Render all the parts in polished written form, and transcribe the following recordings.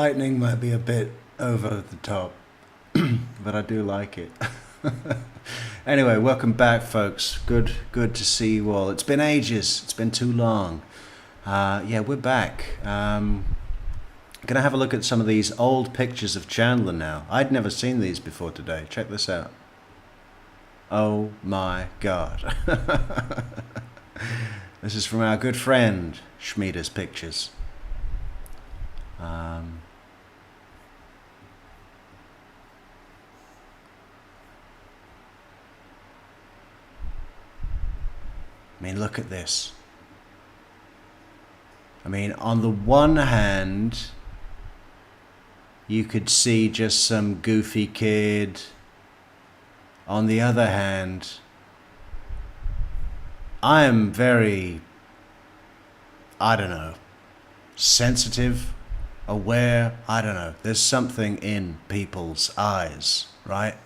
lightning might be a bit over the top, but I do like it. Anyway, welcome back, folks. Good to see you all. It's been ages. It's been too long. Yeah, we're back. Gonna have a look at some of these old pictures of Chandler now. I'd never seen these before today. Check this out. Oh my God. This is from our good friend Schmieda's Pictures. I mean, look at this. I mean, on the one hand, you could see just some goofy kid. On the other hand, I am very, I don't know, sensitive, aware, I don't know. There's something in people's eyes, right?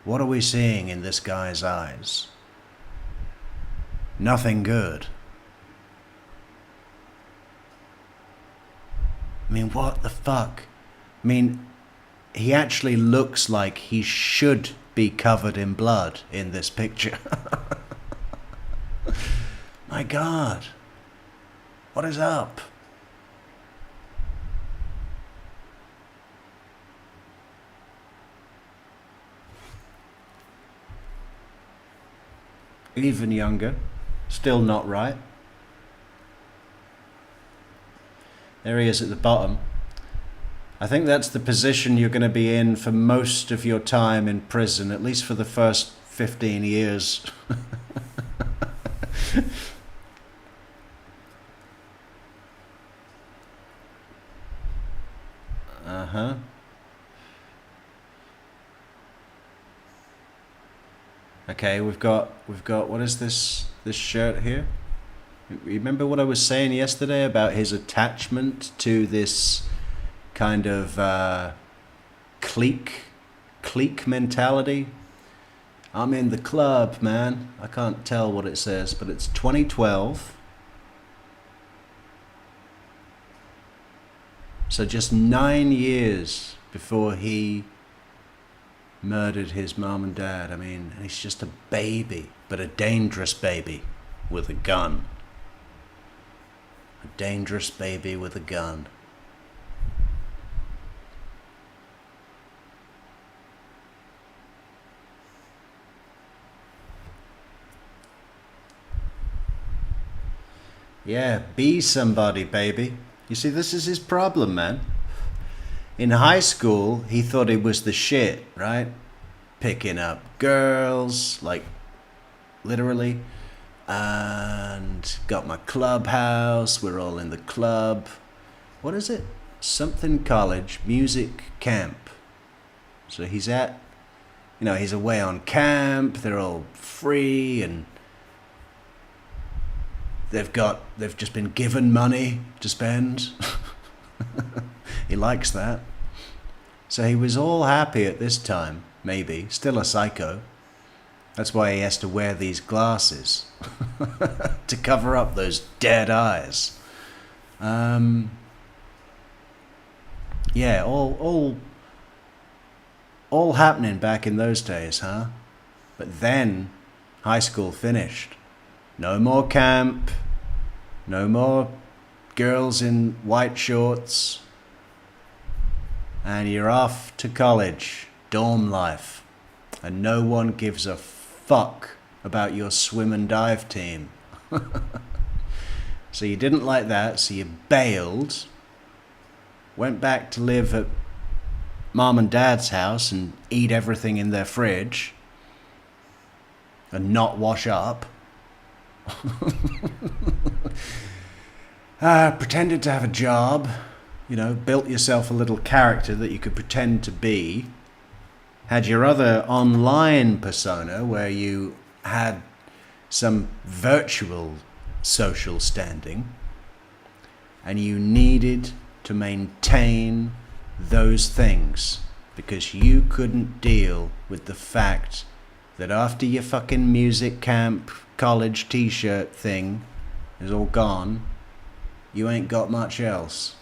What are we seeing in this guy's eyes? Nothing good. I mean, what the fuck? I mean, he actually looks like he should be covered in blood in this picture. My God. What is up? Even younger. Still not right. There he is at the bottom. I think that's the position you're going to be in for most of your time in prison, at least for the first 15 years. Uh-huh. Okay, we've got what is this shirt here? Remember what I was saying yesterday about his attachment to this kind of clique mentality? I'm in the club, man. I can't tell what it says, but it's 2012. So just 9 years before he murdered his mom and dad. I mean, he's just a baby, but a dangerous baby with a gun. A dangerous baby with a gun. Yeah, be somebody, baby. You see, this is his problem, man. In high school, he thought he was the shit, right? Picking up girls, like, literally. And got my clubhouse. We're all in the club. What is it? Something college, music camp. So he's at, he's away on camp. They're all free and they've just been given money to spend. He likes that. So he was all happy at this time, maybe. Still a psycho. That's why he has to wear these glasses. To cover up those dead eyes. Yeah, all happening back in those days, huh? But then high school finished. No more camp. No more girls in white shorts. And you're off to college, dorm life. And no one gives a fuck about your swim and dive team. So you didn't like that, so you bailed. Went back to live at mom and dad's house and eat everything in their fridge. And not wash up. Pretended to have a job, built yourself a little character that you could pretend to be. Had your other online persona where you had some virtual social standing, and you needed to maintain those things because you couldn't deal with the fact that after your fucking music camp college t-shirt thing is all gone, you ain't got much else.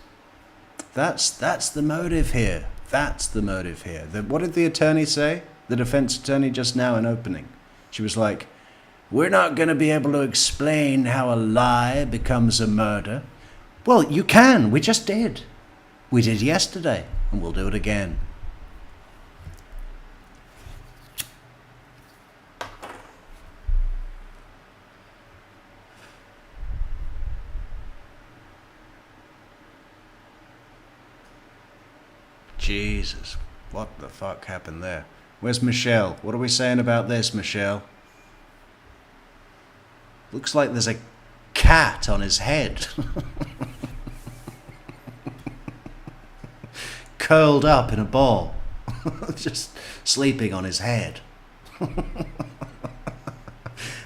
That's the motive here. That's the motive here. What did the attorney say? The defense attorney just now in opening. She was like, we're not going to be able to explain how a lie becomes a murder. Well, you can. We just did. We did yesterday, and we'll do it again. Jesus, what the fuck happened there? Where's Michelle? What are we saying about this, Michelle? Looks like there's a cat on his head. Curled up in a ball. Just sleeping on his head.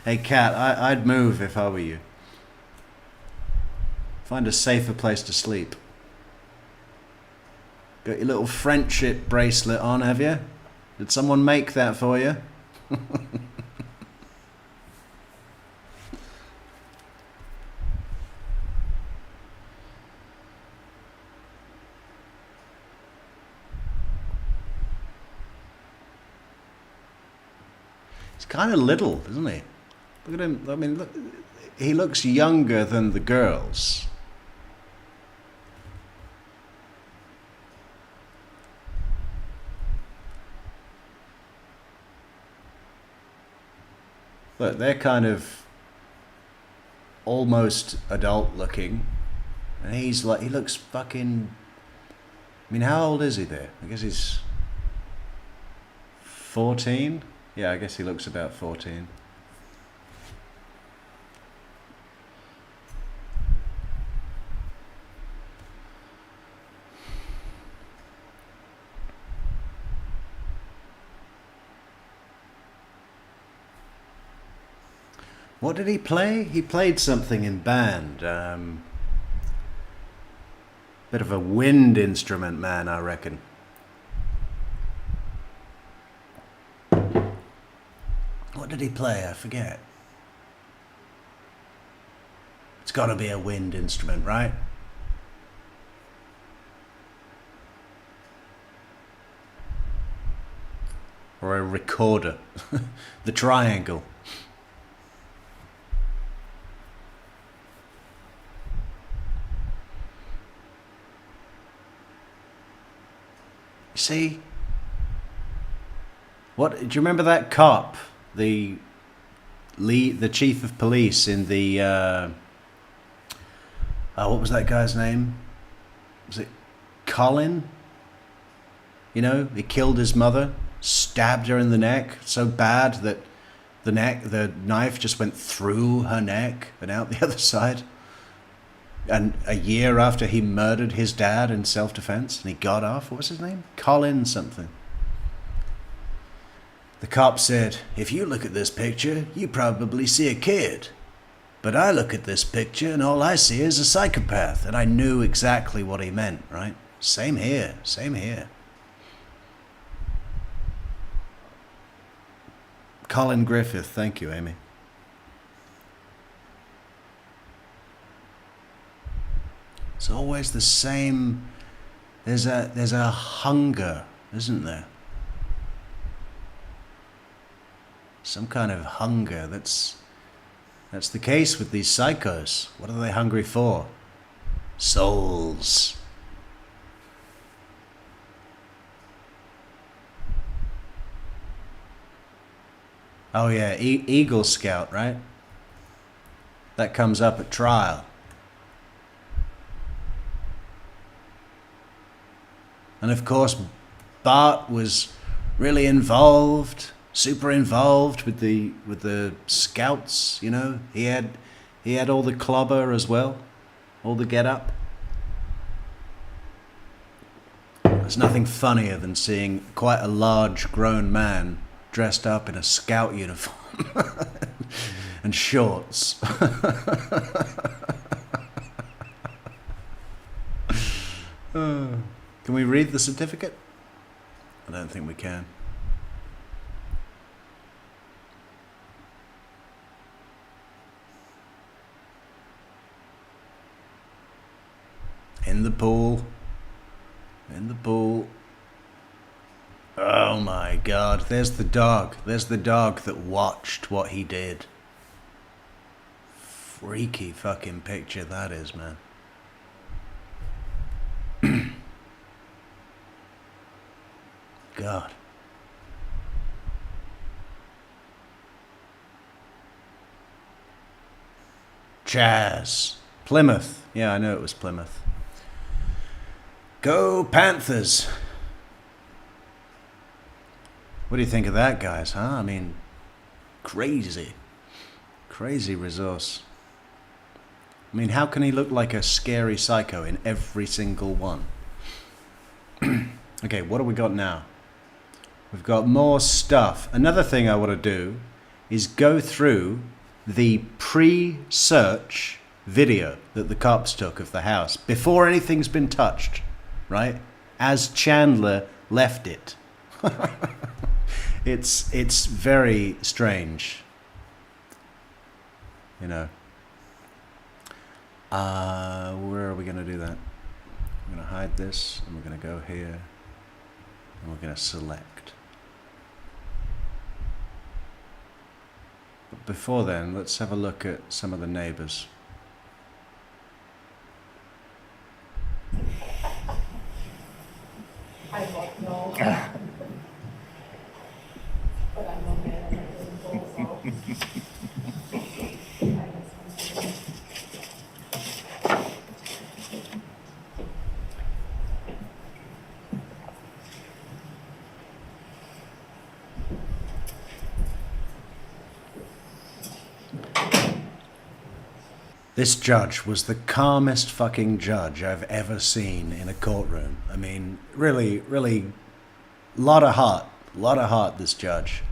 Hey, cat, I'd move if I were you. Find a safer place to sleep. Got your little friendship bracelet on, have you? Did someone make that for you? He's kind of little, isn't he? Look at him. I mean, look, he looks younger than the girls. Look, they're kind of almost adult looking. And he's like, he looks fucking... I mean, how old is he there? I guess he's 14? Yeah, I guess he looks about 14. What did he play? He played something in band. Bit of a wind instrument man, I reckon. What did he play? I forget. It's got to be a wind instrument, right? Or a recorder. The triangle. See? What do you remember that cop, the chief of police in the what was that guy's name? Was it Colin? You know, he killed his mother, stabbed her in the neck so bad that the knife just went through her neck and out the other side. And a year after he murdered his dad in self-defense, and he got off. What was his name? Colin something. The cop said, if you look at this picture, you probably see a kid. But I look at this picture, and all I see is a psychopath. And I knew exactly what he meant, right? Same here, same here. Colin Griffith, thank you, Amy. It's always the same. There's a hunger, isn't there? Some kind of hunger. That's the case with these psychos. What are they hungry for? Souls. Oh yeah, Eagle Scout, right? That comes up at trial. And of course, Bart was really involved, super involved with the scouts. You know, he had all the clobber as well, all the get up. There's nothing funnier than seeing quite a large grown man dressed up in a scout uniform and shorts. Can we read the certificate? I don't think we can. In the pool. In the pool. Oh my God, there's the dog. There's the dog that watched what he did. Freaky fucking picture that is, man. God. Chaz. Plymouth. Yeah, I know it was Plymouth. Go Panthers. What do you think of that, guys, huh? I mean, crazy. Crazy resource. I mean, how can he look like a scary psycho in every single one? Okay, what do we got now? We've got more stuff. Another thing I want to do is go through the pre-search video that the cops took of the house before anything's been touched, right? As Chandler left it. It's very strange, you know. Where are we going to do that? We're going to hide this, and we're going to go here, and we're going to select. But before then, let's have a look at some of the neighbors. I don't know. But I'm okay. This judge was the calmest fucking judge I've ever seen in a courtroom. I mean, really, lot of heart, this judge.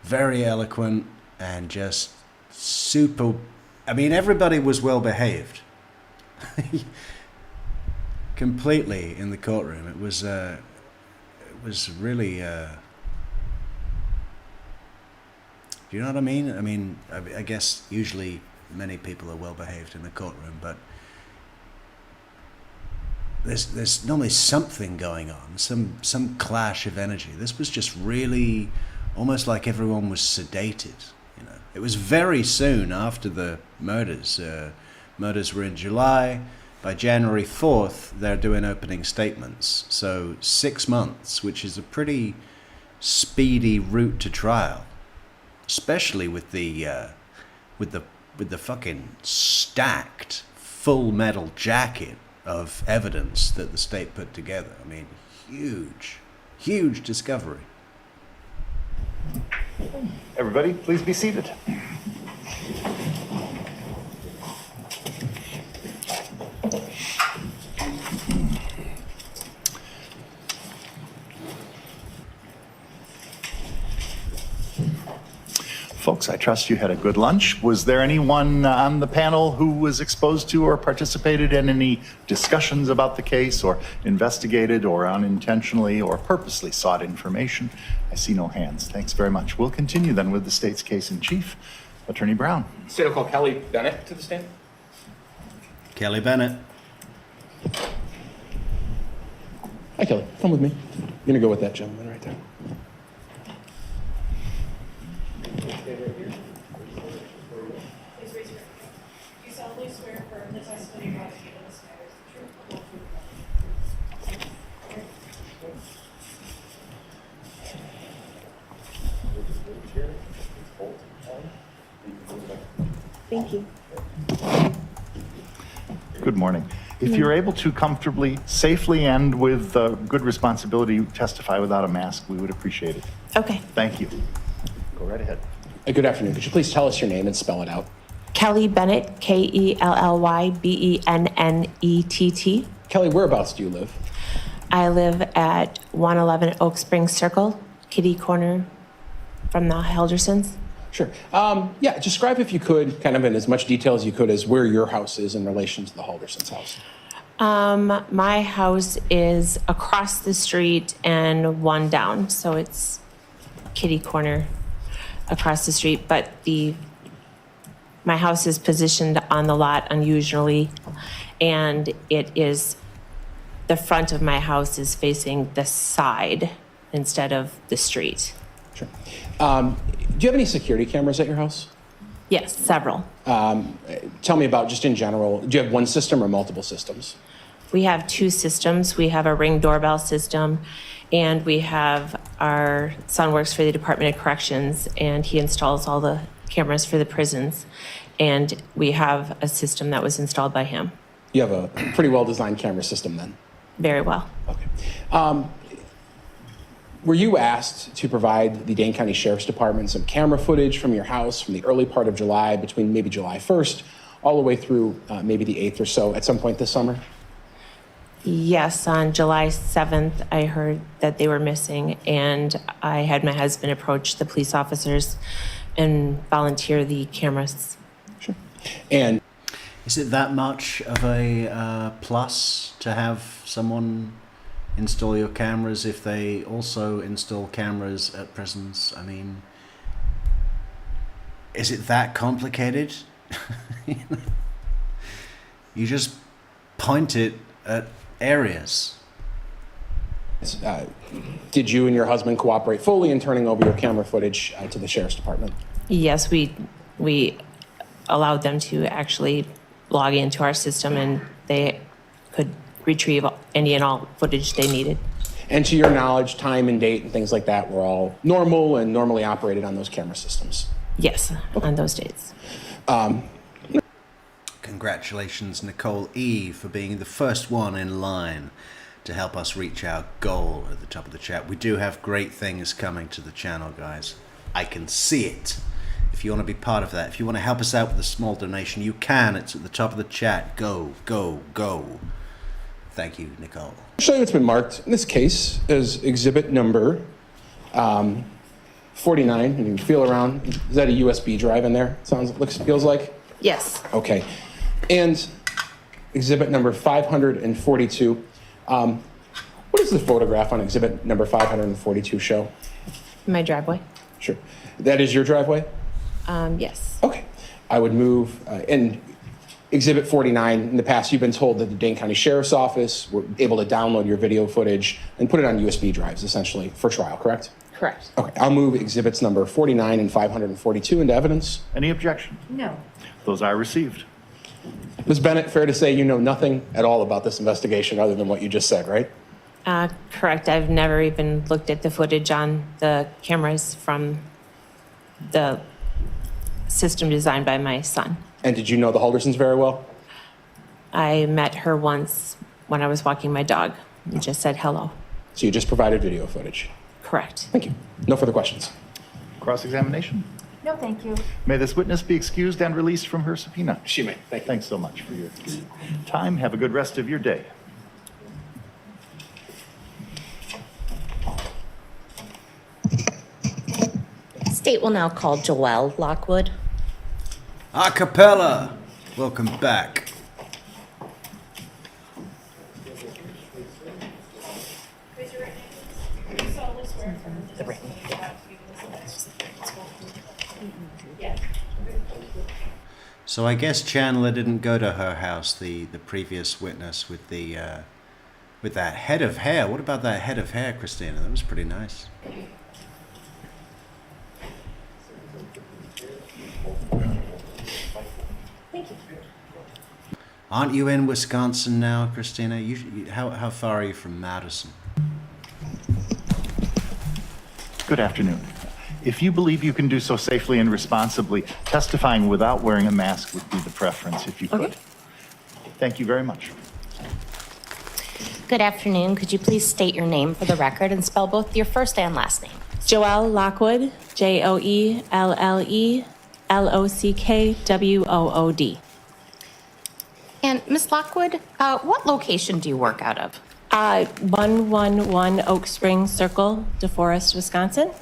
Very eloquent and just super, I mean, everybody was well behaved. Completely in the courtroom. It was really, do you know what I mean? I mean, I guess usually many people are well behaved in the courtroom, but there's normally something going on, some clash of energy. This was just really almost like everyone was sedated, you know. It was very soon after the murders. Murders were in July. By January 4th, they're doing opening statements. So 6 months, which is a pretty speedy route to trial, especially with the fucking stacked full metal jacket of evidence that the state put together. I mean, huge discovery. Everybody, please be seated. Folks, I trust you had a good lunch. Was there anyone on the panel who was exposed to or participated in any discussions about the case, or investigated or unintentionally or purposely sought information? I see no hands. Thanks very much. We'll continue then with the state's case in chief. Attorney Brown. State will call Kelly Bennett to the stand. Kelly Bennett. Hi, Kelly. Come with me. I'm going to go with that gentleman right there. Please raise your hand. Do you solemnly swear affirm the testimony you're about to give in this matter is the truth, the whole truth, Thank you. Good morning. If you're able to comfortably, safely, and with good responsibility testify without a mask, we would appreciate it. Okay. Thank you. Go right ahead. Good afternoon. Could you please tell us your name and spell it out? Kelly Bennett, KELLYBENNETT. Kelly, whereabouts do you live? I live at 111 Oak Springs Circle, kitty corner from the Haldersons. Sure. Yeah, describe, if you could, kind of in as much detail as you could, as where your house is in relation to the Haldersons' house. My house is across the street and one down, so it's kitty corner across the street, but my house is positioned on the lot unusually, and it is the front of my house is facing the side instead of the street. Sure. Do you have any security cameras at your house? Yes, several. Tell me about, just in general, do you have one system or multiple systems? We have two systems. We have a Ring doorbell system, and we have our son works for the Department of Corrections, and he installs all the cameras for the prisons. And we have a system that was installed by him. You have a pretty well-designed camera system then? Very well. Okay. Were you asked to provide the Dane County Sheriff's Department some camera footage from your house from the early part of July, between maybe July 1st, all the way through maybe the 8th or so at some point this summer? Yes, on July 7th, I heard that they were missing, and I had my husband approach the police officers and volunteer the cameras. Sure. And Is it that much of a plus to have someone install your cameras if they also install cameras at prisons? I mean, is it that complicated? You just point it at areas. did you and your husband cooperate fully in turning over your camera footage to the Sheriff's Department? Yes, we allowed them to actually log into our system, and they could retrieve any and all footage they needed. And to your knowledge, time and date and things like that were all normal and normally operated on those camera systems? Yes, on those dates. Congratulations, Nicole E., for being the first one in line to help us reach our goal at the top of the chat. We do have great things coming to the channel, guys. I can see it. If you want to be part of that, if you want to help us out with a small donation, you can. It's at the top of the chat. Go, go, go. Thank you, Nicole. I'll show you what's been marked in this case as exhibit number 49. And you can feel around. Is that a USB drive in there? Feels like? Yes. Okay. And exhibit number 542. What does the photograph on exhibit number 542 show? My driveway? Sure. That is your driveway? Yes. Okay. I would move, in exhibit 49, in the past, you've been told that the Dane County Sheriff's Office were able to download your video footage and put it on USB drives, essentially, for trial, correct? Correct. Okay. I'll move exhibits number 49 and 542 into evidence. Any objection? No. Those are received. Ms. Bennett, fair to say you know nothing at all about this investigation other than what you just said, right? Correct. I've never even looked at the footage on the cameras from the system designed by my son. And did you know the Haldersons very well? I met her once when I was walking my dog and just said hello. So you just provided video footage. Correct. Thank you. No further questions. Cross-examination. No, thank you. May this witness be excused and released from her subpoena. She may. Thank you. Thanks so much for your time. Have a good rest of your day. State will now call Joelle Lockwood. A cappella. Welcome back. Raise your right hand. Do you solemnly swear affirm the testimony you have to give in this Yes. So I guess Chandler didn't go to her house, the previous witness with that head of hair. What about that head of hair, Christina? That was pretty nice. Thank you. Aren't you in Wisconsin now, Christina? How far are you from Madison? Good afternoon. If you believe you can do so safely and responsibly, testifying without wearing a mask would be the preference, if you could. Okay. Thank you very much. Good afternoon. Could you please state your name for the record and spell both your first and last name? Joelle Lockwood, JoelleLockwood. And Ms. Lockwood, what location do you work out of? 111 Oak Springs Circle, DeForest, Wisconsin.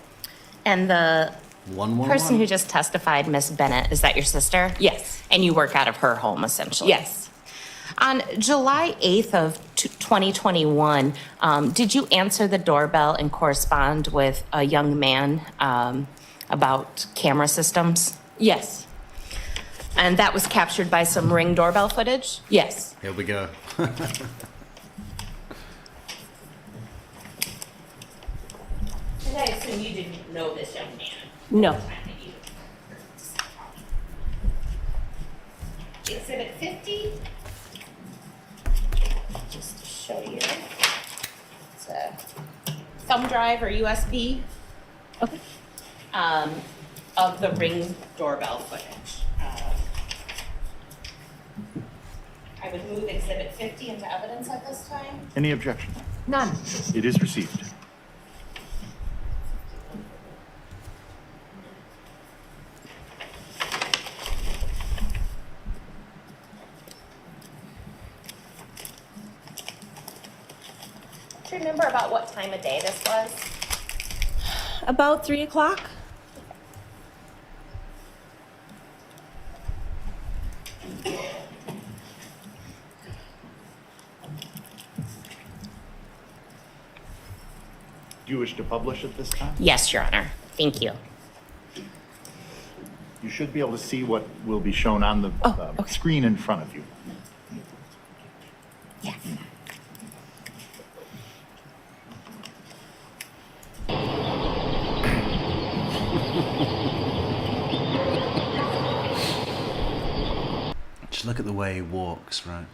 And the 111? person who just testified, Miss Bennett, is that your sister? Yes. And you work out of her home, essentially? Yes. On July 8th of 2021, did you answer the doorbell and correspond with a young man about camera systems? Yes. And that was captured by some Ring doorbell footage? Yes. Here we go. And you didn't know this young man? No. Exhibit 50. Just to show you. It's a thumb drive or USB. Okay. Of the Ring doorbell footage. I would move exhibit 50 into evidence at this time. Any objection? None. It is received. Do you remember about what time of day this was? About 3 o'clock? Do you wish to publish at this time? Yes, Your Honor. Thank you. You should be able to see what will be shown on the okay. screen in front of you. Yeah. Just look at the way he walks, right?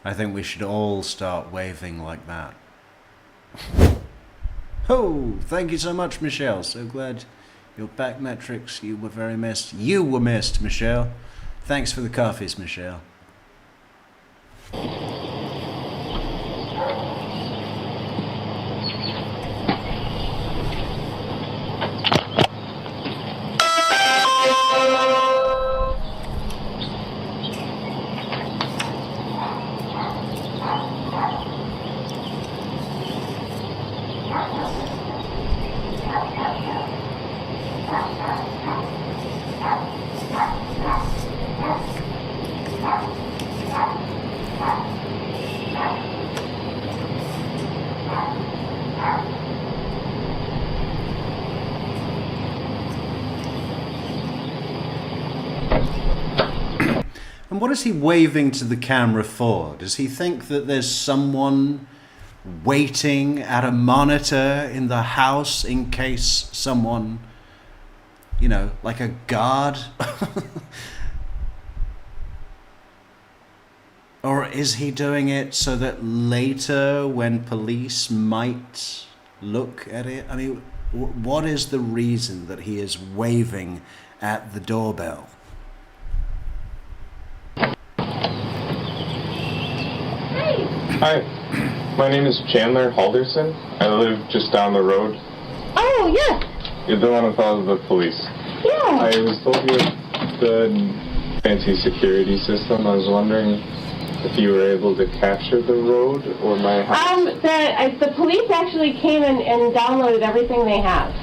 I think we should all start waving like that. Oh, thank you so much, Michelle. So glad you're back, Metrix. You were very missed. You were missed, Michelle. Thanks for the coffees, Michelle. And what is he waving to the camera for? Does he think that there's someone waiting at a monitor in the house in case someone, you know, like a guard? Or is he doing it so that later when police might look at it? I mean, what is the reason that he is waving at the doorbell? Hi, my name is Chandler Halderson. I live just down the road. Oh, yes. You're the one with all the police. Yeah. I was told you had the fancy security system. I was wondering if you were able to capture the road or my house. The police actually came and downloaded everything they have.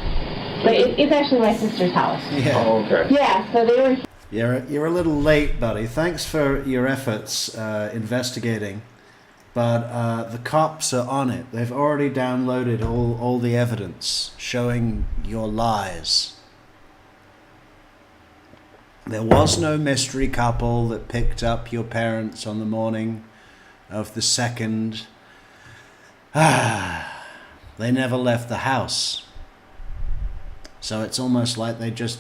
But it's actually my sister's house. Yeah. Oh, okay. Yeah, so they were... You're a little late, buddy. Thanks for your efforts investigating. But the cops are on it. They've already downloaded all the evidence showing your lies. There was no mystery couple that picked up your parents on the morning of the 2nd. They never left the house. So it's almost like they just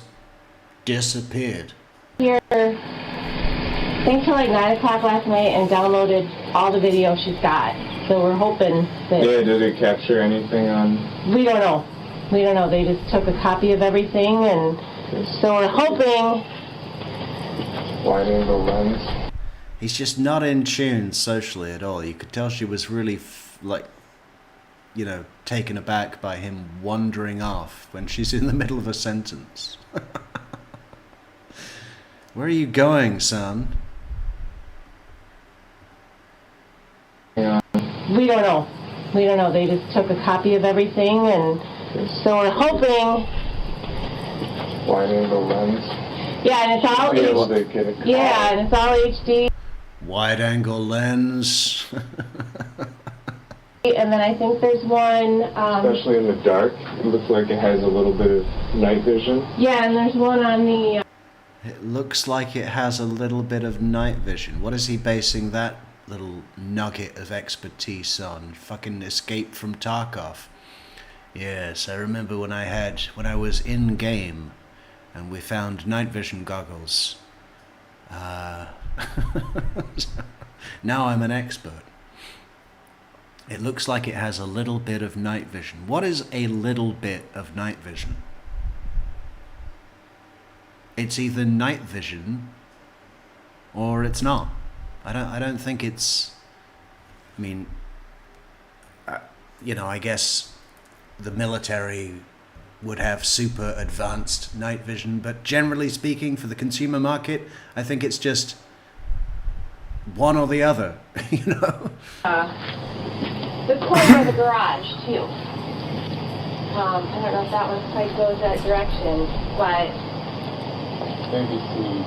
disappeared. here, I think till like 9 o'clock last night and downloaded all the video she's got. So we're hoping that... Yeah, did it capture anything on... We don't know. We don't know. They just took a copy of everything, and so we're hoping... Wide angle lens? He's just not in tune socially at all. You could tell she was really, taken aback by him wandering off when she's in the middle of a sentence. Where are you going, son? Yeah. We don't know. We don't know. They just took a copy of everything, and so we're hoping... Wide angle lens? Yeah, and it's all... Be able to get a Yeah, and it's all HD. Wide angle lens. And then I think there's one, Especially in the dark, it looks like it has a little bit of night vision. yeah, and there's one on the, It looks like it has a little bit of night vision. What is he basing that little nugget of expertise on? Fucking Escape from Tarkov. Yes, I remember when I was in game and we found night vision goggles. Now I'm an expert. It looks like it has a little bit of night vision. What is a little bit of night vision? It's either night vision or it's not. I don't think it's, I mean, I guess the military would have super advanced night vision, but generally speaking, for the consumer market, I think it's just one or the other, the corner of the garage too. I don't know if that one quite goes that direction, but Maybe see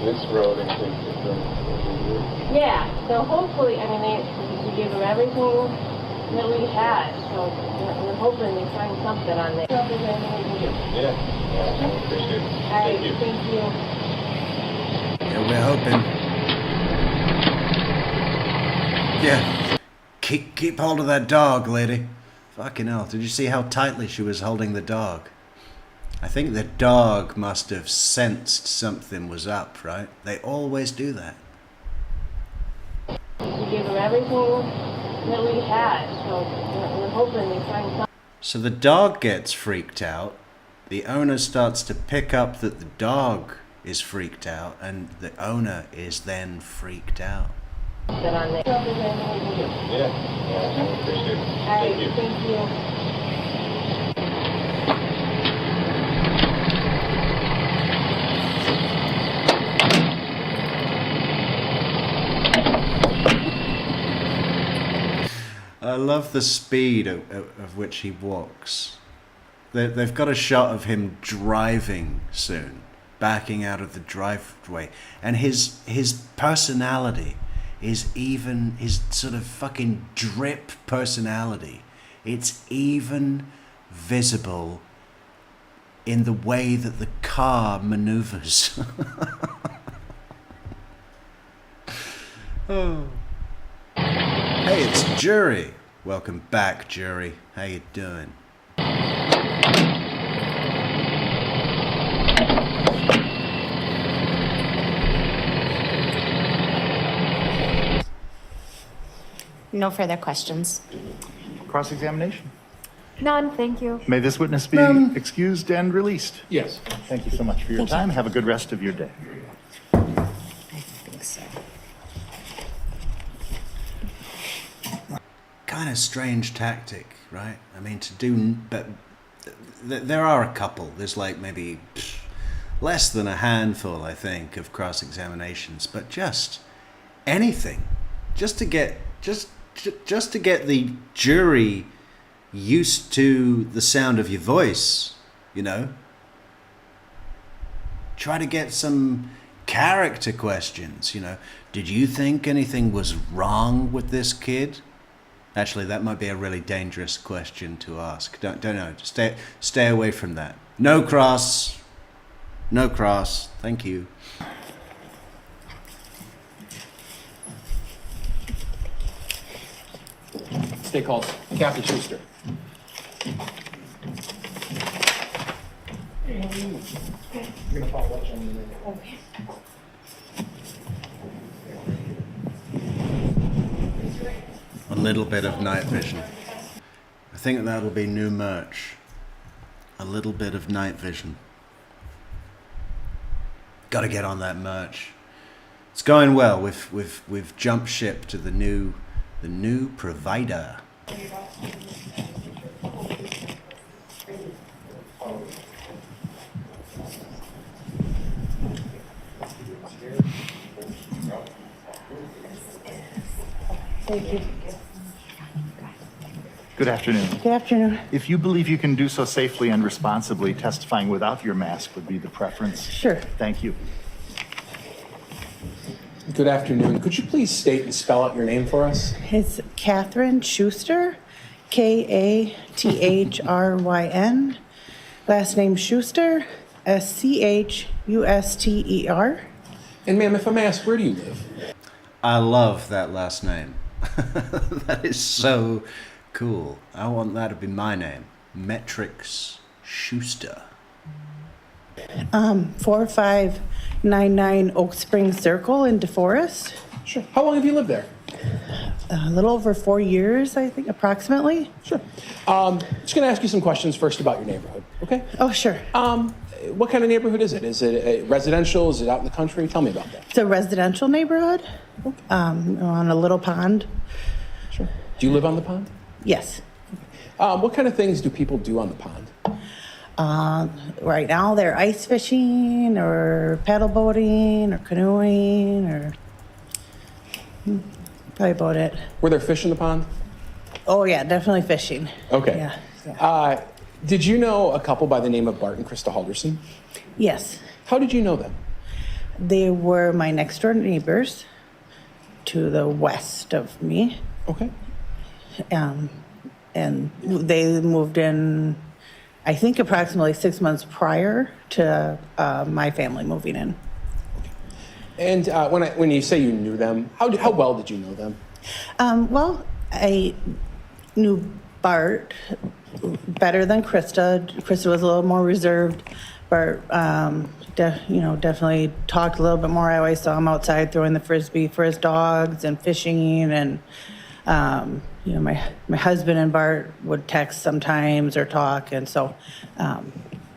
this road and take it from over here. yeah, so hopefully, I mean, we gave them everything that we had, so we're hoping they find something on there. So if there's anything we can do. Yeah, I appreciate it. All right, thank you. Yeah, we're hoping. Yeah. Keep hold of that dog, lady. Fucking hell. Did you see how tightly she was holding the dog? I think the dog must have sensed something was up, right? They always do that. We gave them everything that we had, so we're hoping they find something. So the dog gets freaked out. The owner starts to pick up that the dog is freaked out, and the owner is then freaked out. On there. So if there's anything we can do. Yeah, I appreciate it. All right, thank you. I love the speed of which he walks. They've got a shot of him driving soon, backing out of the driveway, and his personality is even, his sort of fucking drip personality, it's even visible in the way that the car maneuvers. Oh. Hey, it's Jury. Welcome back, Jury. How you doing? No further questions. Cross-examination. None, thank you. May this witness be excused and released. Yes. Thank you so much for your time. Have a good rest of your day. I think so. Kind of strange tactic, right? I mean, to do, but there are a couple. There's like maybe less than a handful, I think, of cross-examinations, but just anything, just to get the jury used to the sound of your voice, Try to get some character questions, Did you think anything was wrong with this kid? Actually, that might be a really dangerous question to ask. Don't know. Stay away from that. No cross. No cross. Thank you. Stay called. Captain Schuster. You're gonna follow up on the Okay. A little bit of night vision. I think that'll be new merch. A little bit of night vision. Got to get on that merch. It's going well. We've jumped ship to the new provider. Thank you. Good afternoon. Good afternoon. If you believe you can do so safely and responsibly, testifying without your mask would be the preference. Sure. Thank you. Good afternoon. Could you please state and spell out your name for us? It's Katherine Schuster, Kathryn. Last name Schuster, Schuster. And ma'am, if I may ask, where do you live? I love that last name. That is so cool. I want that to be my name. Metrix Schuster. 4599 Oak Spring Circle in DeForest. Sure. How long have you lived there? A little over 4 years, I think, approximately. Sure. Just going to ask you some questions first about your neighborhood, okay? Oh, sure. What kind of neighborhood is it? Is it residential? Is it out in the country? Tell me about that. It's a residential neighborhood on a little pond. Sure. Do you live on the pond? Yes. What kind of things do people do on the pond? Right now, they're ice fishing or paddle boating or canoeing or probably about it. Were there fish in the pond? Oh, yeah, definitely fishing. Okay. Yeah. Did you know a couple by the name of Bart and Krista Halderson? Yes. How did you know them? They were my next door neighbors to the west of me. Okay. And they moved in, I think, approximately 6 months prior to my family moving in. And when you say you knew them, how well did you know them? Well, I knew Bart better than Krista. Krista was a little more reserved. Bart, definitely talked a little bit more. I always saw him outside throwing the frisbee for his dogs and fishing. And my husband and Bart would text sometimes or talk, and so I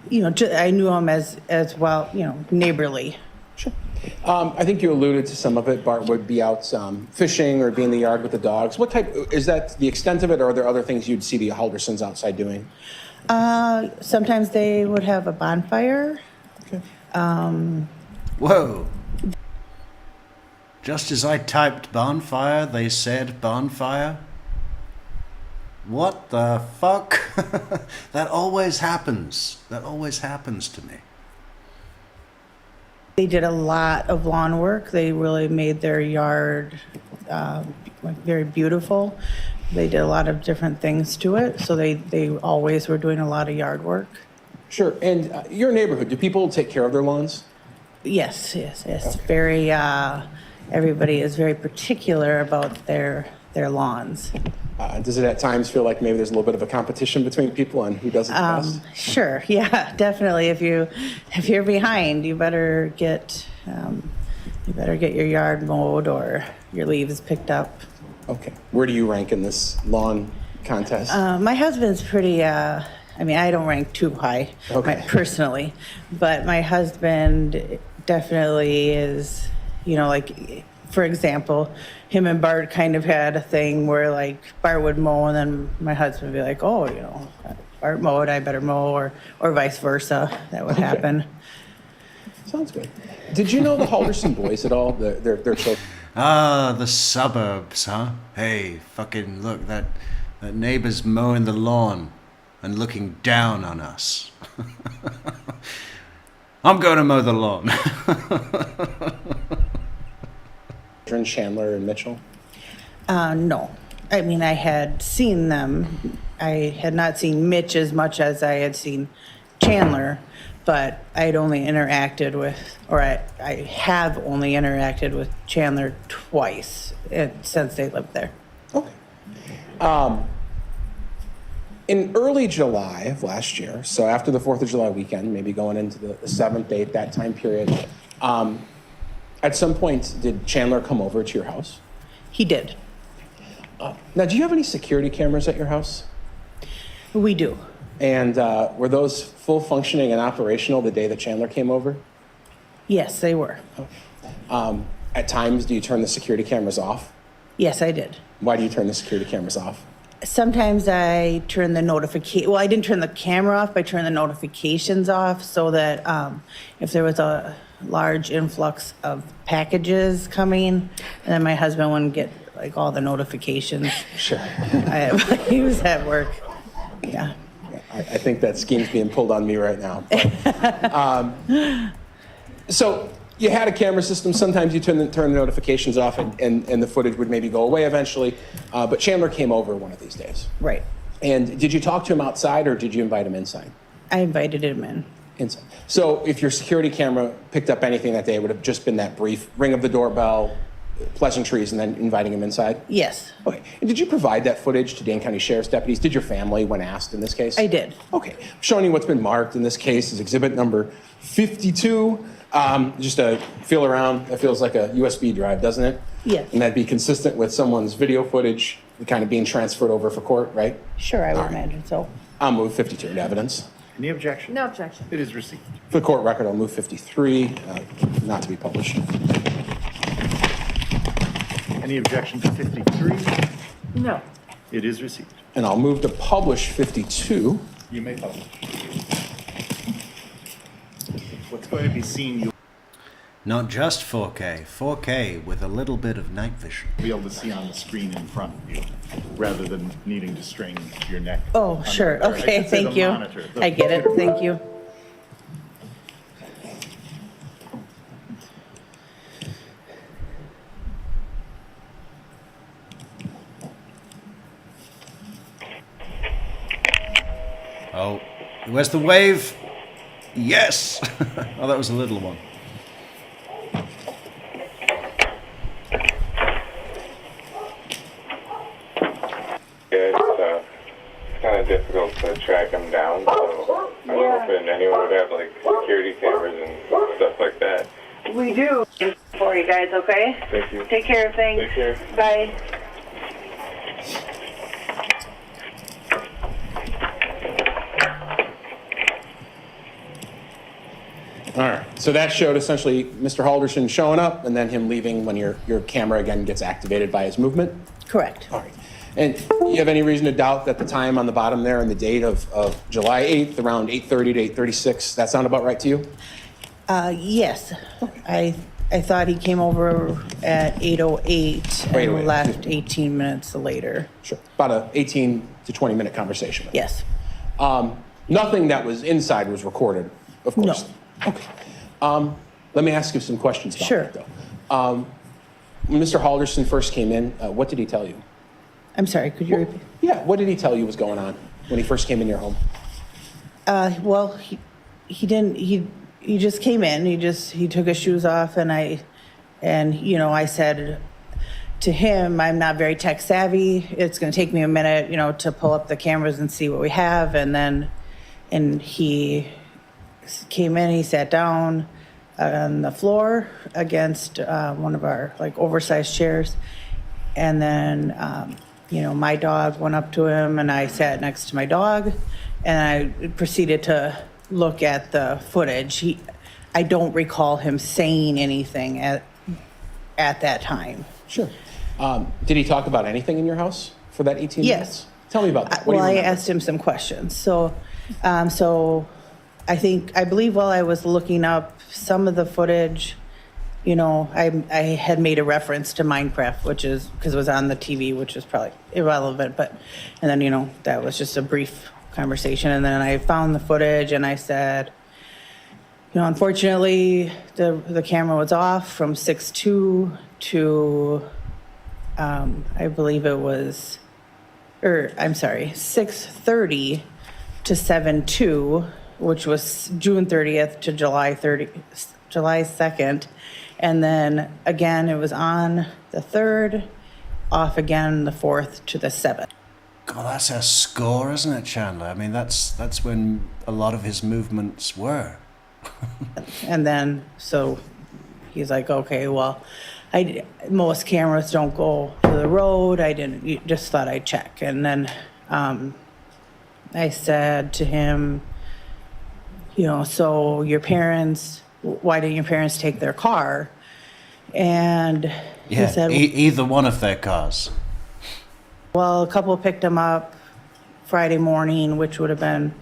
knew him as well, neighborly. Sure. I think you alluded to some of it. Bart would be out fishing or be in the yard with the dogs. What type, is that the extent of it, or are there other things you'd see the Haldersons outside doing? Sometimes they would have a bonfire. Okay. Whoa. Just as I typed bonfire, they said bonfire? What the fuck? That always happens. That always happens to me. They did a lot of lawn work. They really made their yard very beautiful. They did a lot of different things to it, so they always were doing a lot of yard work. Sure. And your neighborhood, do people take care of their lawns? Yes. Okay. Okay. Everybody is very particular about their lawns. Does it at times feel like maybe there's a little bit of a competition between people on who does it the best? Sure. Yeah, definitely. If you're behind, you better get your yard mowed or your leaves picked up. Okay. Where do you rank in this lawn contest? My husband's pretty. I don't rank too high, Okay. personally, but my husband definitely is. For example, him and Bart kind of had a thing where like Bart would mow and then my husband would be like, oh, Bart mowed, I better mow, or vice versa. That would happen. Sounds good. Did you know the Halderson boys at all? Their children? The suburbs, huh? Hey, fucking look, that neighbor's mowing the lawn and looking down on us. I'm going to mow the lawn. Chandler and Mitchell? No. I had seen them. I had not seen Mitch as much as I had seen Chandler, but I had only interacted with, or I have only interacted with Chandler twice since they lived there. Okay. In early July of last year, so after the 4th of July weekend, maybe going into the 7th, 8th, that time period, at some point, did Chandler come over to your house? He did. Now, do you have any security cameras at your house? We do. And were those full functioning and operational the day that Chandler came over? Yes, they were. At times, do you turn the security cameras off? Yes, I did. Why do you turn the security cameras off? Sometimes I turn the notification. Well, I didn't turn the camera off. I turned the notifications off so that if there was a large influx of packages coming, then my husband wouldn't get like all the notifications. Sure. He was at work. Yeah. I think that scheme's being pulled on me right now. But, so you had a camera system. Sometimes you turn the notifications off and the footage would maybe go away eventually. But Chandler came over one of these days. Right. And did you talk to him outside or did you invite him inside? I invited him in. Inside. So if your security camera picked up anything that day, it would have just been that brief ring of the doorbell, pleasantries, and then inviting him inside? Yes, Okay. And did you provide that footage to Dane County Sheriff's deputies? Did your family when asked in this case? I did. Okay. Showing you what's been marked in this case is exhibit number 52. Just a feel around. That feels like a USB drive, doesn't it? Yes. And that'd be consistent with someone's video footage kind of being transferred over for court, right? Sure, I would All right. imagine so. I'll move 52 into evidence. Any objection? No objection. It is received. For the court record, I'll move 53, not to be published. Any objection to 53? No. It is received. And I'll move to publish 52. You may publish. What's going to be seen, you'll Not just 4K, 4K with a little bit of night vision. be able to see on the screen in front of you, rather than needing to strain your neck. Oh, on sure. the- or I Okay, should say thank the you. monitor, the I get it. computer Thank you. Oh, where's the wave? Yes! Oh, that was a little one. It's kind of difficult to track them down, so I was hoping anyone would have like security cameras and stuff like that. We do. For you guys, okay? Thank you. Take care of things. Take care. Bye. All right. So that showed essentially Mr. Halderson showing up and then him leaving when your camera again gets activated by his movement. Correct. All right. And you have any reason to doubt that the time on the bottom there and the date of July 8th, around 8:30 to 8:36, that sound about right to you? Yes, I thought he came over at 8:08 and 8:08. left 18 minutes later. Sure. About a 18 to 20 minute conversation with him. Yes. Nothing that was inside was recorded, of course. No. Okay. Let me ask you some questions about Sure. that, though. When Mr. Halderson first came in, what did he tell you? I'm sorry, could you repeat? Yeah, what did he tell you was going on when he first came in your home? Well, he didn't, he just came in, he took his shoes off and you know, I said to him, I'm not very tech savvy. It's going to take me a minute, you know, to pull up the cameras and see what we have. And he came in, he sat down on the floor against one of our like oversized chairs. And then, you know, my dog went up to him and I sat next to my dog and I proceeded to look at the footage. I don't recall him saying anything at that time. Sure. Did he talk about anything in your house for that 18 Yes. minutes? Tell me about that. What do Well, you I remember? asked him some questions. So I believe while I was looking up some of the footage, you know, I had made a reference to Minecraft, which is because it was on the TV, which is probably irrelevant. And then, you know, that was just a brief conversation. And then I found the footage and I said, you know, unfortunately, the camera was off from 6:02 to, I believe it was, 6:30 to 7:02, which was June 30th to July 2nd. And then again, it was on the 3rd, off again the 4th to the 7th. God, that's a score, isn't it, Chandler? I mean, that's when a lot of his movements were. And then, so he's like, okay, well, most cameras don't go to the road. Just thought I'd check. And then I said to him, you know, so why didn't your parents take their car? And Yeah, he said, either one of their cars. well, a couple picked them up Friday morning, which would have been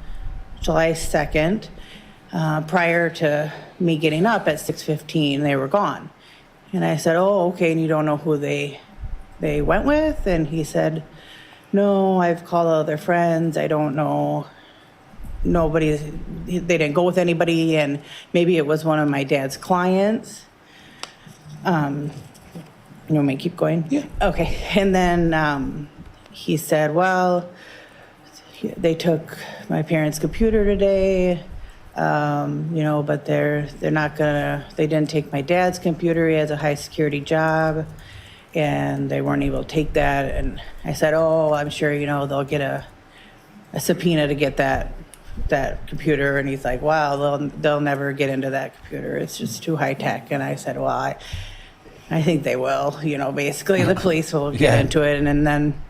July 2nd. Prior to me getting up at 6:15, they were gone. And I said, oh, okay, and you don't know who they went with? And he said, no, I've called all their friends. I don't know. They didn't go with anybody, and maybe it was one of my dad's clients. You want me to keep going? Yeah. Okay. And then he said, well, they took my parents' computer today, but they're not gonna, they didn't take my dad's computer. He has a high security job and they weren't able to take that. And I said, oh, I'm sure, they'll get a subpoena to get that computer. And he's like, wow, they'll never get into that computer. It's just too high tech. And I said, well, I think they will, basically the police will get into it. And then.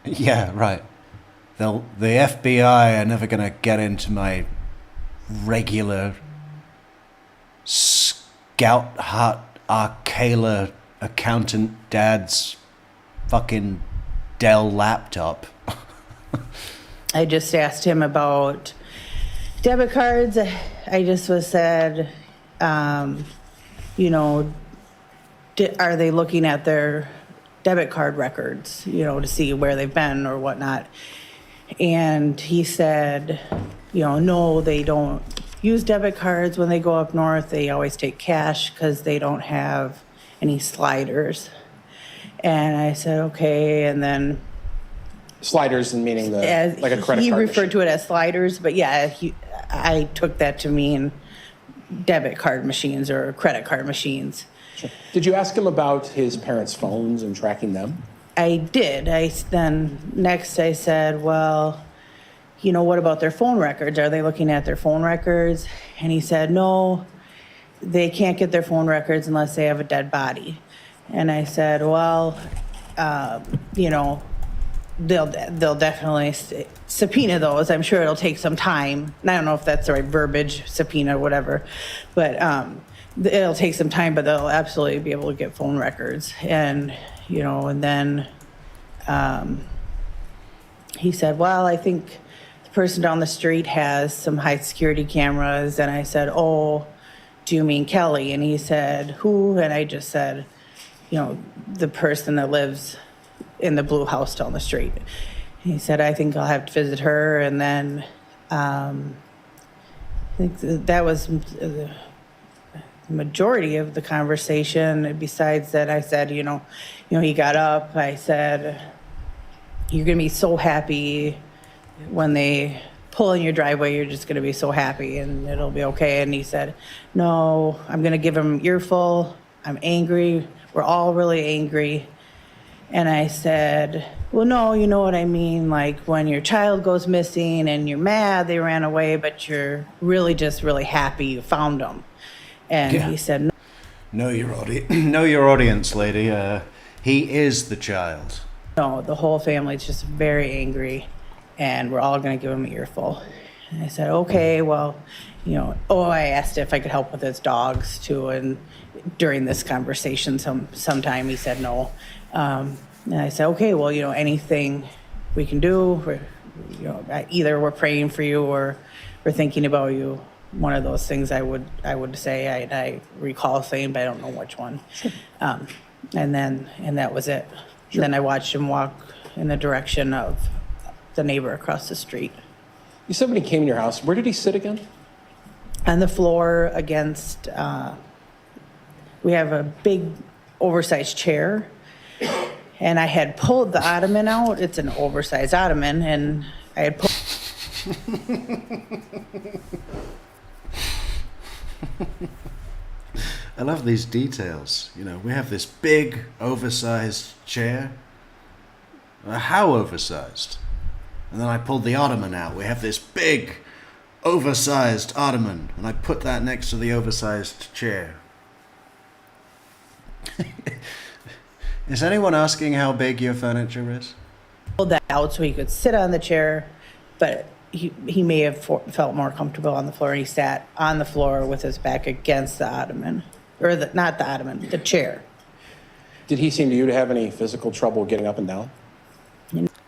Yeah, right. The FBI are never going to get into my regular Scout Hut Arcala accountant dad's fucking Dell laptop. I just asked him about debit cards. I just said, are they looking at their debit card records, to see where they've been or whatnot? And he said, no, they don't use debit cards when they go up north. They always take cash because they don't have any sliders. And I said, okay. And then Sliders and meaning like a credit card. He referred machine. to it as sliders, but yeah, I took that to mean debit card machines or credit card machines. Sure. Did you ask him about his parents' phones and tracking them? I did. Next I said, well, what about their phone records? Are they looking at their phone records? And he said, no, they can't get their phone records unless they have a dead body. And I said, well, they'll definitely subpoena those. I'm sure it'll take some time. And I don't know if that's the right verbiage, subpoena, whatever, but it'll take some time, but they'll absolutely be able to get phone records. And, and then he said, well, I think the person down the street has some high security cameras. And I said, oh, do you mean Kelly? And he said, who? And I just said, the person that lives in the blue house down the street. He said, I think I'll have to visit her. And then I think that was the majority of the conversation. Besides that, I said, he got up. I said, you're going to be so happy when they pull in your driveway. You're just going to be so happy and it'll be okay. And he said, no, I'm going to give him earful. I'm angry. We're all really angry. And I said, well, no, you know what I mean? Like when your child goes missing and you're mad they ran away, but you're really just really happy you found them. And he said, no. Know your audience, lady. He is the child. No, the whole family's just very angry and we're all going to give him an earful. And I said, okay, well, I asked if I could help with his dogs too. And during this conversation, sometime he said no. And I said, okay, well, anything we can do, either we're praying for you or we're thinking about you. One of those things I would say. I recall saying, but I don't know which one. Sure. And that was it. Sure. Then I watched him walk in the direction of the neighbor across the street. You said when he came in your house, where did he sit again? On the floor against, we have a big oversized chair. And I had pulled the ottoman out. It's an oversized ottoman. And I had pulled. I love these details. We have this big, oversized chair. How oversized? And then I pulled the ottoman out. We have this big, oversized ottoman. And I put that next to the oversized chair. Is anyone asking how big your furniture is? Pulled that out so he could sit on the chair, but he may have felt more comfortable on the floor. And he sat on the floor with his back against the ottoman. Or not the ottoman, the chair. Did he seem to you to have any physical trouble getting up and down?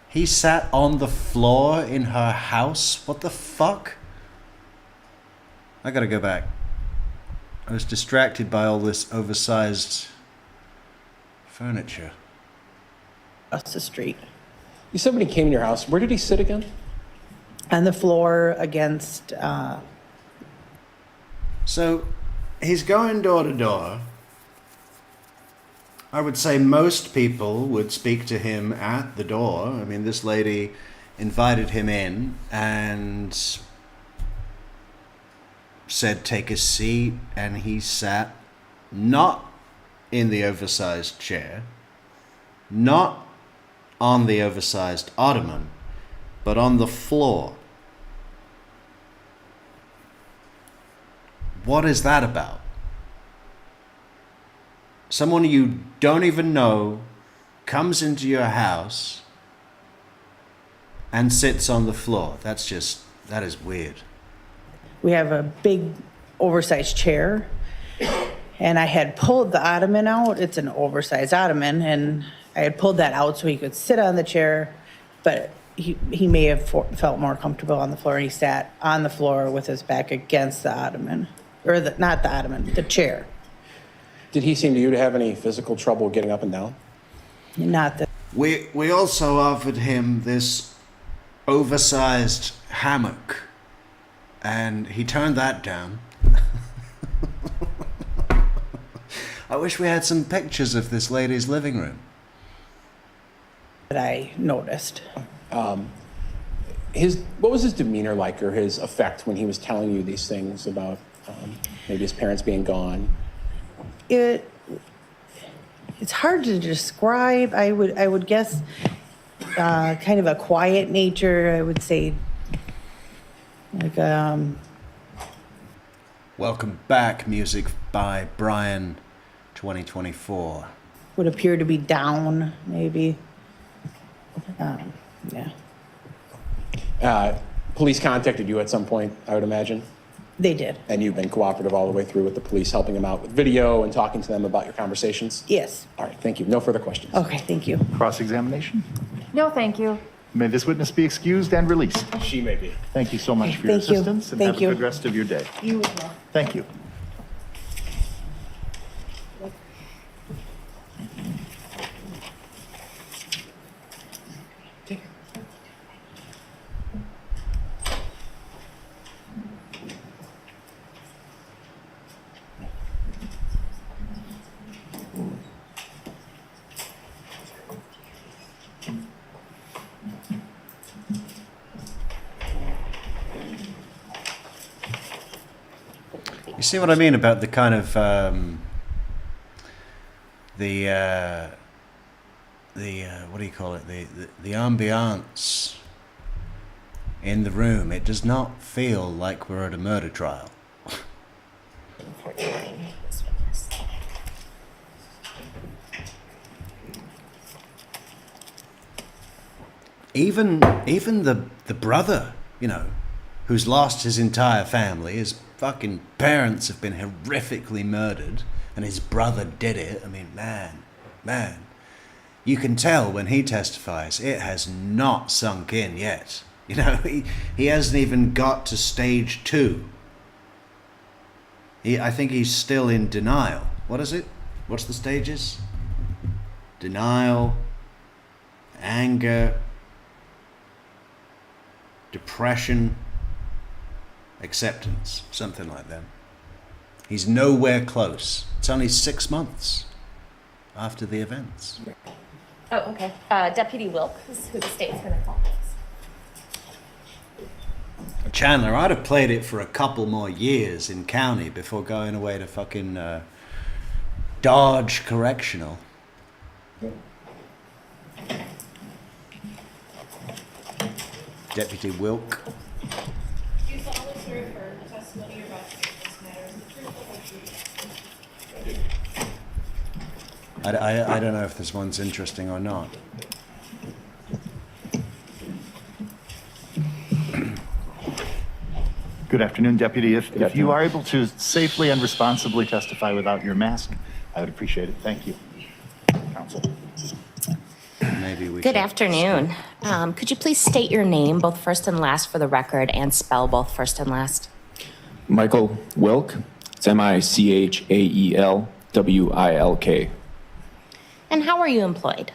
He sat on the floor in her house? What the fuck? I gotta go back. I was distracted by all this oversized furniture. Across the street. You said when he came in your house, where did he sit again? On the floor against... So, he's going door to door, I would say most people would speak to him at the door. I mean, this lady invited him in and said, take a seat, and he sat not in the oversized chair, not on the oversized ottoman, but on the floor. What is that about? Someone you don't even know comes into your house and sits on the floor. That is weird. We have a big oversized chair, and I had pulled the ottoman out. It's an oversized ottoman, and I had pulled that out so he could sit on the chair, but he may have felt more comfortable on the floor. He sat on the floor with his back against the ottoman, or not the ottoman, the chair. Did he seem to you to have any physical trouble getting up and down? Not that. We also offered him this oversized hammock, and he turned that down. I wish we had some pictures of this lady's living room. That I noticed. What was his demeanor like, or his effect when he was telling you these things about maybe his parents being gone? It's hard to describe. I would guess kind of a quiet nature. I would say like Welcome back, music by Brian 2024. would appear to be down, maybe. Yeah. Police contacted you at some point, I would imagine? They did. And you've been cooperative all the way through with the police, helping them out with video and talking to them about your conversations? Yes. All right, thank you. No further questions. Okay, thank you. Cross-examination? No, thank you. May this witness be excused and released. She may be. Thank you so much for your Thank you. assistance, and Thank have you. a good rest of your day. You as well. Thank you. You see what I mean about the kind of what do you call it? The ambiance in the room. It does not feel like we're at a murder trial. Even the brother, you know, who's lost his entire family, his fucking parents have been horrifically murdered, and his brother did it. I mean, man, you can tell when he testifies, it has not sunk in yet. You know, he hasn't even got to stage 2. I think he's still in denial. What is it? What's the stages? Denial, anger, depression, acceptance, something like that. He's nowhere close. It's only 6 months after the events. Oh, okay. Deputy Wilk is who the state's going to call next. Chandler, I'd have played it for a couple more years in county before going away to fucking Dodge Correctional. Deputy Wilk. Do you solemnly swear affirm the testimony you're about to give in this matter is the truth, the whole truth? I don't know if this one's interesting or not. Good afternoon, Deputy. If you are able to safely and responsibly testify without your mask, I would appreciate it. Thank you. Counsel. Maybe we Good should- afternoon. Could you please state your name, both first and last, for the record, and spell both first and last? Michael Wilk. It's Michaelwilk. And how are you employed?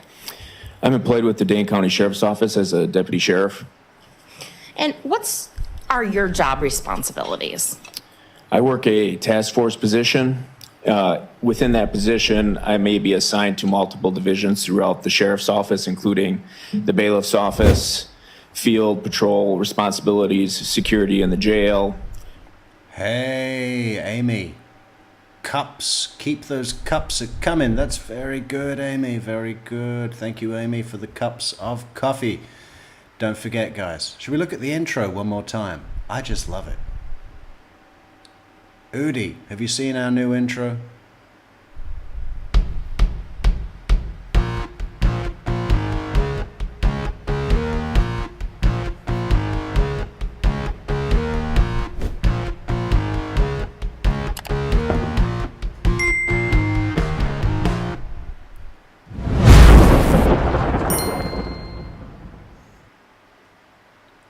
I'm employed with the Dane County Sheriff's Office as a deputy sheriff. And what are your job responsibilities? I work a task force position Within that position, I may be assigned to multiple divisions throughout the sheriff's office, including the bailiff's office, field patrol responsibilities, security in the jail. Hey, Amy. Cups. Keep those cups coming. That's very good, Amy. Very good. Thank you, Amy, for the cups of coffee. Don't forget, guys. Should we look at the intro one more time? I just love it. Udi, have you seen our new intro?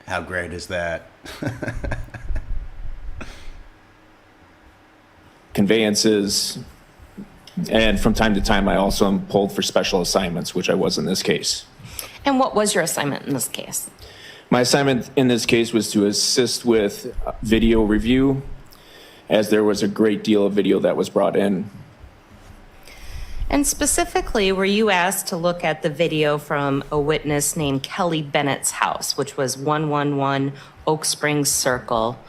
How great is that? Conveyances, and from time to time, I also am pulled for special assignments, which I was in this case. And what was your assignment in this case? My assignment in this case was to assist with video review, as there was a great deal of video that was brought in. And specifically, were you asked to look at the video from a witness named Kelly Bennett's house, which was 111 Oak Springs Circle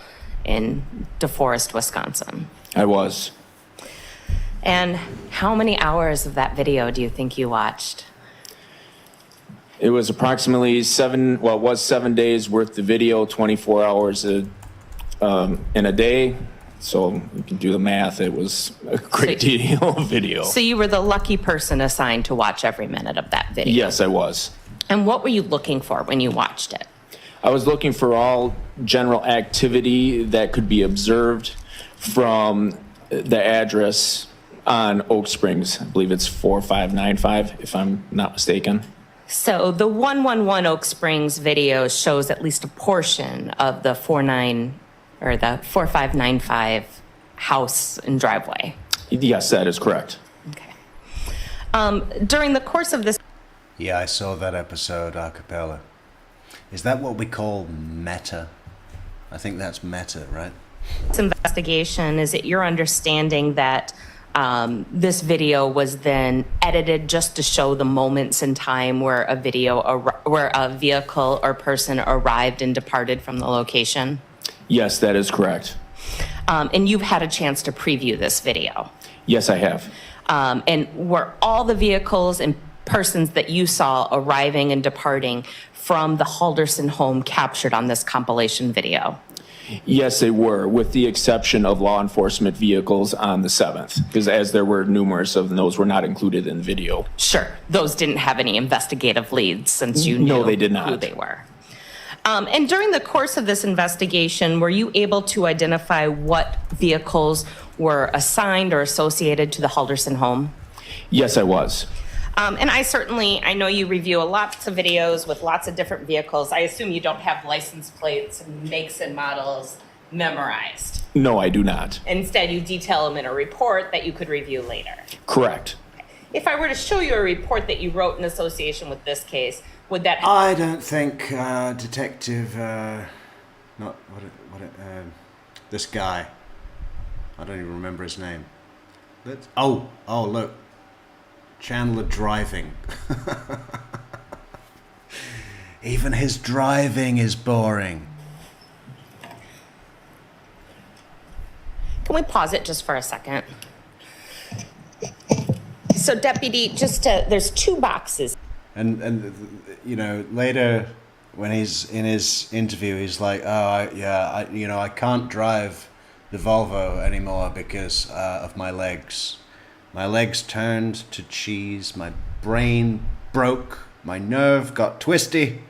in DeForest, Wisconsin? I was. And how many hours of that video do you think you watched? It was approximately 7 days worth of video, 24 hours in a day. So you can do the math. It was a great deal of video. So you were the lucky person assigned to watch every minute of that video? Yes, I was. And what were you looking for when you watched it? I was looking for all general activity that could be observed from the address on Oak Springs. I believe it's 4595, if I'm not mistaken. So the 111 Oak Springs video shows at least a portion of the 4595 house and driveway. Yes, that is correct. Okay. During the course of this... Yeah, I saw that episode a cappella. Is that what we call meta? I think that's meta, right? This investigation, is it your understanding that this video was then edited just to show the moments in time where a vehicle or person arrived and departed from the location? Yes, that is correct. And you've had a chance to preview this video? Yes, I have. And were all the vehicles and persons that you saw arriving and departing from the Halderson home captured on this compilation video? Yes, they were, with the exception of law enforcement vehicles on the 7th, because as there were numerous of them, those were not included in the video. Sure. Those didn't have any investigative leads since you knew No, they did not. who they were. And during the course of this investigation, were you able to identify what vehicles were assigned or associated to the Halderson home? Yes, I was. And I know you review lots of videos with lots of different vehicles. I assume you don't have license plates, makes and models memorized. No, I do not. Instead, you detail them in a report that you could review later. Correct. If I were to show you a report that you wrote in association with this case, would that... I don't think Detective, this guy, I don't even remember his name. Look, Chandler driving. Even his driving is boring. Can we pause it just for a second? So, Deputy, there's 2 boxes. And later when he's in his interview, he's like, I can't drive the Volvo anymore because of my legs. My legs turned to cheese, my brain broke, my nerve got twisty,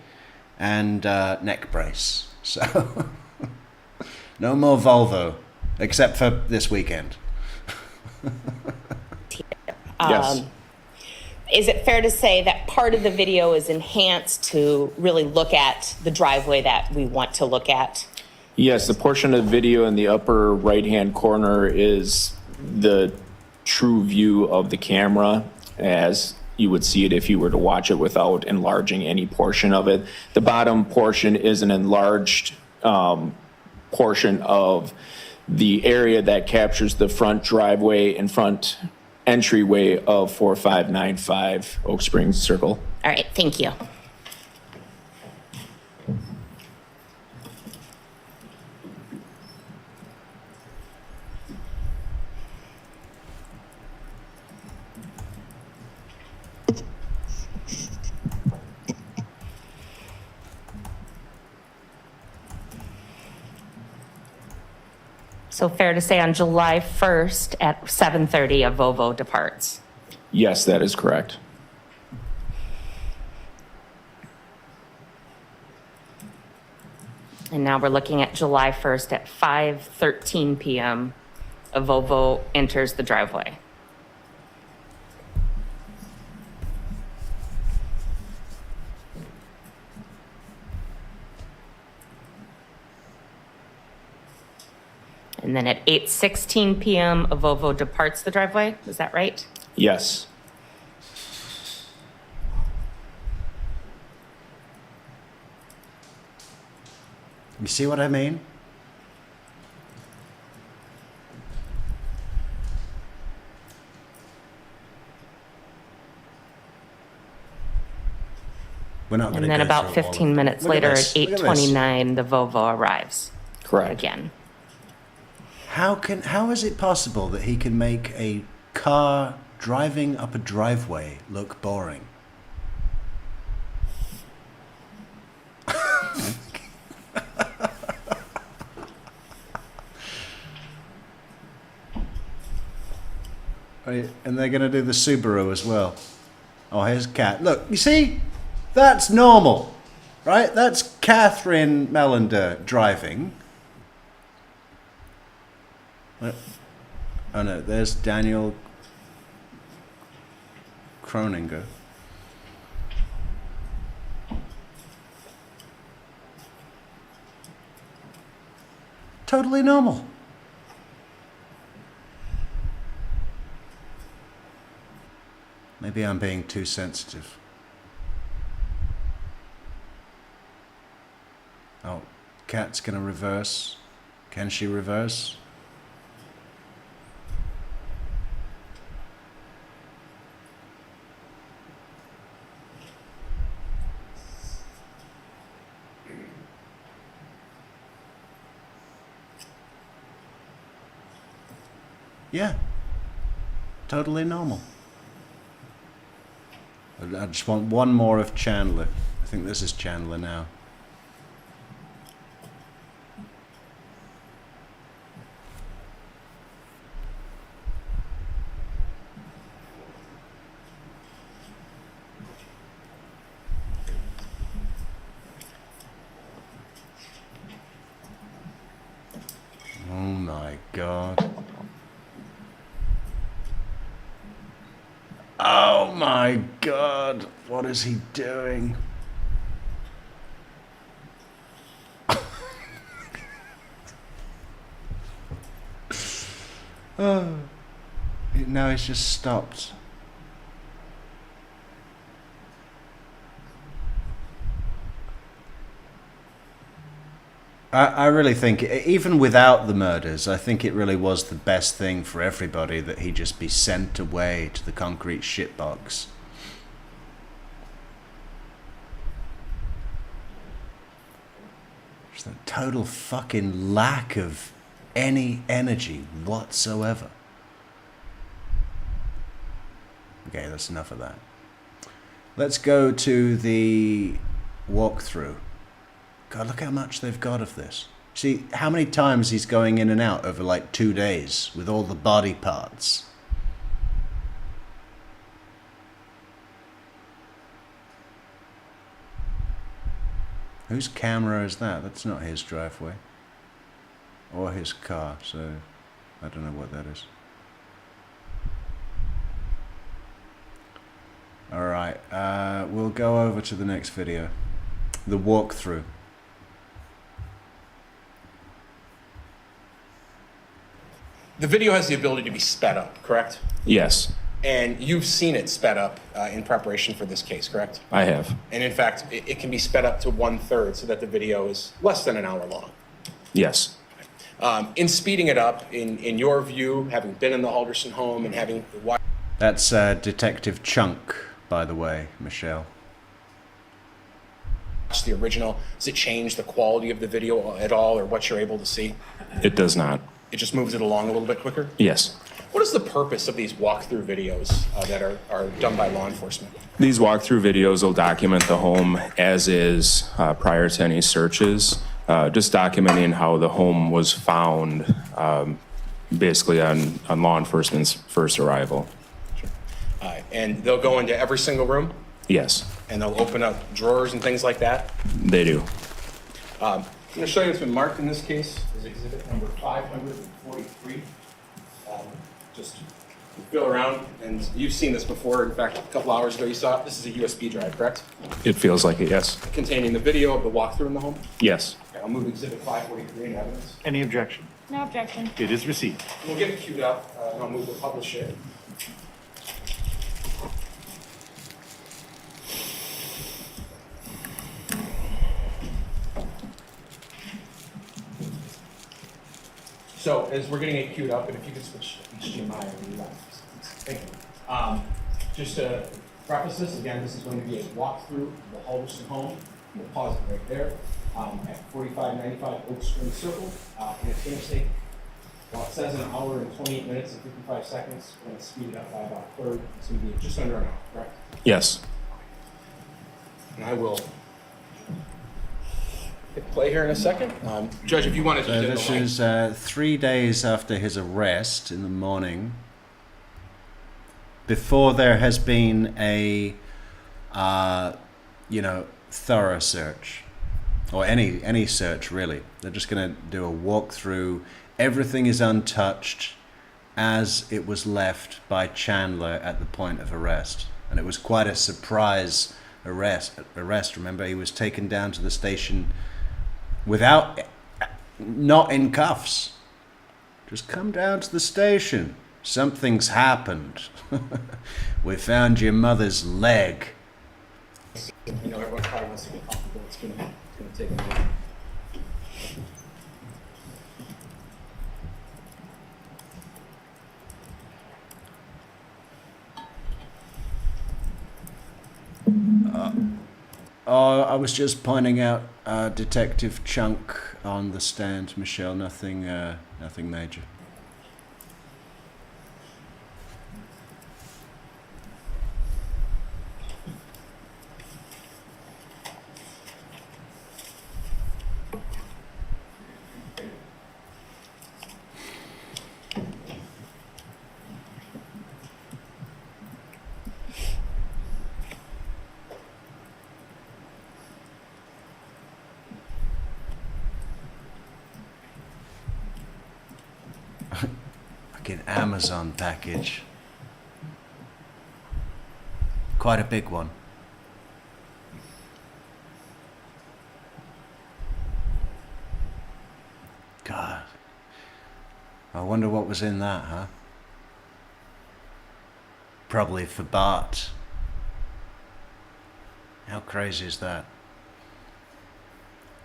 and neck brace. So, no more Volvo, except for this weekend. Yes. Is it fair to say that part of the video is enhanced to really look at the driveway that we want to look at? Yes, the portion of the video in the upper right-hand corner is the true view of the camera as you would see it if you were to watch it without enlarging any portion of it. The bottom portion is an enlarged portion of the area that captures the front driveway and front entryway of 4595 Oak Springs Circle. All right, thank you. So fair to say on July 1st at 7:30, a Volvo departs. Yes, that is correct. And now we're looking at July 1st at 5:13 p.m. A Volvo enters the driveway. And then at 8:16 p.m., a Volvo departs the driveway. Is that right? Yes. You see what I mean? We're not going And to then go about through all 15 of them. minutes Look at later at this. Look at this. 8:29, the Volvo arrives Correct. again. How is it possible that he can make a car driving up a driveway look boring? Right, and they're going to do the Subaru as well. Oh, here's Kat. Look, you see? That's normal, right? That's Katherine Melander driving. What? Oh no, there's Daniel Kroninger. Totally normal. Maybe I'm being too sensitive. Oh, Kat's gonna reverse. Can she reverse? Yeah, totally normal. I just want one more of Chandler. I think this is Chandler now. Oh my God. Oh my God, what is he doing? Oh, now he's just stopped. I really think, even without the murders, I think it really was the best thing for everybody that he just be sent away to the concrete shitbox. Just a total fucking lack of any energy whatsoever. Okay, that's enough of that. Let's go to the walkthrough. God, look how much they've got of this. See how many times he's going in and out over like 2 days with all the body parts. Whose camera is that? That's not his driveway. Or his car, so I don't know what that is. Alright, we'll go over to the next video. The walkthrough. The video has the ability to be sped up, correct? Yes, And you've seen it sped up in preparation for this case, correct? I have. And in fact, it can be sped up to 1/3 so that the video is less than an hour long. Yes. In speeding it up, in your view, having been in the Halderson home and having watched That's Detective Chunk, by the way, Michelle. the original, does it change the quality of the video at all or what you're able to see? It does not. It just moves it along a little bit quicker? Yes. What is the purpose of these walkthrough videos that are done by law enforcement? These walkthrough videos will document the home as is prior to any searches, just documenting how the home was found, basically on law enforcement's first arrival. And they'll go into every single room Yes, and they'll open up drawers and things like that? they do. I'm going to show you what's been marked in this case is exhibit number 543. Just feel around, and you've seen this before. In fact, a couple hours ago you saw it. This is a USB drive, correct? It feels like it, yes. Containing the video of the walkthrough in the home? Yes. Okay, I'll move exhibit 543 in evidence. Any objection? No objection. It is received. We'll get it queued up, and I'll move to publish it. So as we're getting it queued up, and if you could switch HDMI over to left. Thank you. Just to preface this, again, this is going to be a walkthrough of the Halderson home. We'll pause it right there at 4595 Oak Spring Circle. And it's going to take, well, it says an hour and 28 minutes and 55 seconds. We're going to speed it up by about a third. It's going to be just under an hour, correct? Yes. And I will hit play here in a second. Judge, if you wanted to So do this the line. is 3 days after his arrest in the morning, before there has been a, thorough search, or any search really. They're just going to do a walkthrough. Everything is untouched as it was left by Chandler at the point of arrest, and it was quite a surprise arrest. Remember, he was taken down to the station not in cuffs. Just come down to the station. Something's happened. We found your mother's leg. You know, everyone probably wants to get comfortable. It's going to take a minute. I was just pointing out Detective Chunk on the stand, Michelle. Nothing major. Like an Amazon package. Quite a big one. God. I wonder what was in that, huh? Probably for Bart. How crazy is that?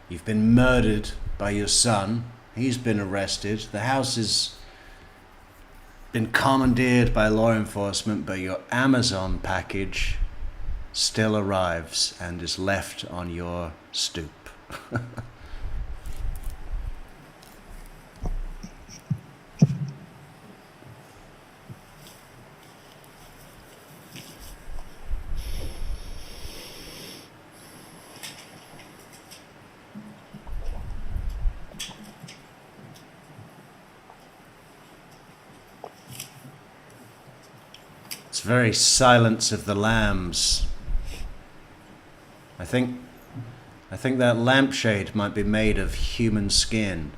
You've been murdered by your son. He's been arrested. The house has been commandeered by law enforcement, but your Amazon package still arrives and is left on your stoop. It's very Silence of the Lambs. I think that lampshade might be made of human skin.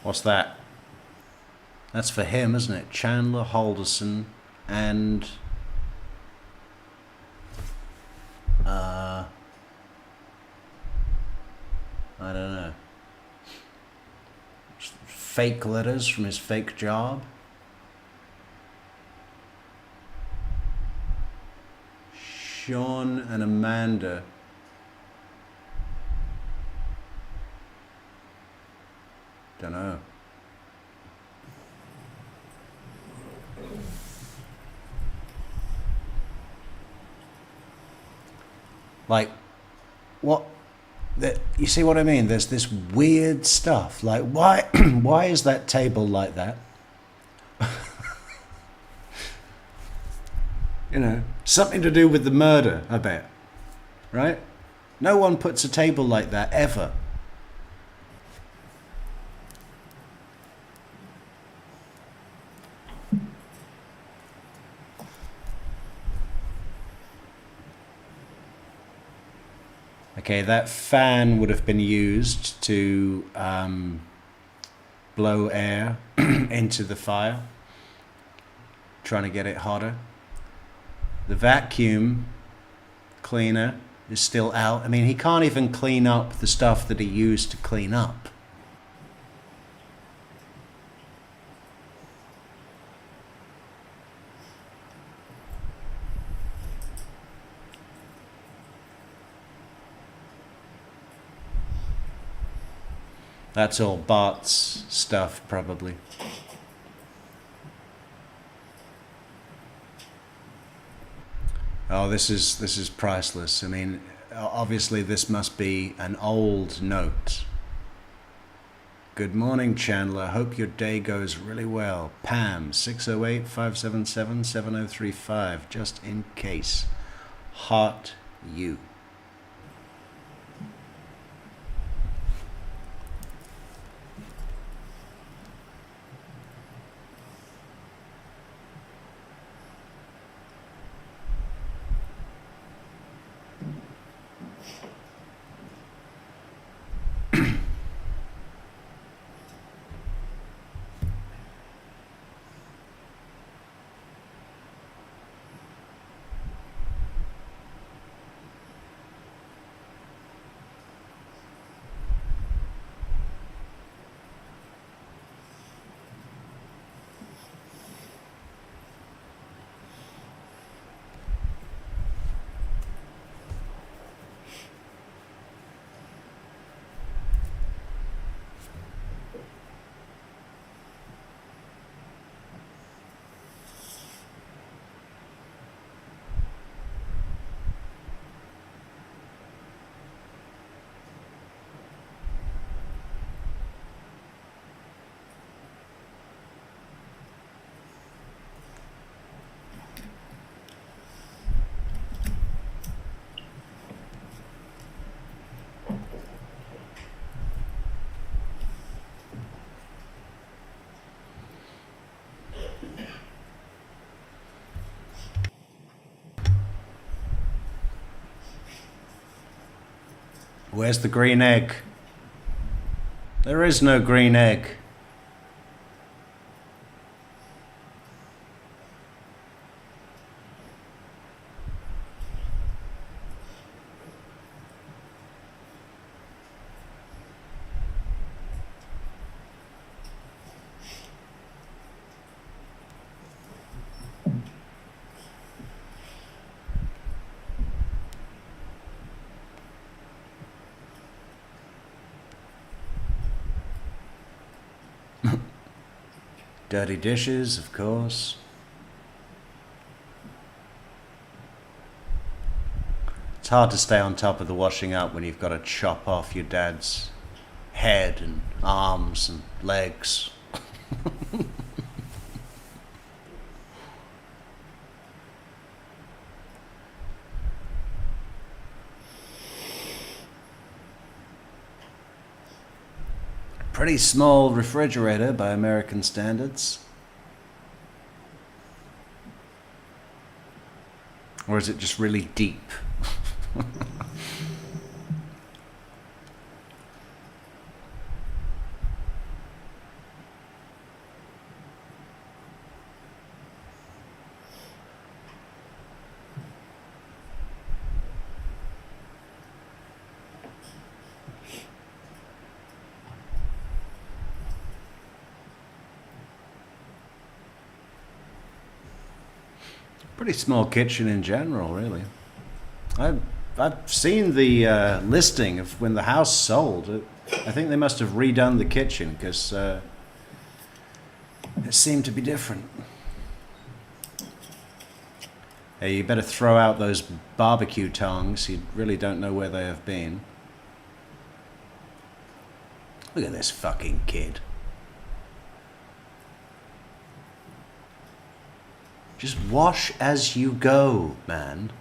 What's that? That's for him, isn't it? Chandler Halderson and I don't know. Fake letters from his fake job. Sean and Amanda. Don't know. Like, what? You see what I mean? There's this weird stuff. Like, why? Why is that table like that? You know, something to do with the murder, I bet. Right? No one puts a table like that ever. Okay, that fan would have been used to blow air into the fire, trying to get it hotter. The vacuum cleaner is still out. I mean, he can't even clean up the stuff that he used to clean up. That's all Bart's stuff, probably. Oh, this is priceless. I mean, obviously this must be an old note. Good morning, Chandler. Hope your day goes really well. Pam, 608-577-7035, just in case. Heart you. Where's the green egg? There is no green egg. Dirty dishes, of course. It's hard to stay on top of the washing up when you've got to chop off your dad's head and arms and legs. Pretty small refrigerator by American standards. Or is it just really deep? Pretty small kitchen in general, really. I've seen the listing of when the house sold. I think they must have redone the kitchen because it seemed to be different. Hey, you better throw out those barbecue tongs. You really don't know where they have been. Look at this fucking kid. Just wash as you go, man.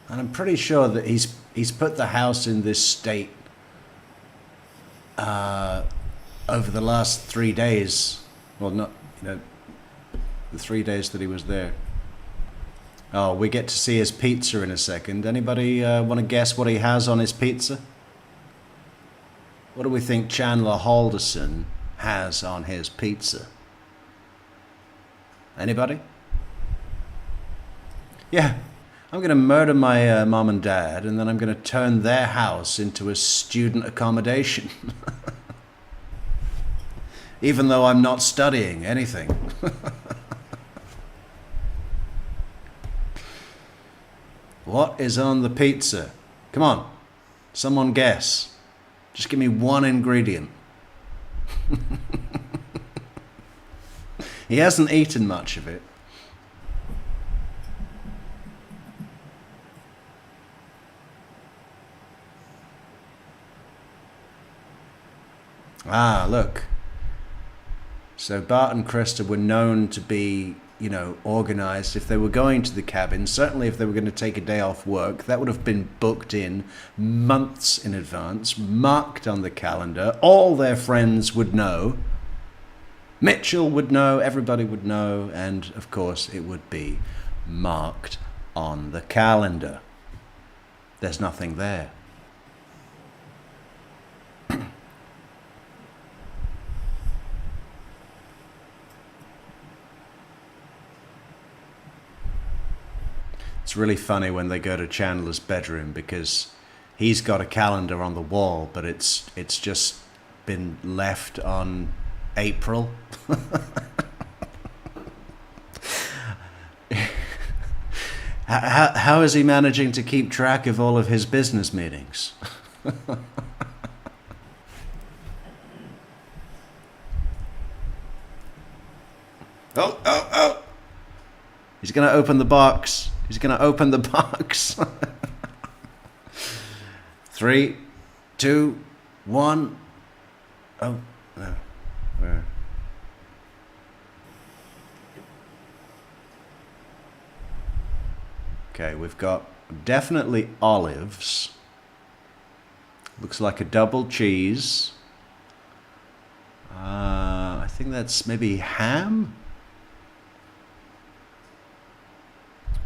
And I'm pretty sure that he's put the house in this state over the last 3 days. Well, not, the 3 days that he was there. Oh, we get to see his pizza in a second. Anybody want to guess what he has on his pizza? What do we think Chandler Halderson has on his pizza? Anybody? Yeah. I'm going to murder my mom and dad, and then I'm going to turn their house into a student accommodation. Even though I'm not studying anything. What is on the pizza? Come on, someone guess. Just give me one ingredient. He hasn't eaten much of it. Ah, look. So Bart and Krista were known to be, organized. If they were going to the cabin, certainly if they were going to take a day off work, that would have been booked in months in advance, marked on the calendar. All their friends would know. Mitchell would know, everybody would know, and of course it would be marked on the calendar. There's nothing there. It's really funny when they go to Chandler's bedroom because he's got a calendar on the wall, but it's just been left on April. How is he managing to keep track of all of his business meetings? Oh! He's going to open the box. He's going to open the box. 3, 2, 1. Oh, no. Where? Okay, we've got definitely olives. Looks like a double cheese. I think that's maybe ham?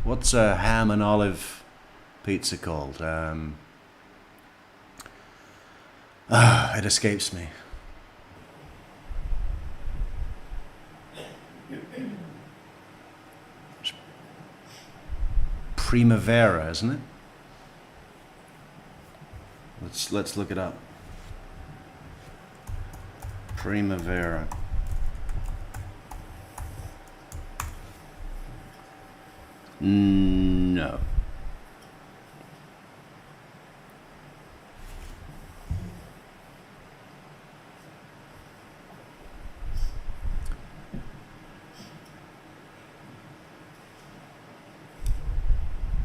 What's a ham and olive pizza called? It escapes me. It's Primavera, isn't it? Let's look it up. Primavera. No.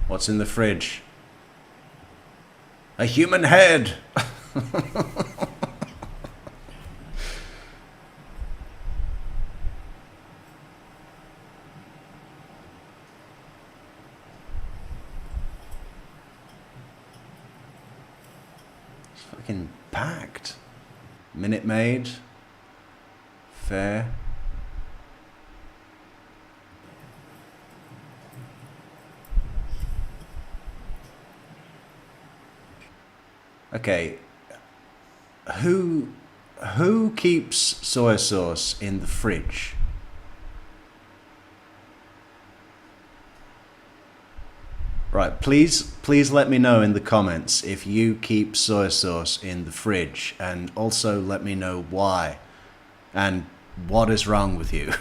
What's in the fridge? A human head. Fucking packed. Minute Maid. Fair. Okay, who keeps soy sauce in the fridge? Right, please let me know in the comments if you keep soy sauce in the fridge, and also let me know why and what is wrong with you.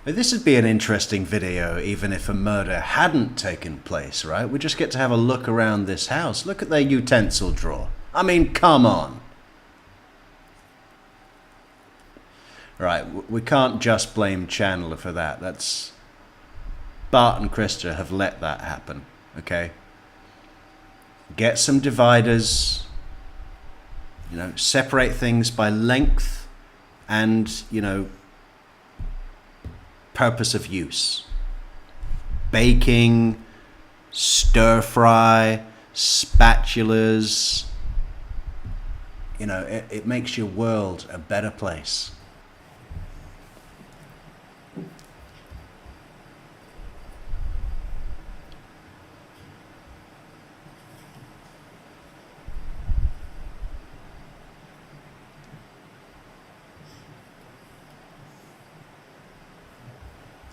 This would be an interesting video even if a murder hadn't taken place, right? We just get to have a look around this house. Look at their utensil drawer. I mean, come on. Right, we can't just blame Chandler for that. That's... Bart and Krista have let that happen, okay? Get some dividers, you know, separate things by length and, you know, purpose of use. Baking, stir fry, spatulas. You know, it makes your world a better place.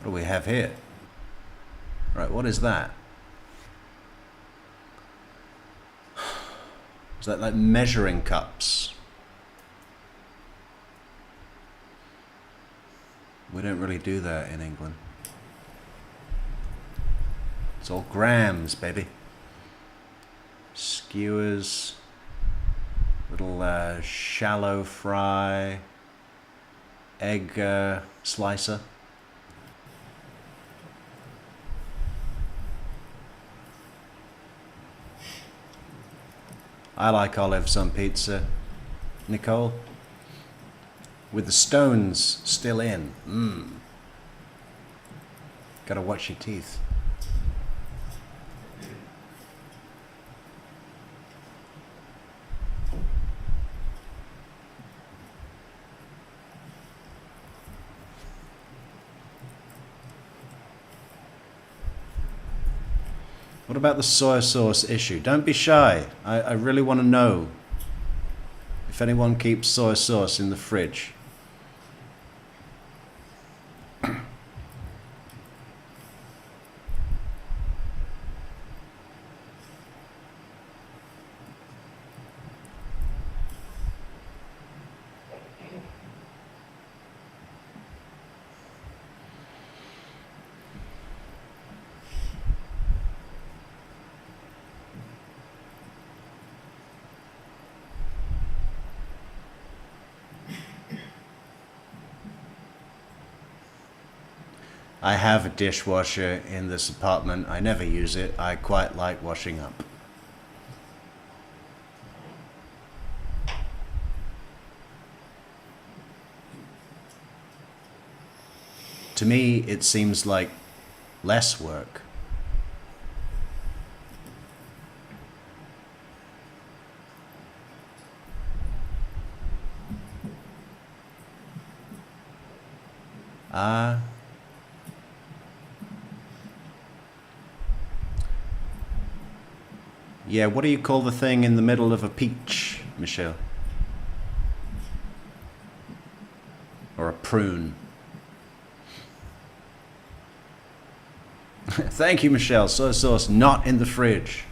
What do we have here? Right, what is that? Is that like measuring cups? We don't really do that in England. It's all grams, baby. Skewers, little shallow fry, egg slicer. I like olives on pizza, Nicole, with the stones still in. Gotta watch your teeth. What about the soy sauce issue? Don't be shy. I really want to know if anyone keeps soy sauce in the fridge. I have a dishwasher in this apartment. I never use it. I quite like washing up. To me, it seems like less work. Yeah, what do you call the thing in the middle of a peach, Michelle? Or a prune? Thank you, Michelle. Soy sauce not in the fridge.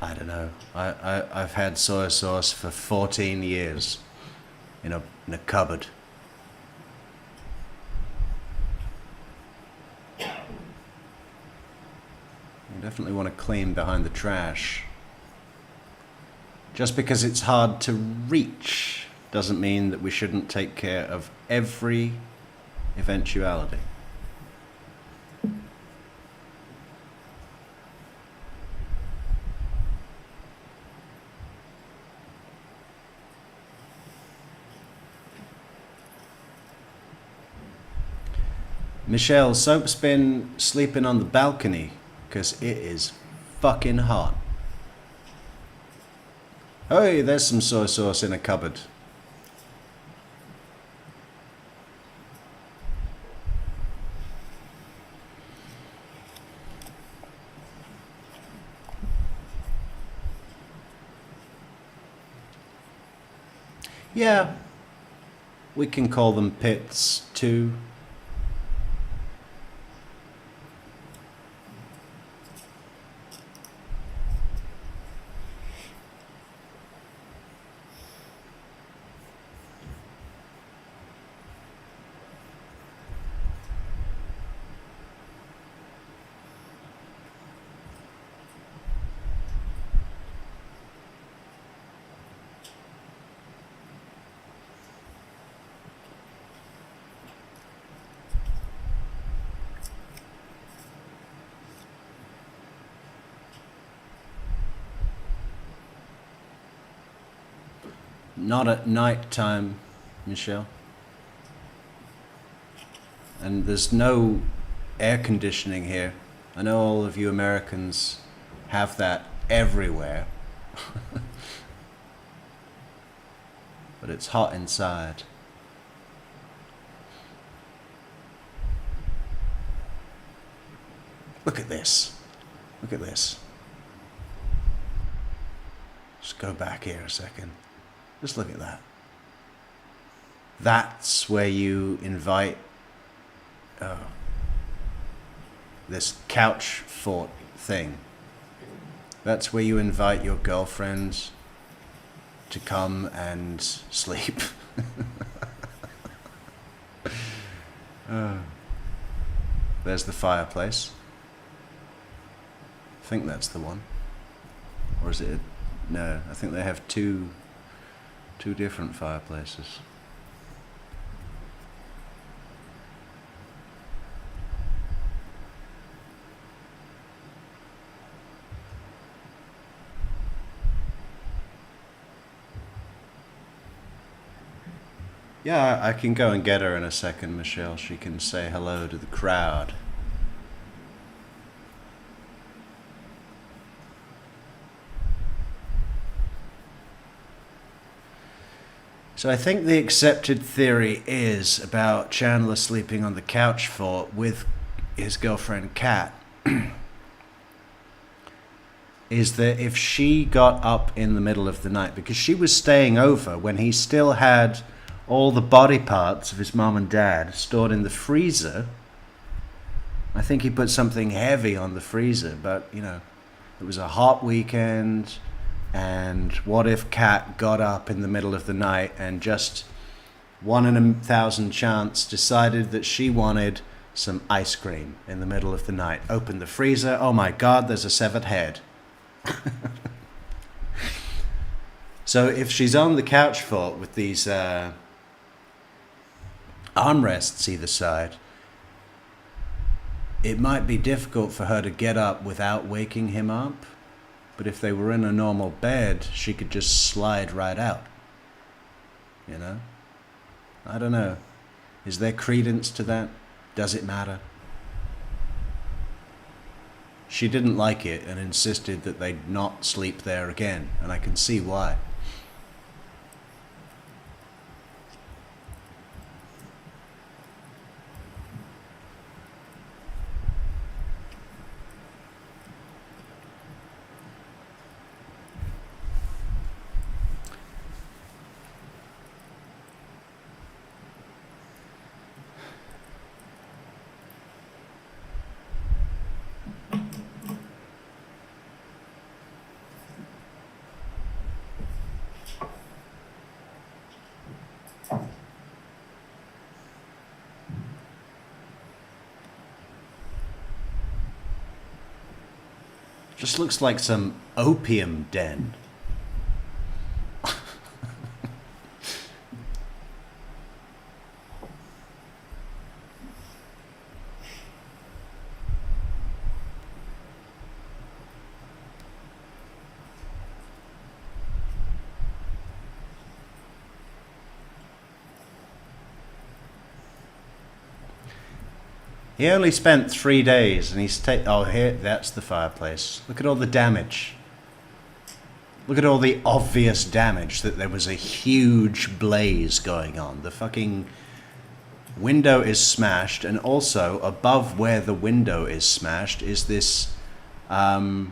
I don't know. I've had soy sauce for 14 years in a cupboard. You definitely want to clean behind the trash. Just because it's hard to reach doesn't mean that we shouldn't take care of every eventuality. Michelle, Soap's been sleeping on the balcony because it is fucking hot. Hey, there's some soy sauce in a cupboard. Yeah, we can call them pits too. Not at night time, Michelle. And there's no air conditioning here. I know all of you Americans have that everywhere. But it's hot inside. Look at this. Look at this. Just go back here a second. Just look at that. That's where you invite this couch fort thing. That's where you invite your girlfriend to come and sleep. There's the fireplace. I think that's the one. Or is it? No, I think they have two different fireplaces. Yeah, I can go and get her in a second, Michelle. She can say hello to the crowd. So I think the accepted theory is about Chandler sleeping on the couch fort with his girlfriend Kat is that if she got up in the middle of the night, because she was staying over when he still had all the body parts of his mom and dad stored in the freezer. I think he put something heavy on the freezer, but you know, it was a hot weekend. And what if Kat got up in the middle of the night and just 1 in 1,000 chance decided that she wanted some ice cream in the middle of the night? Opened the freezer. Oh my God, there's a severed head. So if she's on the couch fort with these armrests either side, it might be difficult for her to get up without waking him up. But if they were in a normal bed, she could just slide right out. You know? I don't know. Is there credence to that? Does it matter? She didn't like it and insisted that they not sleep there again, and I can see why. Just looks like some opium den. He only spent 3 days, and he's oh, here, that's the fireplace. Look at all the damage. Look at all the obvious damage, that there was a huge blaze going on. The fucking window is smashed, and also above where the window is smashed is this, what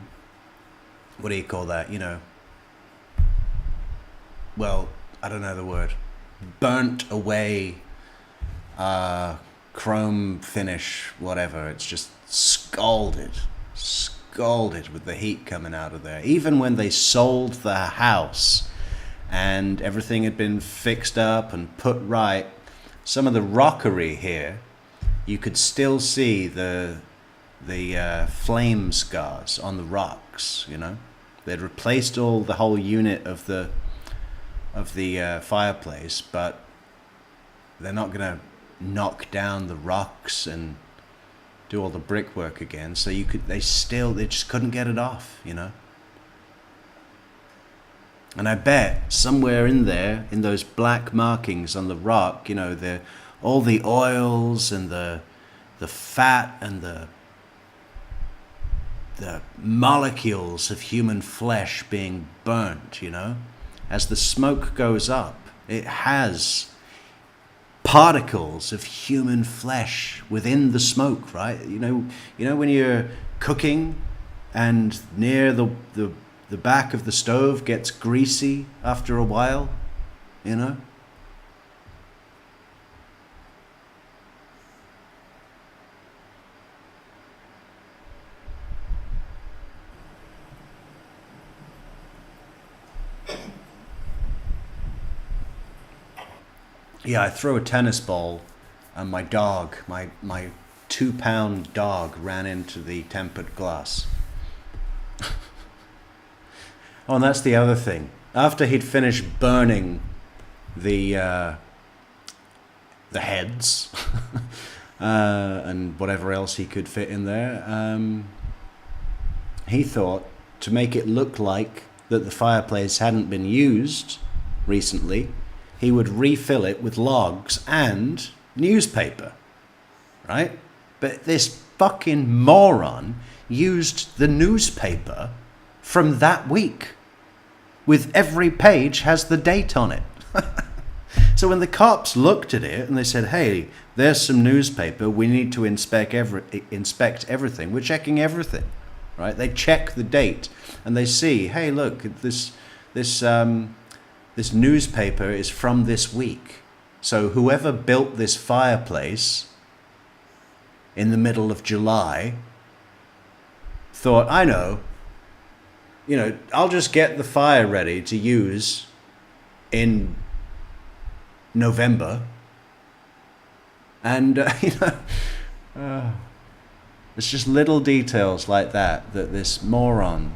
do you call that, you know? Well, I don't know the word. Burnt away, chrome finish, whatever. It's just scalded with the heat coming out of there. Even when they sold the house and everything had been fixed up and put right, some of the rockery here, you could still see the flame scars on the rocks, you know? They'd replaced the whole unit of the fireplace, but they're not gonna knock down the rocks and do all the brickwork again. So they just couldn't get it off, you know. And I bet somewhere in there, in those black markings on the rock, you know, all the oils and the fat and the molecules of human flesh being burnt, you know. As the smoke goes up, it has particles of human flesh within the smoke, right? You know when you're cooking and near the back of the stove gets greasy after a while, you know? Yeah, I threw a tennis ball and my dog, my 2-pound dog, ran into the tempered glass. Oh, and that's the other thing. After he'd finished burning the heads and whatever else he could fit in there, he thought, to make it look like that the fireplace hadn't been used recently, he would refill it with logs and newspaper, right? But this fucking moron used the newspaper from that week, with every page has the date on it. So when the cops looked at it and they said, hey, there's some newspaper, we need to inspect everything, we're checking everything, right? They check the date and they see, hey, look, this newspaper is from this week. So whoever built this fireplace in the middle of July thought, I know, I'll just get the fire ready to use in November. And, it's just little details like that this moron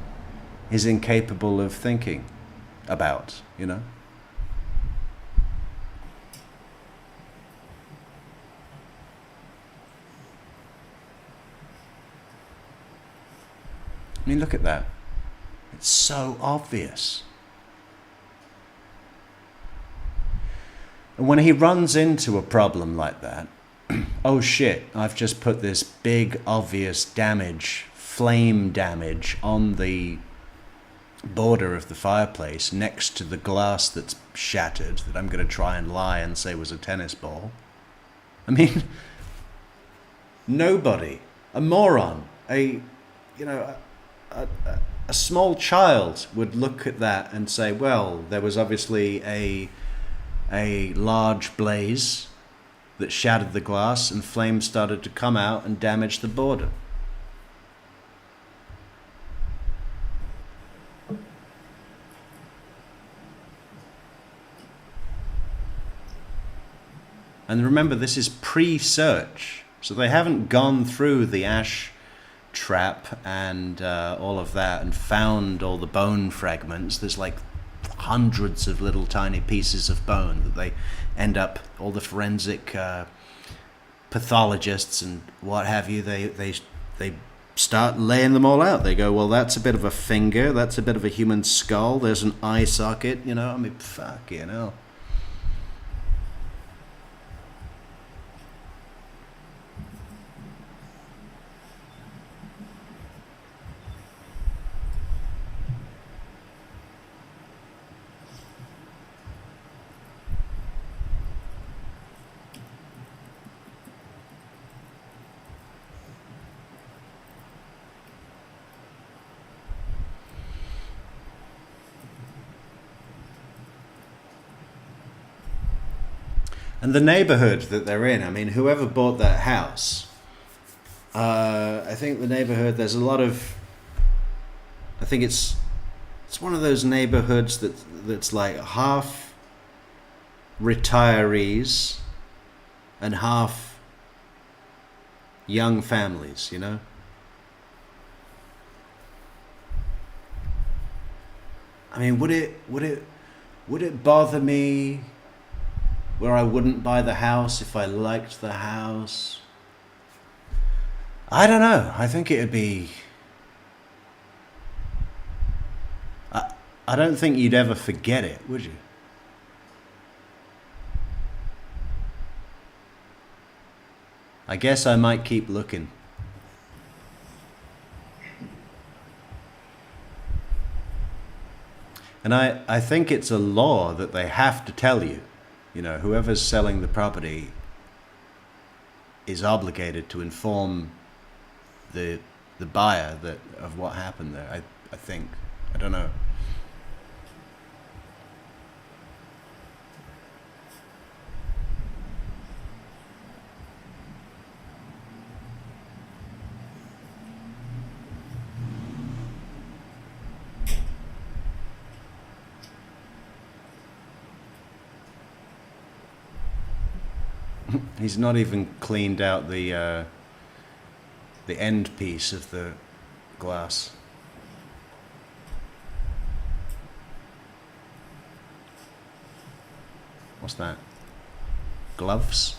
is incapable of thinking about, you know? I mean, look at that. It's so obvious. And when he runs into a problem like that, oh shit, I've just put this big, obvious damage, flame damage on the border of the fireplace next to the glass that's shattered that I'm going to try and lie and say was a tennis ball. I mean, nobody, a moron, a small child would look at that and say, well, there was obviously a large blaze that shattered the glass and flames started to come out and damage the border. And remember, this is pre-search, so they haven't gone through the ash trap and all of that and found all the bone fragments. There's like hundreds of little tiny pieces of bone that they end up, all the forensic pathologists and what have you, they start laying them all out. They go, well, that's a bit of a finger, that's a bit of a human skull, there's an eye socket, I mean, fuck, And the neighborhood that they're in, I mean, whoever bought that house, I think the neighborhood, there's a lot of, I think it's one of those neighborhoods that's like half retirees and half young families, you know? I mean, would it bother me where I wouldn't buy the house if I liked the house? I don't know. I think it'd be... I don't think you'd ever forget it, would you? I guess I might keep looking. And I think it's a law that they have to tell you, you know, whoever's selling the property is obligated to inform the buyer of what happened there. I think. I don't know. He's not even cleaned out the end piece of the glass. What's that? Gloves?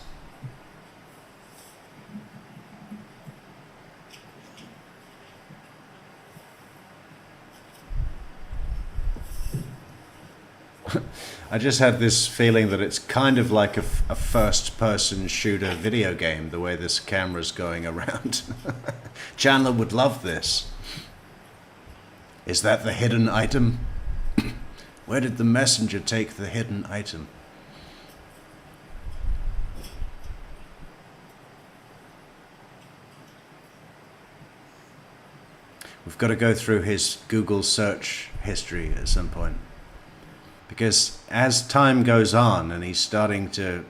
I just had this feeling that it's kind of like a first-person shooter video game, the way this camera's going around. Chandler would love this. Is that the hidden item? Where did the messenger take the hidden item? We've got to go through his Google search history at some point. Because as time goes on and he's starting to,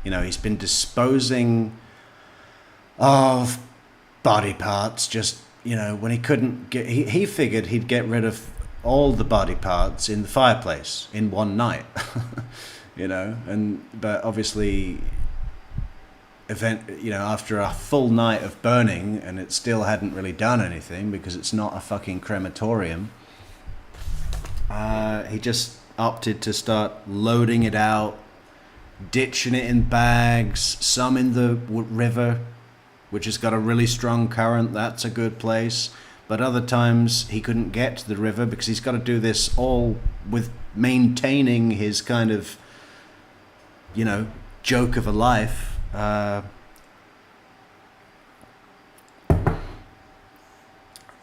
you know, he's been disposing of body parts just, you know, when he couldn't get, he figured he'd get rid of all the body parts in the fireplace in one night, you know, but obviously, you know, after a full night of burning and it still hadn't really done anything because it's not a fucking crematorium, he just opted to start loading it out, ditching it in bags, some in the river, which has got a really strong current. That's a good place. But other times he couldn't get to the river because he's got to do this all with maintaining his kind of, you know, joke of a life.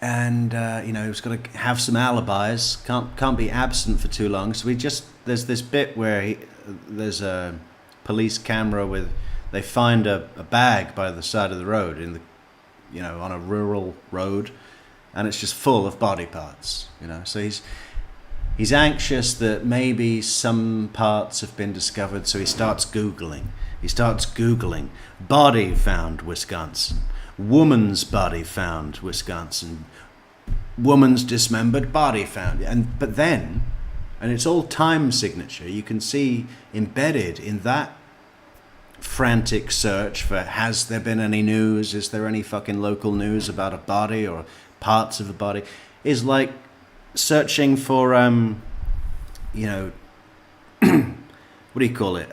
And you know, he's got to have some alibis. Can't be absent for too long. So there's this bit where there's a police camera with, they find a bag by the side of the road you know, on a rural road, and it's just full of body parts. You know, so he's anxious that maybe some parts have been discovered. So he starts googling. Body found Wisconsin. Woman's body found Wisconsin. Woman's dismembered body found. But then, and it's all time signature, you can see embedded in that frantic search for, has there been any news? Is there any fucking local news about a body or parts of a body? Is like searching for, you know, what do you call it?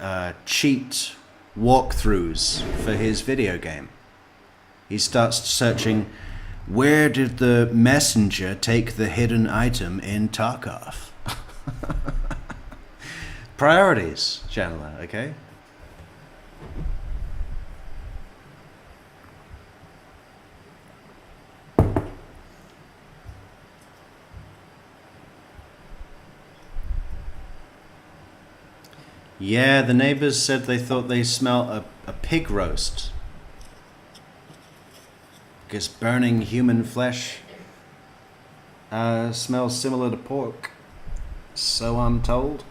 Cheat walkthroughs for his video game. He starts searching, where did the messenger take the hidden item in Tarkov? Priorities, Chandler, okay? Yeah, the neighbors said they thought they smelled a pig roast. Because burning human flesh smells similar to pork. So I'm told.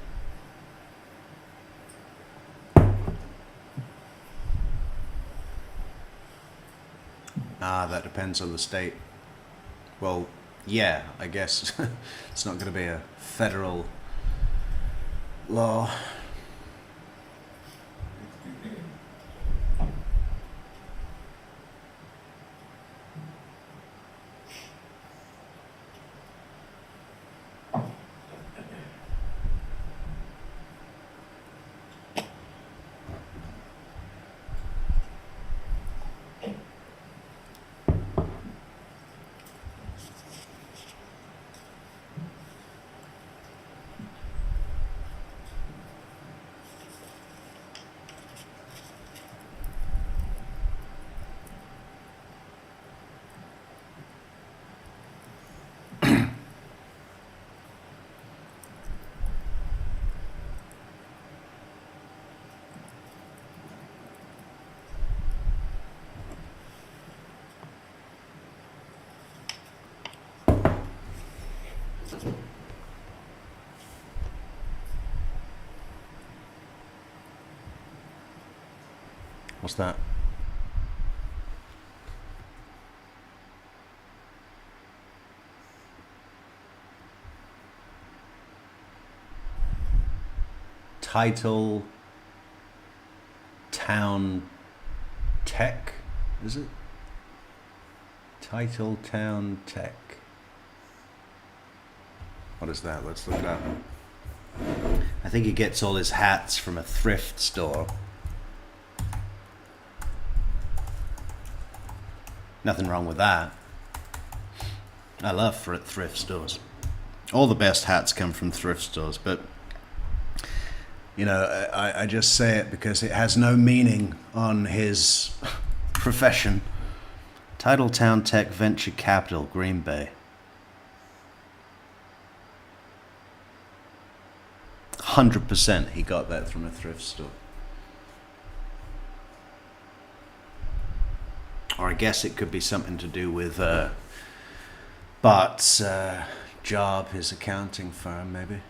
That depends on the state. Well, yeah, I guess it's not going to be a federal law. What's that? Title Town Tech, is it? Title Town Tech. What is that? Let's look it up. I think he gets all his hats from a thrift store. Nothing wrong with that. I love thrift stores. All the best hats come from thrift stores, but you know, I just say it because it has no meaning on his profession. Titletown Tech Venture Capital, Green Bay. 100% he got that from a thrift store. Or I guess it could be something to do with Bart's job, his accounting firm, maybe.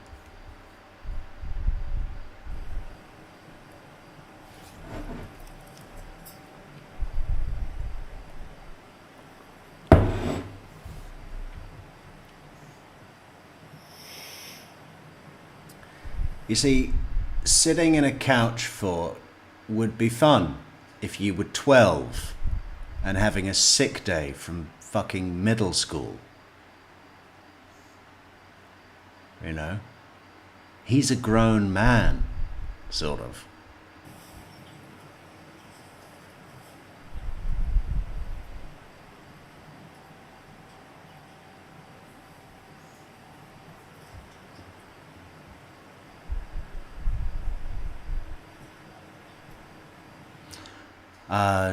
You see, sitting in a couch fort would be fun if you were 12 and having a sick day from fucking middle school. You know? He's a grown man, sort of.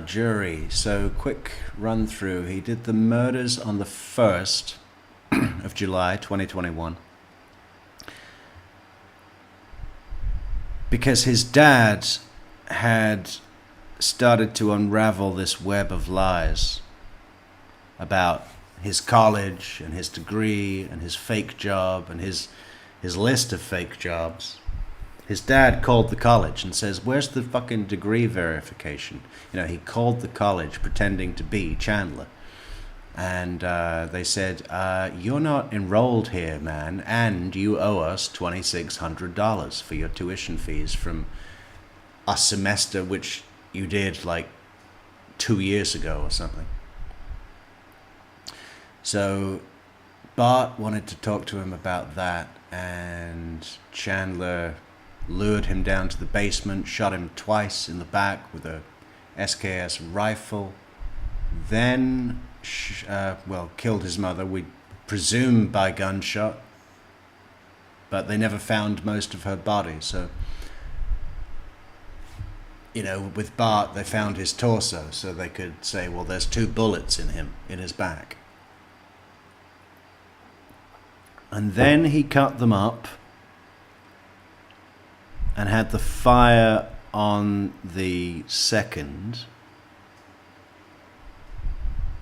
Jury. So quick run through. He did the murders on the 1st of July 2021 because his dad had started to unravel this web of lies about his college and his degree and his fake job and his list of fake jobs. His dad called the college and says, "Where's the fucking degree verification?" You know, he called the college pretending to be Chandler. And they said, "You're not enrolled here, man, and you owe us $2,600 for your tuition fees from a semester which you did like 2 years ago or something." So Bart wanted to talk to him about that, and Chandler lured him down to the basement, shot him twice in the back with a SKS rifle, then killed his mother, we presume by gunshot, but they never found most of her body. So, you know, with Bart, they found his torso, so they could say, well, there's 2 bullets in him, in his back. And then he cut them up and had the fire on the 2nd,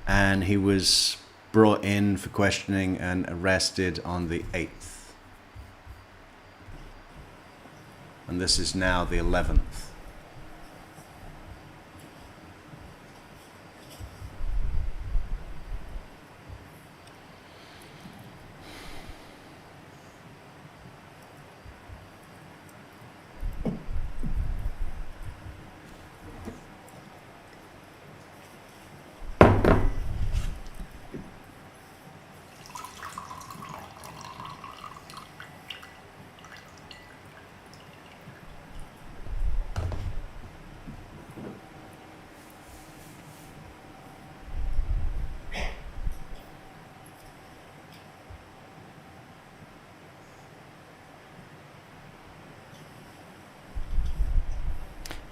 and he was brought in for questioning and arrested on the 8th. And this is now the 11th.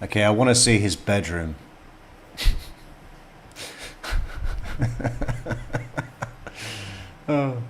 Okay, I want to see his bedroom. Oh.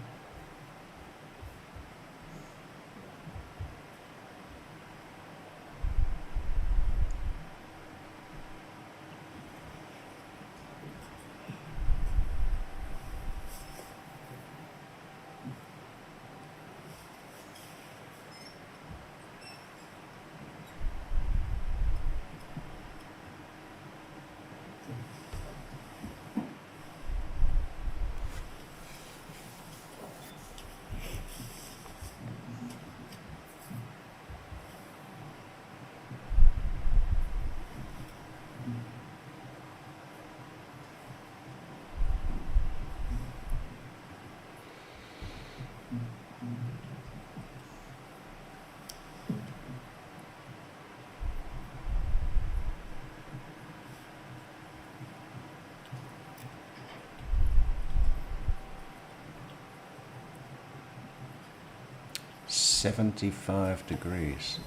$75 degrees.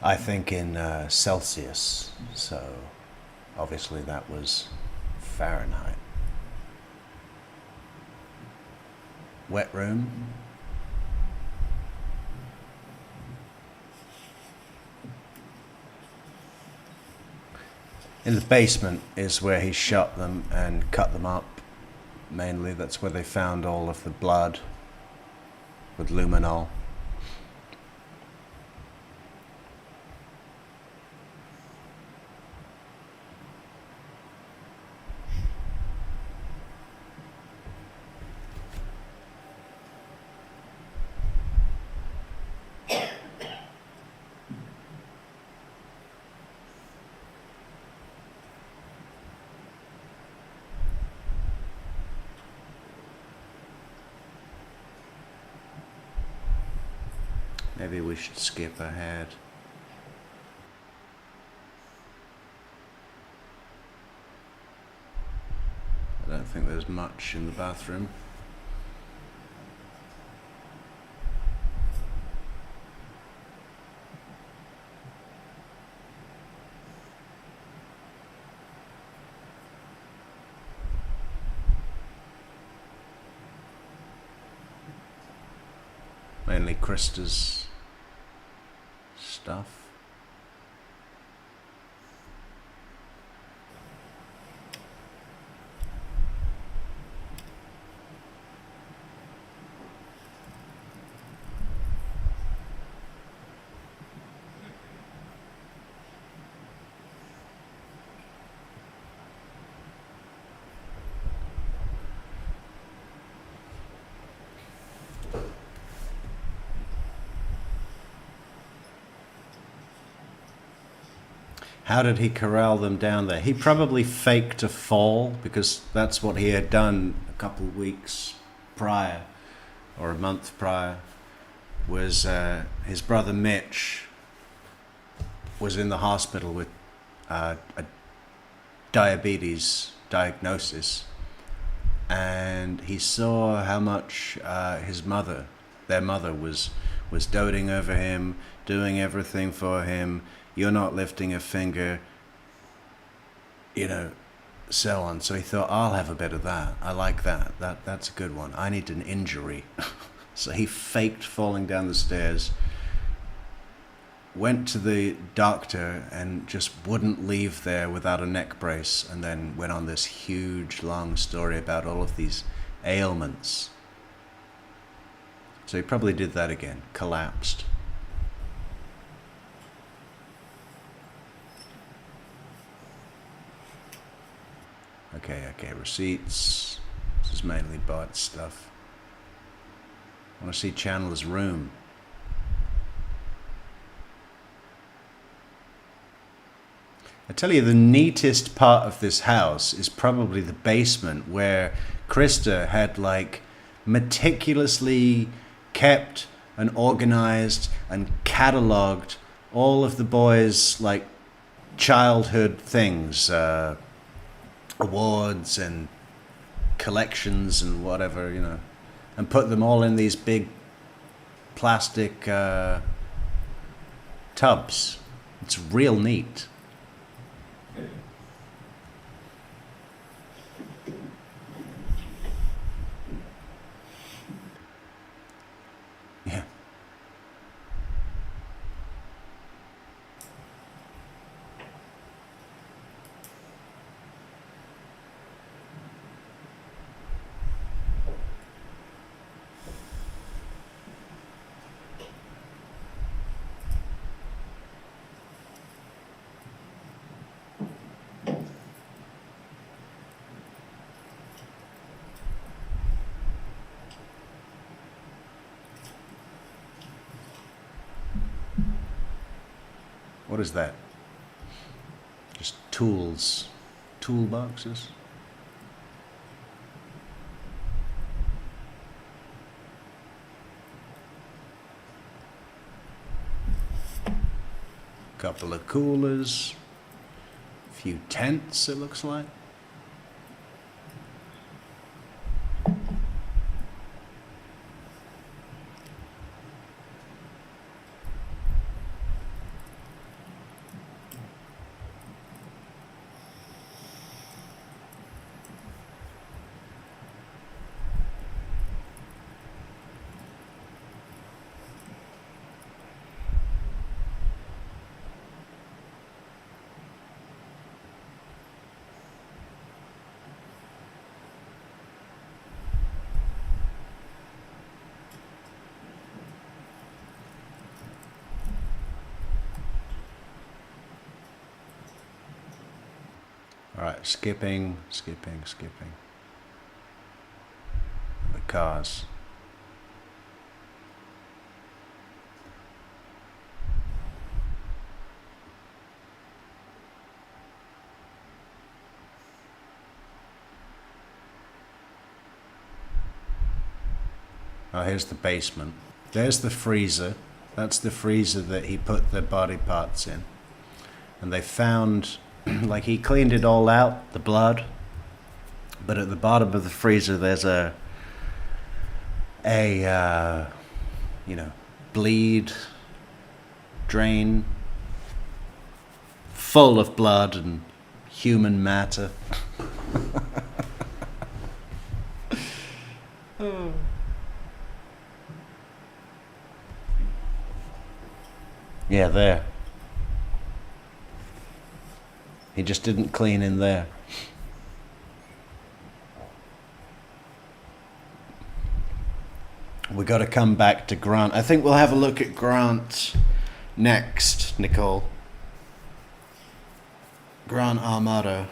I think in Celsius, so obviously that was Fahrenheit. Wet room. In the basement is where he shot them and cut them up. Mainly, that's where they found all of the blood with luminol. Maybe we should skip ahead. I don't think there's much in the bathroom. Mainly Krista's stuff. How did he corral them down there? He probably faked a fall because that's what he had done a couple of weeks prior or a month prior. Was his brother Mitch was in the hospital with a diabetes diagnosis, and he saw how much their mother was doting over him, doing everything for him. You're not lifting a finger, so on. So he thought, I'll have a bit of that. I like that. That's a good one. I need an injury. So he faked falling down the stairs, went to the doctor and just wouldn't leave there without a neck brace, and then went on this huge, long story about all of these ailments. So he probably did that again, collapsed. Okay, receipts. This is mainly bought stuff. I want to see Chandler's room. I tell you, the neatest part of this house is probably the basement, where Krista had meticulously kept and organized and cataloged all of the boys' childhood things. awards and collections and whatever, you know, and put them all in these big plastic tubs. It's real neat. Yeah. What is that? Just tools, toolboxes. Couple of coolers, a few tents, it looks like. All right, skipping. The cars. Oh, here's the basement. There's the freezer. That's the freezer that he put the body parts in. And they found, like, he cleaned it all out, the blood. But at the bottom of the freezer, there's a you know, bleed drain full of blood and human matter. Yeah, there. He just didn't clean in there. We got to come back to Grant. I think we'll have a look at Grant next, Nicole. Grant Armato.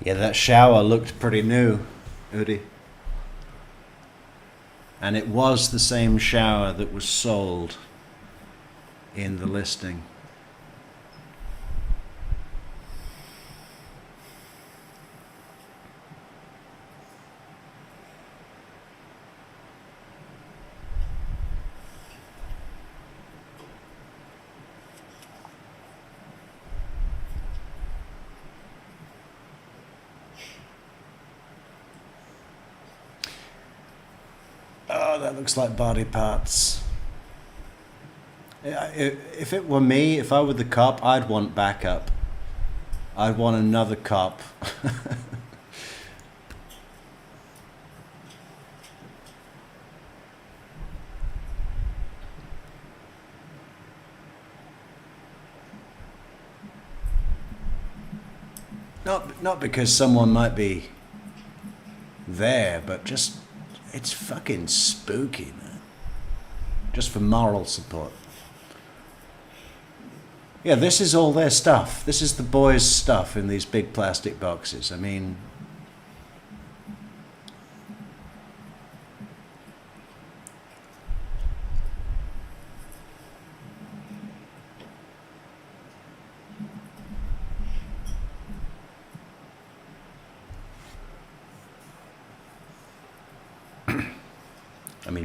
Yeah, that shower looked pretty new, Udi. And it was the same shower that was sold in the listing. Oh, that looks like body parts. If it were me, if I were the cop, I'd want backup. I'd want another cop. Not because someone might be there, but just, it's fucking spooky, man. Just for moral support. Yeah, this is all their stuff. This is the boys' stuff in these big plastic boxes. I mean,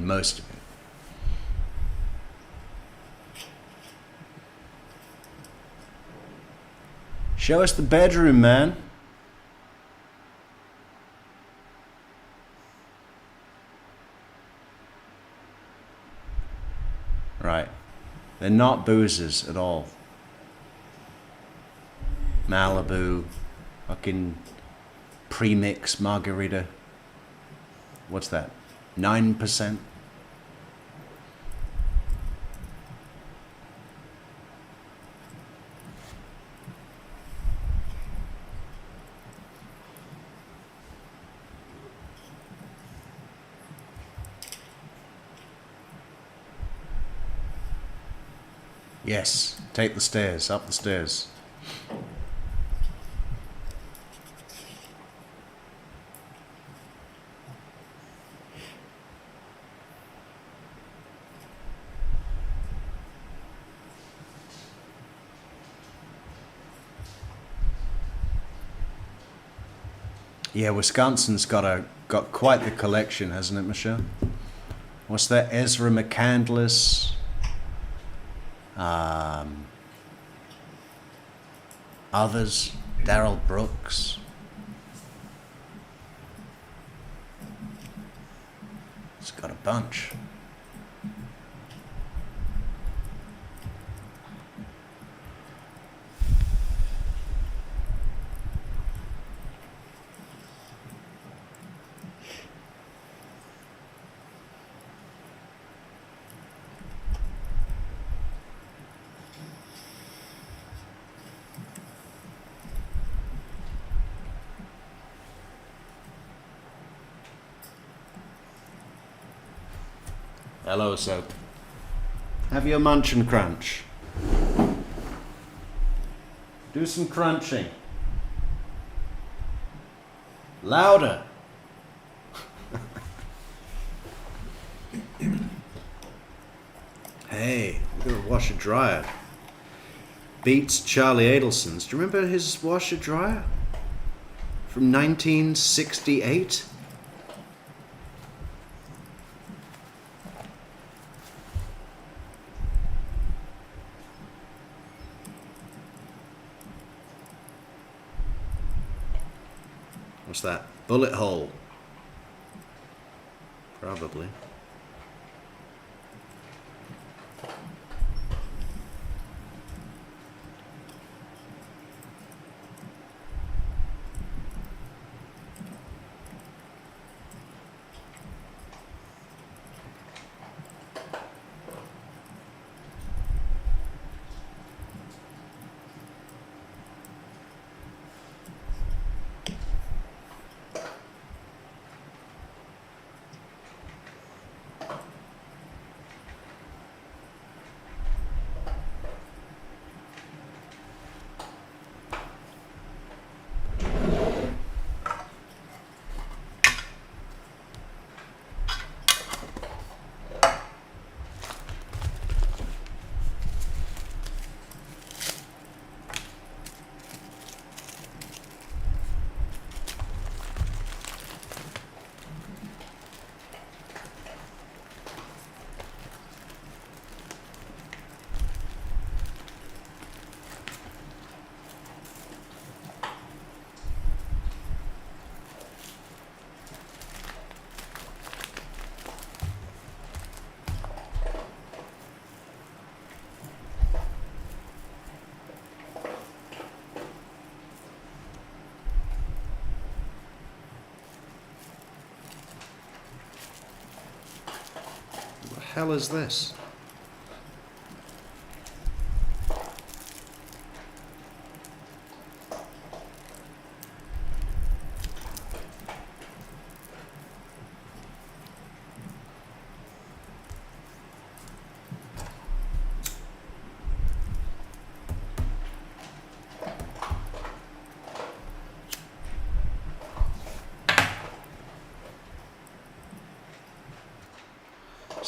most of it. Show us the bedroom, man. Right. They're not boozers at all. Malibu, fucking premix margarita. What's that? 9%? Yes, take the stairs, up the stairs. Yeah, Wisconsin's got quite the collection, hasn't it, Michelle? What's that? Ezra McCandless. Others, Daryl Brooks. It's got a bunch. Hello, Soap. Have your munch and crunch. Do some crunching. Louder. Hey, look at the washer dryer. Beats Charlie Adelson's. Do you remember his washer dryer? From 1968? What's that? Bullet hole. Probably. What the hell is this?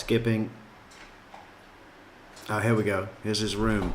skipping. Oh, here we go. Here's his room.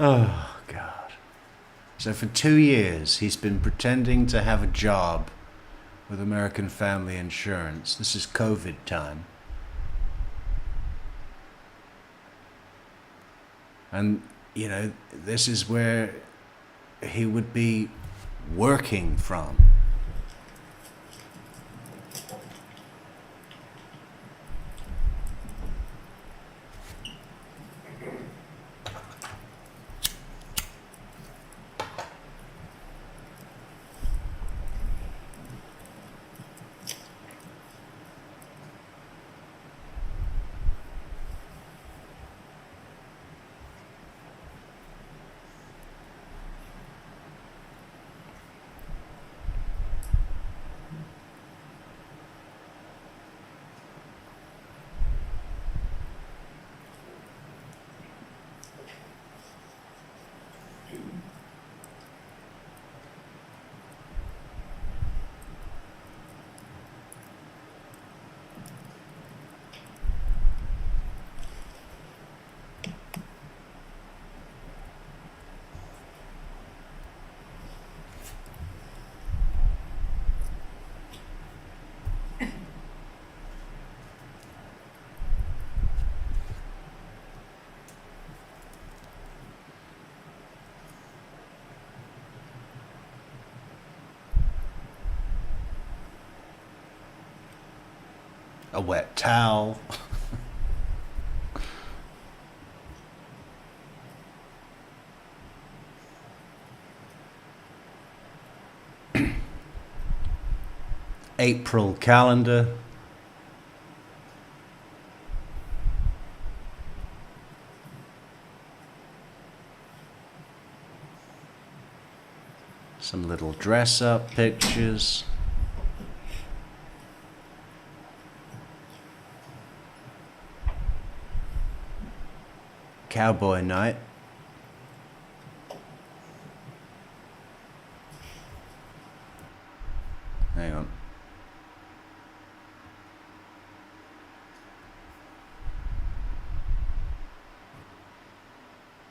Oh, God. So for 2 years, he's been pretending to have a job with American Family Insurance. This is COVID time. And, you know, this is where he would be working from. A wet towel. April calendar. Some little dress-up pictures. Cowboy night. Hang on.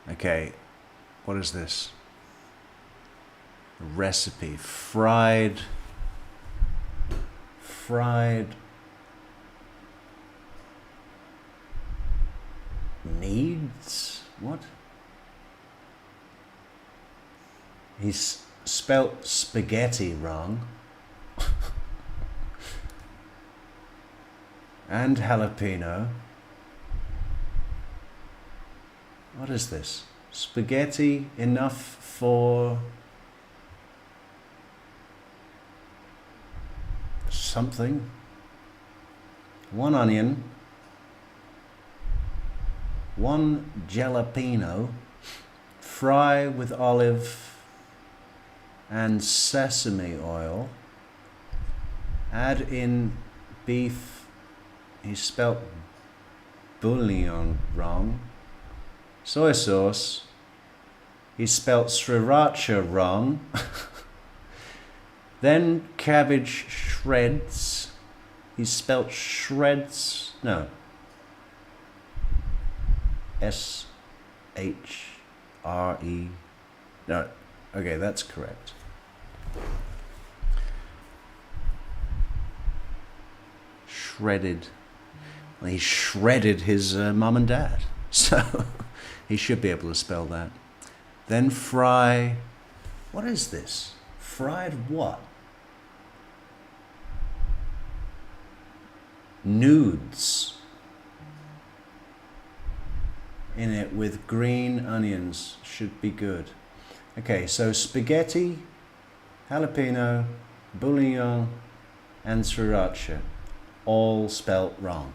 Okay, what is this? A recipe. Fried needs? What? He's spelt spaghetti wrong. And jalapeno. What is this? Spaghetti enough for something. 1 onion. 1 jalapeno. Fry with olive and sesame oil. Add in beef. He spelt bouillon wrong. Soy sauce. He spelt sriracha wrong. Then cabbage shreds. He spelt shreds. No. S-H-R-E. No. Okay, that's correct. Shredded. Well, he shredded his mum and dad. So he should be able to spell that. Then fry. What is this? Fried what? Nudes. in it with green onions. Should be good. Okay, so spaghetti, jalapeno, bouillon, and sriracha, all spelt wrong.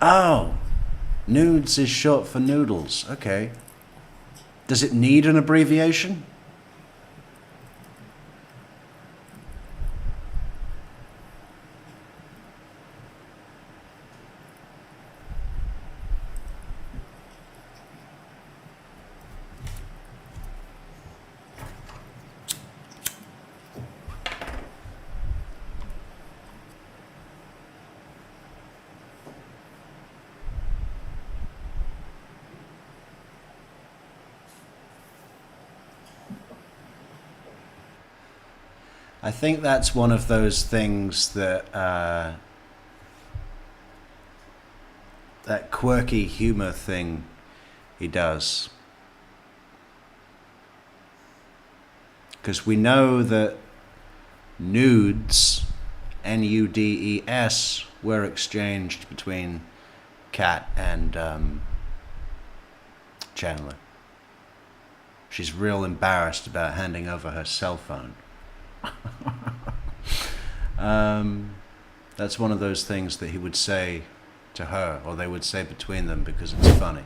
Oh, nudes is short for noodles. Okay. Does it need an abbreviation? I think that's one of those things that that quirky humor thing he does. Because we know that nudes, N-U-D-E-S, were exchanged between Kat and Chandler. She's real embarrassed about handing over her cell phone. That's one of those things that he would say to her, or they would say between them, because it's funny.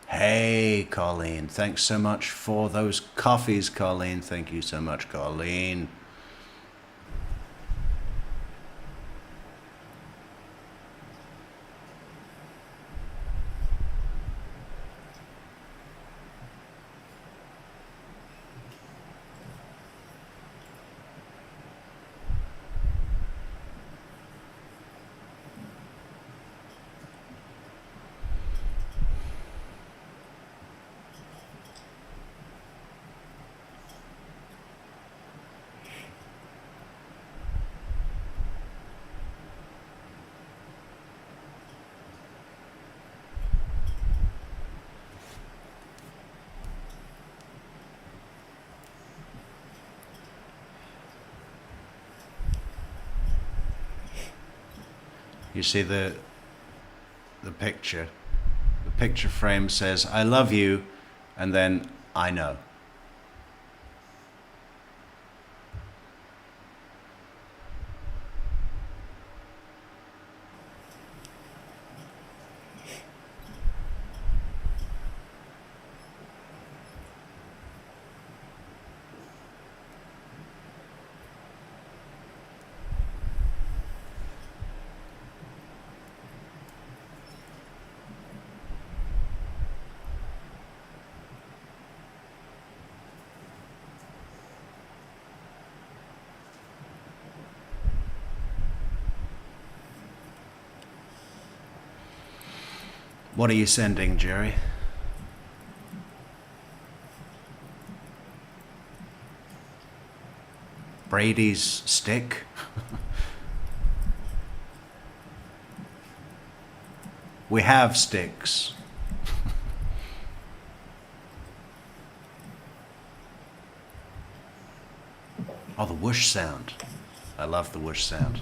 Hey, Colleen, thanks so much for those coffees, Colleen. Thank you so much, Colleen. You see the picture. The picture frame says, I love you, and then I know. What are you sending, Jerry? Brady's stick? We have sticks. Oh, the whoosh sound. I love the whoosh sound.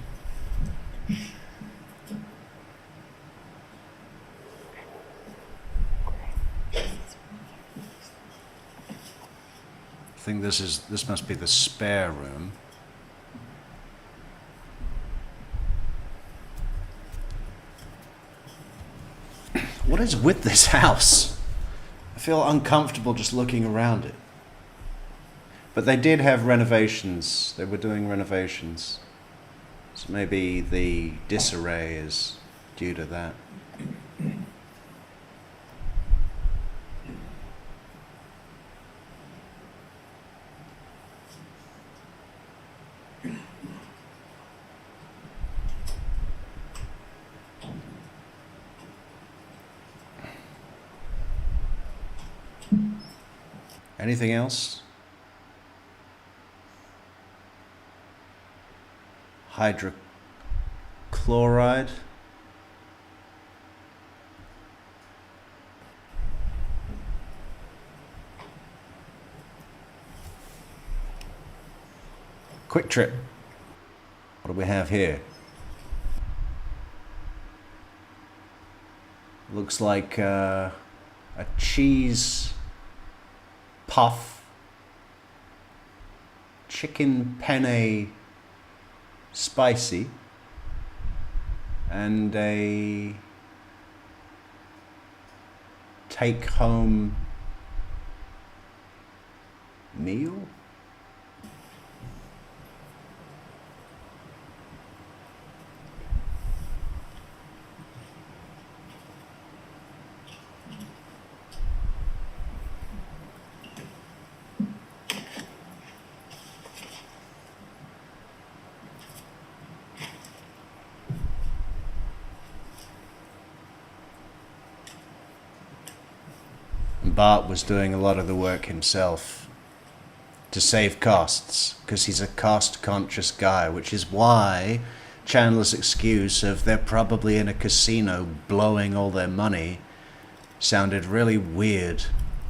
I think this must be the spare room. What is with this house? I feel uncomfortable just looking around it. But they did have renovations. They were doing renovations. So maybe the disarray is due to that. Anything else? Hydrochloride. Quick Trip. What do we have here? Looks like a cheese puff, chicken penne spicy, and a take-home meal? Bart was doing a lot of the work himself to save costs, because he's a cost-conscious guy, which is why Chandler's excuse of they're probably in a casino blowing all their money sounded really weird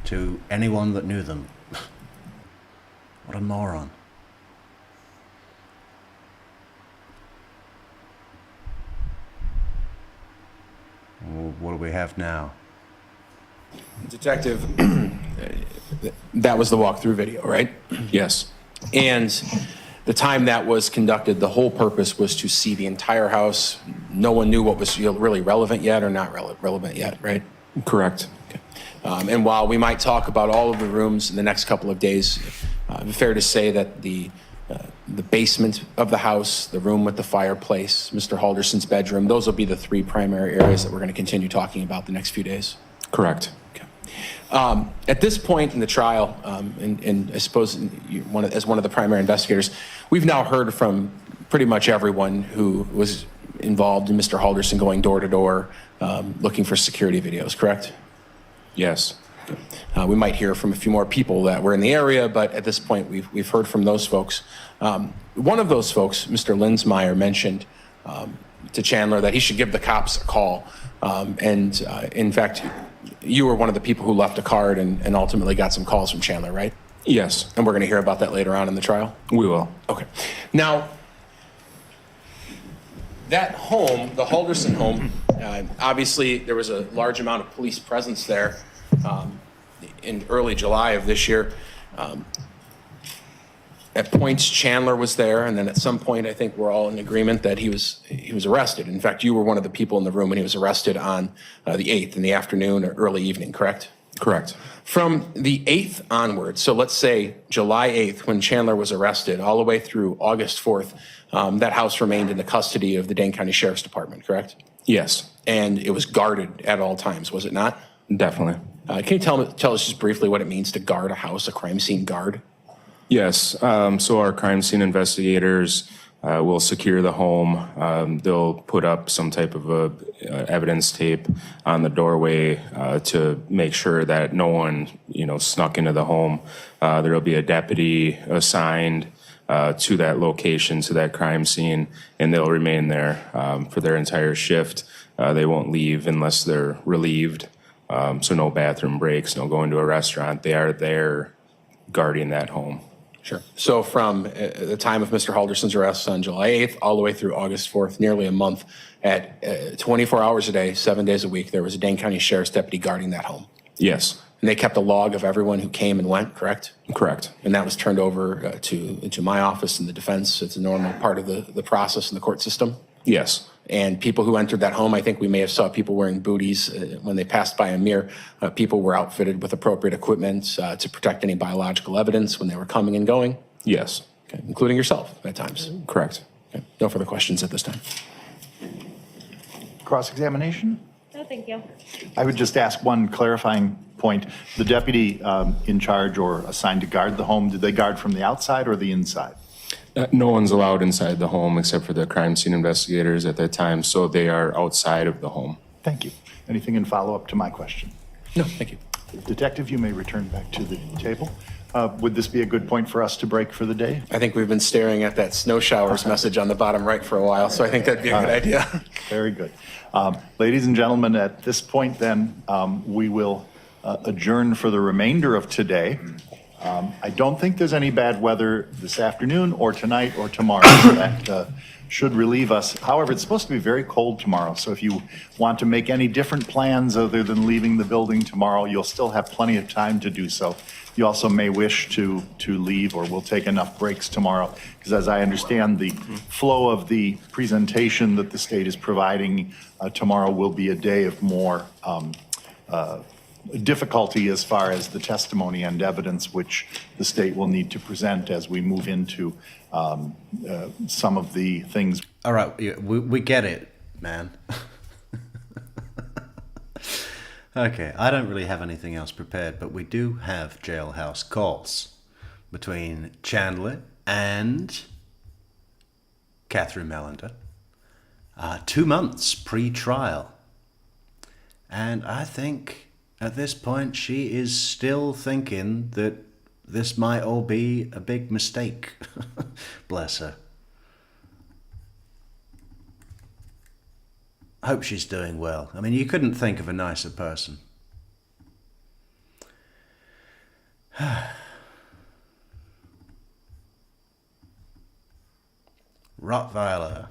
to anyone that knew them. What a moron. Well, what do we have now? Detective, that was the walkthrough video, right? Yes. And the time that was conducted, the whole purpose was to see the entire house. No one knew what was really relevant yet or not relevant yet, right? Correct. Okay. And while we might talk about all of the rooms in the next couple of days, fair to say that the basement of the house, the room with the fireplace, Mr. Halderson's bedroom, those will be the three primary areas that we're going to continue talking about the next few days. Correct. Okay. At this point in the trial, and I suppose as one of the primary investigators, we've now heard from pretty much everyone who was involved in Mr. Halderson going door to door looking for security videos, correct? Yes. We might hear from a few more people that were in the area, but at this point we've heard from those folks. One of those folks, Mr. Linsmeyer, mentioned to Chandler that he should give the cops a call. In fact, you were one of the people who left a card and ultimately got some calls from Chandler, right? Yes. And we're going to hear about that later on in the trial? We will. Okay. Now, that home, the Halderson home, obviously there was a large amount of police presence there in early July of this year. At points, Chandler was there, and then at some point, I think we're all in agreement that he was arrested. In fact, you were one of the people in the room when he was arrested on the 8th in the afternoon or early evening, correct? Correct. From the 8th onward, so let's say July 8th when Chandler was arrested, all the way through August 4th, that house remained in the custody of the Dane County Sheriff's Department, correct? Yes. And it was guarded at all times, was it not? Definitely. Can you tell us just briefly what it means to guard a house, a crime scene guard? Yes. So our crime scene investigators will secure the home. They'll put up some type of evidence tape on the doorway to make sure that no one, snuck into the home. There'll be a deputy assigned to that location, to that crime scene, and they'll remain there for their entire shift. They won't leave unless they're relieved. So no bathroom breaks, no going to a restaurant. They are there guarding that home. Sure. So from the time of Mr. Halderson's arrest on July 8th all the way through August 4th, nearly a month, at 24 hours a day, 7 days a week, there was a Dane County Sheriff's deputy guarding that home. Yes. And they kept a log of everyone who came and went, correct? Correct. And that was turned over to my office and the defense. It's a normal part of the process in the court system. Yes. And people who entered that home, I think we may have saw people wearing booties when they passed by a mirror. People were outfitted with appropriate equipment to protect any biological evidence when they were coming and going. Yes. Okay. Including yourself at times. Correct. Okay. No further questions at this time. Cross-examination? No, thank you. I would just ask one clarifying point. The deputy in charge or assigned to guard the home, did they guard from the outside or the inside? No one's allowed inside the home except for the crime scene investigators at that time, so they are outside of the home. Thank you. Anything in follow-up to my question? No, thank you. Detective, you may return back to the table. Would this be a good point for us to break for the day? I think we've been staring at that snow showers message on the bottom right for a while, so I think that'd be a good idea. Very good. Ladies and gentlemen, at this point then, we will adjourn for the remainder of today. I don't think there's any bad weather this afternoon or tonight or tomorrow. So that should relieve us. However, it's supposed to be very cold tomorrow. So if you want to make any different plans other than leaving the building tomorrow, you'll still have plenty of time to do so. You also may wish to leave, or we'll take enough breaks tomorrow. Because as I understand, the flow of the presentation that the state is providing tomorrow will be a day of more difficulty as far as the testimony and evidence which the state will need to present as we move into some of the things. All right, we get it, man. Okay, I don't really have anything else prepared, but we do have Jailhouse calls between Chandler and Katherine Melander. 2 months pre-trial. And I think at this point she is still thinking that this might all be a big mistake. Bless her. I hope she's doing well. I mean, you couldn't think of a nicer person. Rottweiler.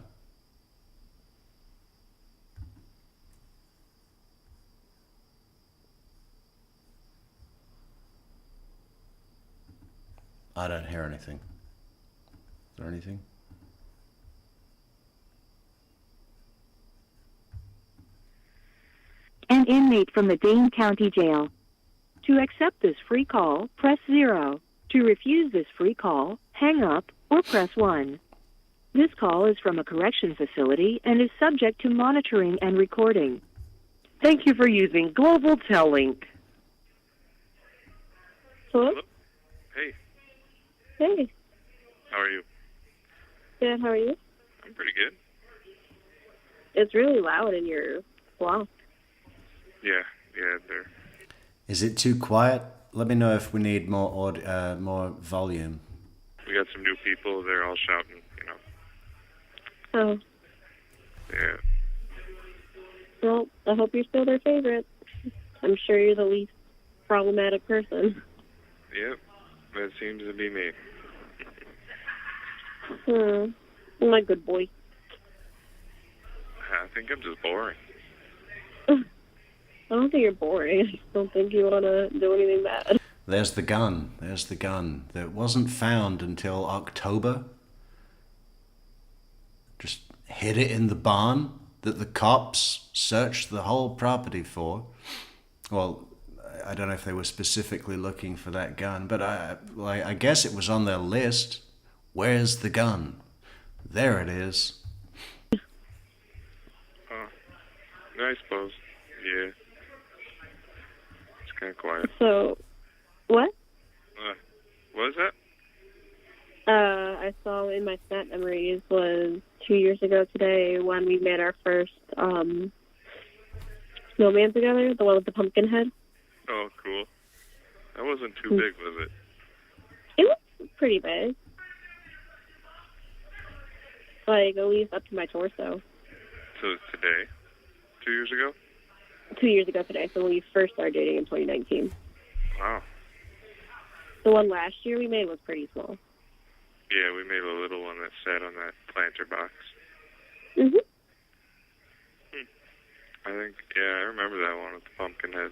I don't hear anything. Is there anything? An inmate from the Dane County Jail. To accept this free call, press 0. To refuse this free call, hang up or press 1. This call is from a correction facility and is subject to monitoring and recording. Thank you for using Global Tellink. Hello? Hey, Hey. how are you? Good, how are you? I'm pretty good. It's really loud in your block. Yeah, there. Is it too quiet? Let me know if we need more more volume. We got some new people. They're all shouting, you know. Oh. Yeah. Well, I hope you're still their favorite. I'm sure you're the least problematic person. Yep. That seems to be me. My good boy. I think I'm just boring. I don't think you're boring. I just don't think you want to do anything bad. There's the gun. There's the gun that wasn't found until October. Just hid it in the barn that the cops searched the whole property for. Well, I don't know if they were specifically looking for that gun, but I guess it was on their list. Where's the gun? There it is. Oh, I suppose. Yeah. It's kind of quiet. So, what? What is that? I saw in my snap memories was 2 years ago today when we made our first snowman together, the one with the pumpkin head. Oh, cool. That wasn't too big, was it? It was pretty big. Like, at least up to my torso. So it's today? 2 years ago? 2 years ago today, so when we first started dating in 2019. Wow. The one last year we made was pretty small. Yeah, we made a little one that sat on that planter box. Mhm. I think, yeah, I remember that one with the pumpkin head.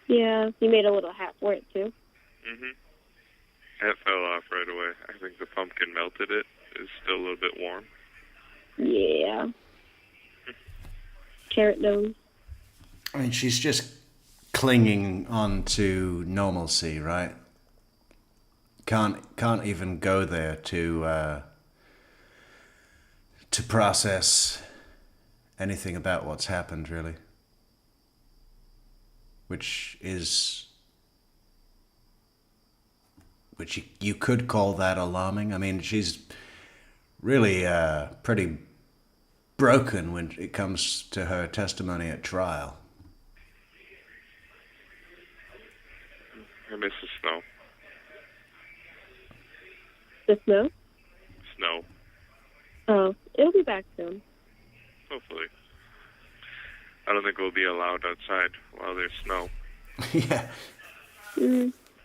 Yeah, you made a little hat for it too. Mhm. That fell off right away. I think the pumpkin melted it. It's still a little bit warm. Yeah. Carrot nose. I mean, she's just clinging on to normalcy, right? Can't even go there to process anything about what's happened, really. Which you could call that alarming. I mean, she's really pretty broken when it comes to her testimony at trial. I miss the snow. The snow? Snow. Oh, it'll be back soon. Hopefully. I don't think we'll be allowed outside while there's snow. Yeah.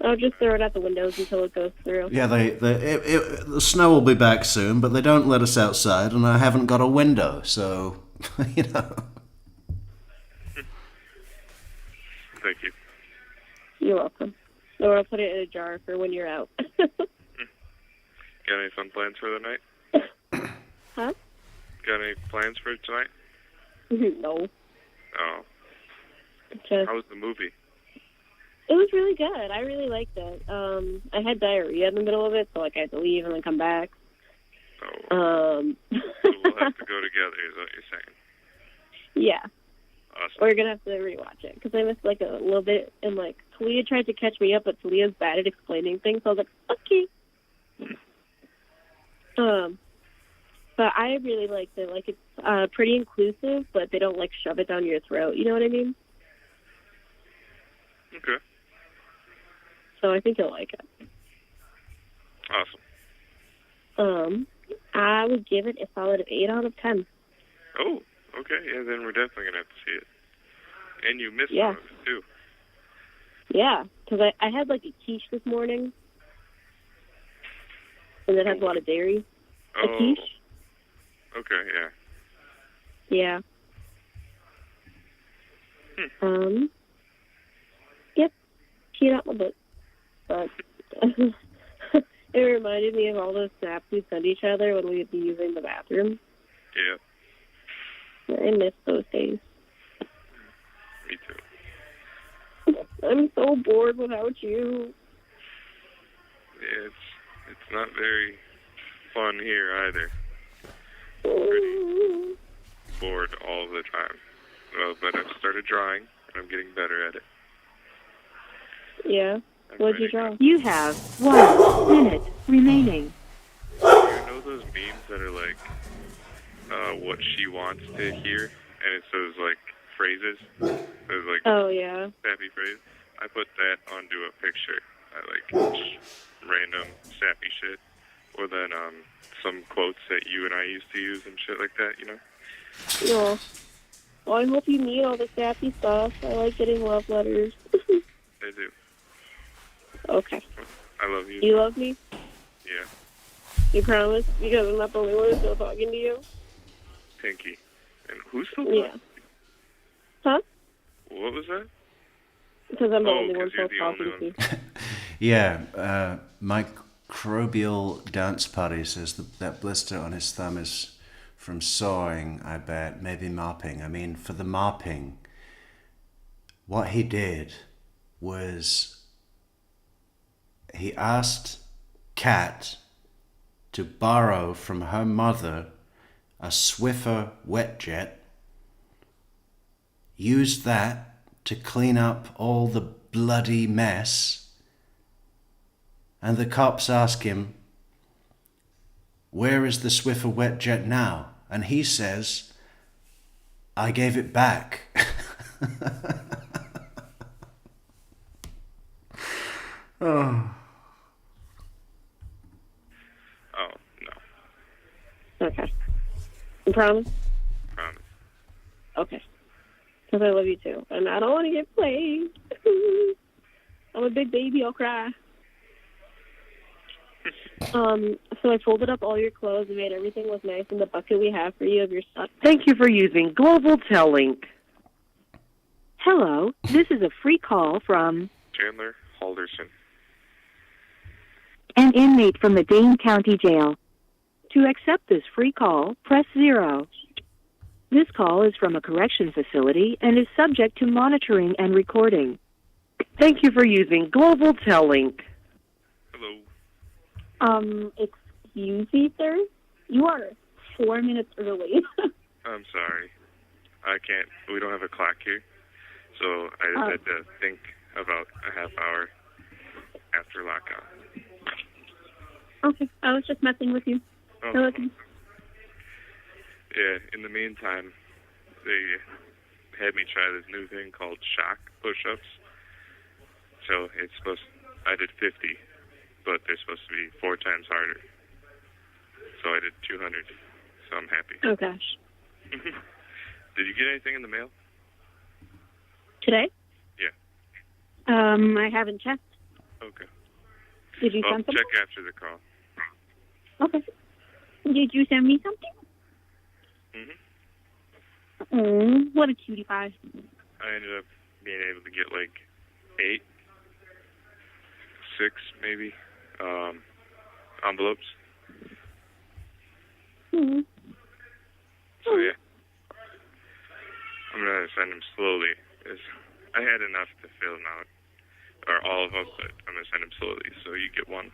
I'll just throw it out the windows until it goes through. Yeah, the snow will be back soon, but they don't let us outside, and I haven't got a window, so, you know. Thank you. You're welcome. Or I'll put it in a jar for when you're out. Got any fun plans for the night? Huh? Got any plans for tonight? No. Oh. Just, How was the movie? it was really good. I really liked it. I had diarrhea in the middle of it, so like I had to leave and then come back. Oh. So we'll have to go together, is what you're saying. Yeah. Awesome. We're gonna have to rewatch it because I missed like a little bit, and like Talia tried to catch me up, but Talia's bad at explaining things. So I was like, okay. But I really liked it. Like it's pretty inclusive, but they don't like shove it down your throat. You know what I mean? Okay. So I think you'll like it. Awesome. I would give it a solid 8 out of 10. Oh, okay. Yeah, then we're definitely going to have to see it. And you missed Yeah. some of it, too. Yeah, because I had like a quiche this morning, and it has a lot of dairy. Oh. A quiche? Okay, yeah. Yeah. Hmm. Yep. Peed out my butt. But it reminded me of all those snaps we'd send each other when we'd be using the bathroom. Yeah. I miss those days. Me too. I'm so bored without you. Yeah, it's not very fun here either. Pretty bored all the time. Well, but I've started drawing, and I'm getting better at it. Yeah. What'd you draw? You have 1 minute remaining. You know those memes that are like, what she wants to hear, and it's those like phrases, those like Oh, yeah. sappy phrases. I put that onto a picture. I like random sappy shit, or then some quotes that you and I used to use and shit like that. You know? No. Well, I hope you meet all the sappy stuff. I like getting love letters. I do. Okay. I love you. You love me? Yeah. You promise? Because I'm not the only one who's still talking to you? Pinky. And who's still Yeah. talking? Huh? What was that? Because I'm the Oh, only one 'cause you're still the only talking one. to you. Yeah, microbial dance party says that blister on his thumb is from sawing, I bet, maybe mopping. I mean, for the mopping, what he did was he asked Kat to borrow from her mother a Swiffer wet jet, used that to clean up all the bloody mess, and the cops ask him, "Where is the Swiffer wet jet now?" And he says, "I gave it back." Oh. Oh, no. Okay. You promise? Promise. Okay. Because I love you too. And I don't want to get played. I'm a big baby. I'll cry. So I folded up all your clothes and made everything look nice in the bucket we have for you of your stuff. Thank you for using Global Link. Hello, this is a free call from Chandler Halderson. an inmate from the Dane County Jail. To accept this free call, press 0. This call is from a correction facility and is subject to monitoring and recording. Thank you for using Global Link. Hello. Excuse me, sir? You are 4 minutes early. I'm sorry. I can't. We don't have a clock here, so I just had to think about a half hour after lockout. Okay, I was just messing with you. Oh. You're welcome. Yeah, in the meantime, they had me try this new thing called shock push-ups. So it's I did 50, but they're supposed to be 4 times harder. So I did 200, so I'm happy. Oh, gosh. Did you get anything in the mail? Today? Yeah. I haven't checked. Okay. Did you Well, send something? check after the call. Okay. Did you send me something? Oh, what a cutie pie. I ended up being able to get like 8, 6 maybe, envelopes. Hmm. So yeah, I'm gonna send them slowly. I had enough to fill them out, or all of them, but I'm gonna send them slowly. So you get one,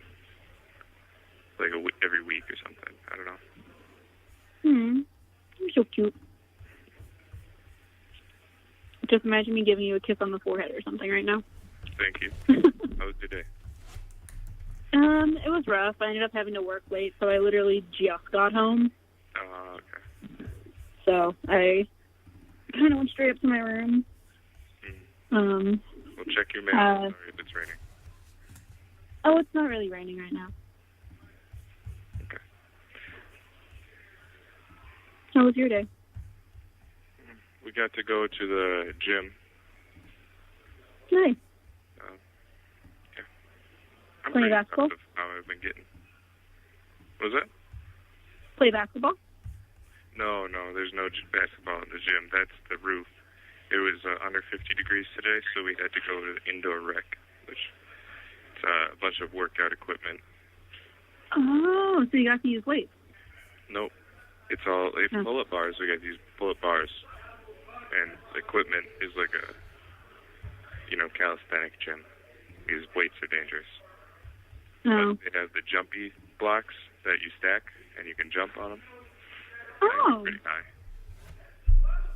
like every week or something. I don't know. You're so cute. Just imagine me giving you a kiss on the forehead or something right now. Thank you. How was your day? It was rough. I ended up having to work late, so I literally just got home. Oh, okay. So I kind of went straight up to my room. Well, check your mail. Sorry if it's raining. Oh, it's not really raining right now. Okay. How was your day? We got to go to the gym. Nice. Yeah. I'm Play pretty basketball? proud of how I've been getting. What was that? Play basketball? No, there's no basketball in the gym. That's the roof. It was under 50 degrees today, so we had to go to the indoor rec, which is a bunch of workout equipment. Oh, so you got to use weights. Nope. It's all pull-up bars. We got these pull-up bars. And the equipment is like a, calisthenic gym. These weights are dangerous. Oh. But they have the jumpy blocks that you stack, and you can jump on them. Oh. Pretty high.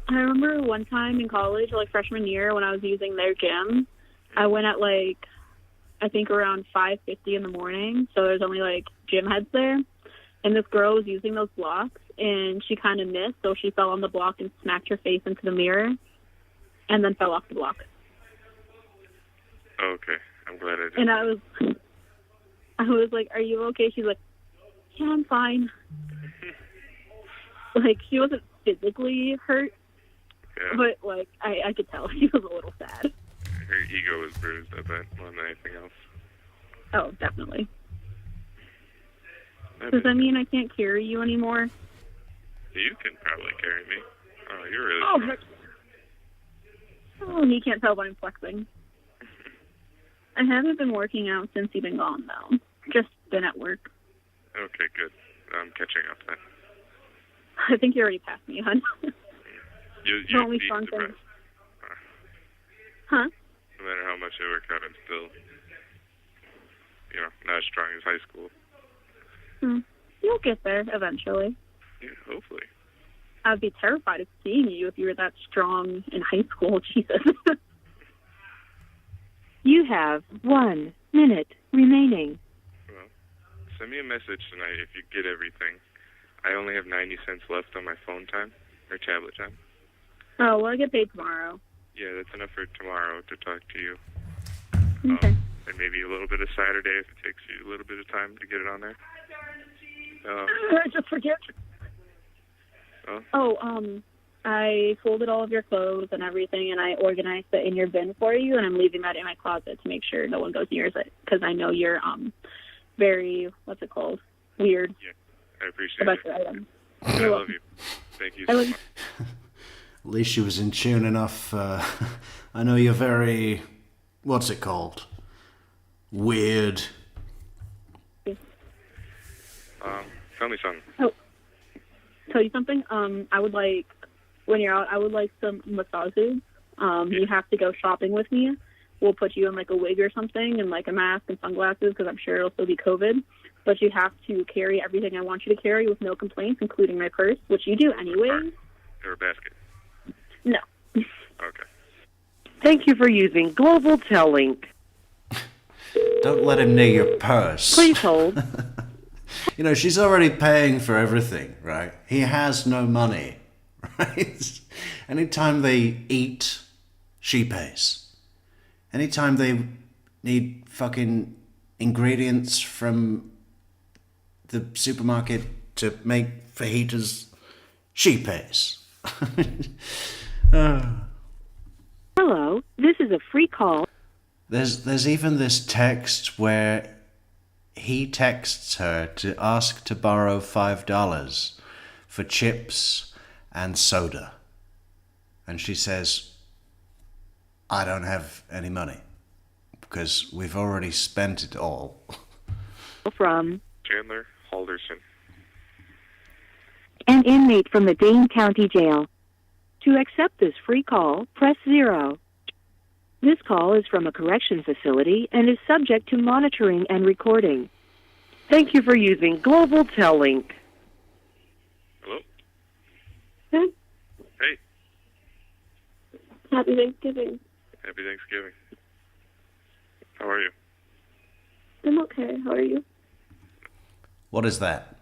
I remember one time in college, like freshman year, when I was using their gym, I went at I think around 5:50 in the morning. So there's only gym heads there. And this girl was using those blocks, and she kind of missed, so she fell on the block and smacked her face into the mirror, and then fell off the block. Okay, I'm glad I did. And I was like, "Are you okay?" She's like, "Yeah, I'm fine." She wasn't physically hurt, Yeah. but I could tell she was a little sad. Her ego was bruised, I bet, more than anything else. Oh, definitely. Does that mean I can't carry you anymore? You can probably carry me. Oh, you're really strong. Oh, he can't tell but I'm flexing. I haven't been working out since you've been gone, though. Just been at work. Okay, good. I'm catching up then. I think you already passed me, hon. You Only beat strong the thing. rest. Huh? No matter how much I work out, I'm still, not as strong as high school. You'll get there eventually. Yeah, hopefully. I'd be terrified of seeing you if you were that strong in high school. Jesus. You have 1 minute remaining. Well, send me a message tonight if you get everything. I only have 90 cents left on my phone time, or tablet time. Oh, well, I get paid tomorrow. Yeah, that's enough for tomorrow to talk to you. Okay. And maybe a little bit of Saturday if it takes you a little bit of time to get it on there. I just forget. I folded all of your clothes and everything, and I organized it in your bin for you, and I'm leaving that in my closet to make sure no one goes near it, because I know you're very, what's it called, weird. Yeah, I appreciate about it. your items. I love you. Thank you so much. At least she was in tune enough. I know you're very, what's it called? Weird. Tell me something. Oh, tell you something? I would like, when you're out, I would like some massages. You have to go shopping with me. We'll put you in a wig or something and a mask and sunglasses, because I'm sure it'll still be COVID. But you have to carry everything I want you to carry with no complaints, including my purse, which you do anyway. Or a basket. No. Okay. Thank you for using Global Tellink. Don't let him near your purse. Please hold. She's already paying for everything, right? He has no money, right? Anytime they eat, she pays. Anytime they need fucking ingredients from the supermarket to make fajitas, she pays. Hello, this is a free call. There's even this text where he texts her to ask to borrow $5 for chips and soda. And she says, I don't have any money because we've already spent it all. From Chandler Halderson. an inmate from the Dane County Jail. To accept this free call, press 0. This call is from a correction facility and is subject to monitoring and recording. Thank you for using Global Tellink. Hello? Hey, Hey, happy Thanksgiving. happy Thanksgiving. How are you? I'm okay. How are you? What is that?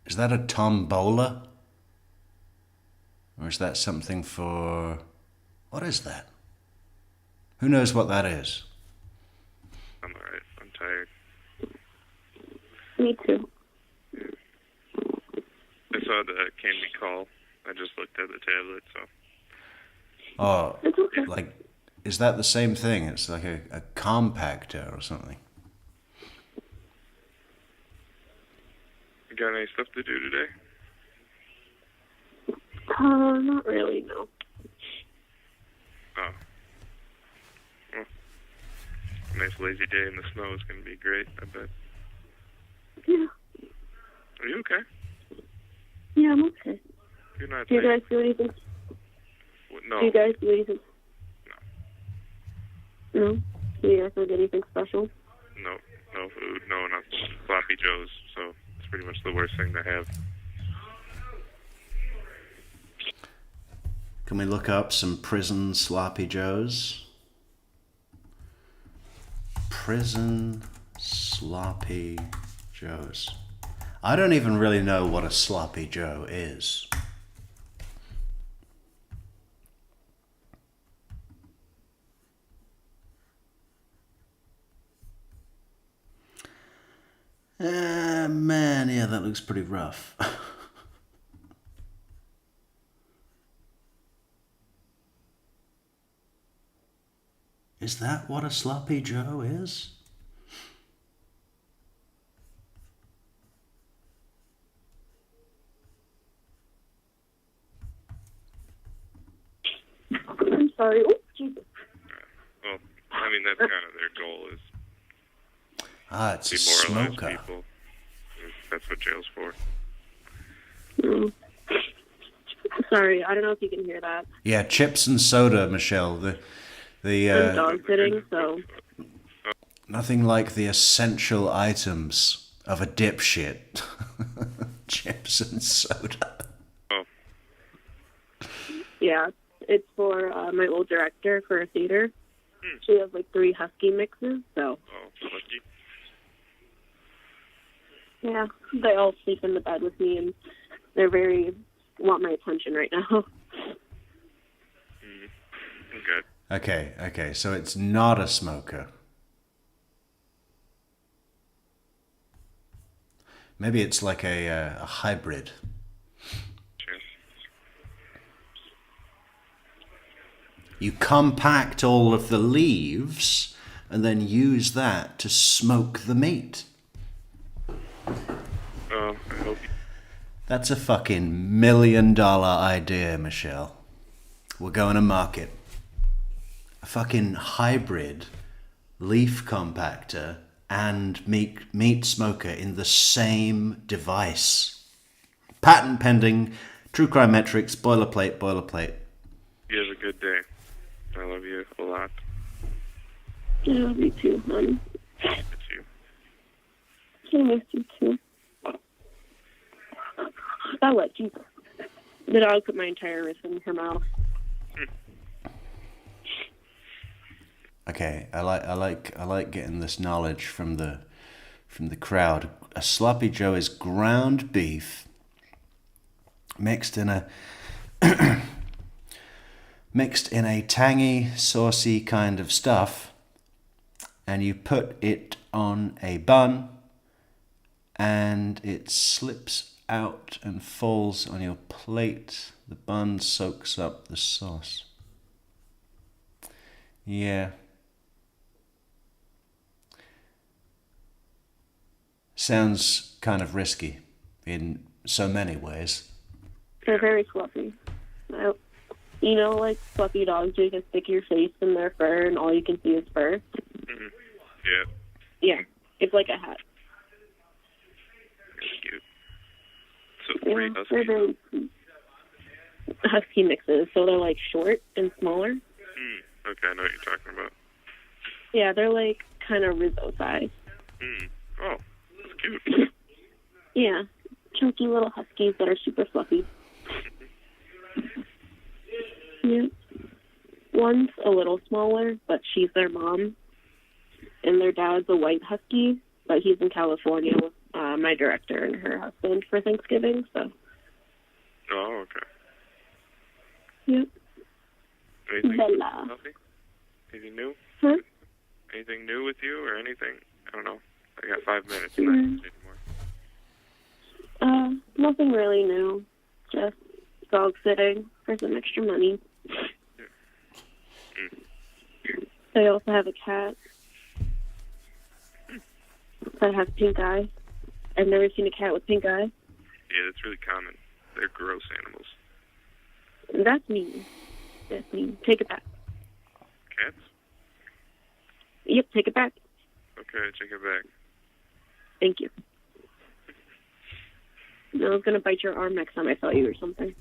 Is that a tombola? Or is that something for... What is that? Who knows what that is? I'm alright. I'm tired. Me too. I saw the Candy call. I just looked at the tablet, so. Oh, It's okay. like, is that the same thing? It's like a compactor or something. You got any stuff to do today? Not really, no. Oh. Well, a nice lazy day in the snow is going to be great, I bet. Yeah. Are you okay? Yeah, I'm okay. You're not Do you sick? guys do anything? No. Do you guys do anything? No. Do you guys do anything special? No. No food. No, not sloppy joes. So it's pretty much the worst thing to have. Can we look up some prison sloppy joes? Prison sloppy joes. I don't even really know what a sloppy joe is. Man, yeah, that looks pretty rough. Is that what a sloppy joe is? I'm sorry. Oh, Jesus. Well, I mean, that's kind of their goal is Ah, it's a demoralize smoker. people. That's what jail's for. Mm. Sorry, I don't know if you can hear that. Yeah, chips and soda, Michelle. The I'm dog sitting, so nothing like the essential items of a dipshit. Chips and soda. Oh, yeah, it's for my old director for a theater. She has like 3 husky mixes, so lucky. yeah, they all sleep in the bed with me, and they're very want my attention right now. Okay. Okay, so it's not a smoker. Maybe it's like a hybrid. Cheers. You compact all of the leaves and then use that to smoke the meat. Oh, I hope you... That's a fucking $1 million idea, Michelle. We're going to market. A fucking hybrid leaf compactor and meat smoker in the same device. Patent pending. True Crime Metrix. Boilerplate. You have a good day. I love you a lot. Yeah, me too, honey. It's you. I miss you too. I'll let you. The dog put my entire wrist in her mouth. Okay, I like getting this knowledge from the crowd. A sloppy joe is ground beef mixed in a tangy, saucy kind of stuff, and you put it on a bun, and it slips out and falls on your plate. The bun soaks up the sauce. Yeah. Sounds kind of risky in so many ways. They're very fluffy. You know, like fluffy dogs, you can stick your face in their fur and all you can see is fur. Mm-hmm. Yeah. Yeah, it's like a hat. That's cute. So Yeah, huskies. they're very husky mixes, so they're like short and smaller. Okay, I know what you're talking about. Yeah, they're like kind of Rizzo size. Oh, that's cute. Yeah, chunky little huskies that are super fluffy. Yeah. One's a little smaller, but she's their mom. And their dad's a white husky, but he's in California with my director and her husband for Thanksgiving, so. Oh, okay. Yep. Anything, Bella. Nothing? Anything new? Huh? Anything new with you or anything? I don't know. I got 5 minutes. Nothing really new. Just dog sitting for some extra money. I also have a cat that has pink eye. I've never seen a cat with pink eye. Yeah, that's really common. They're gross animals. That's mean. That's mean. Take it back. Cats? Yep, take it back. Okay, take it back. Thank you. I was gonna bite your arm next time I saw you or something.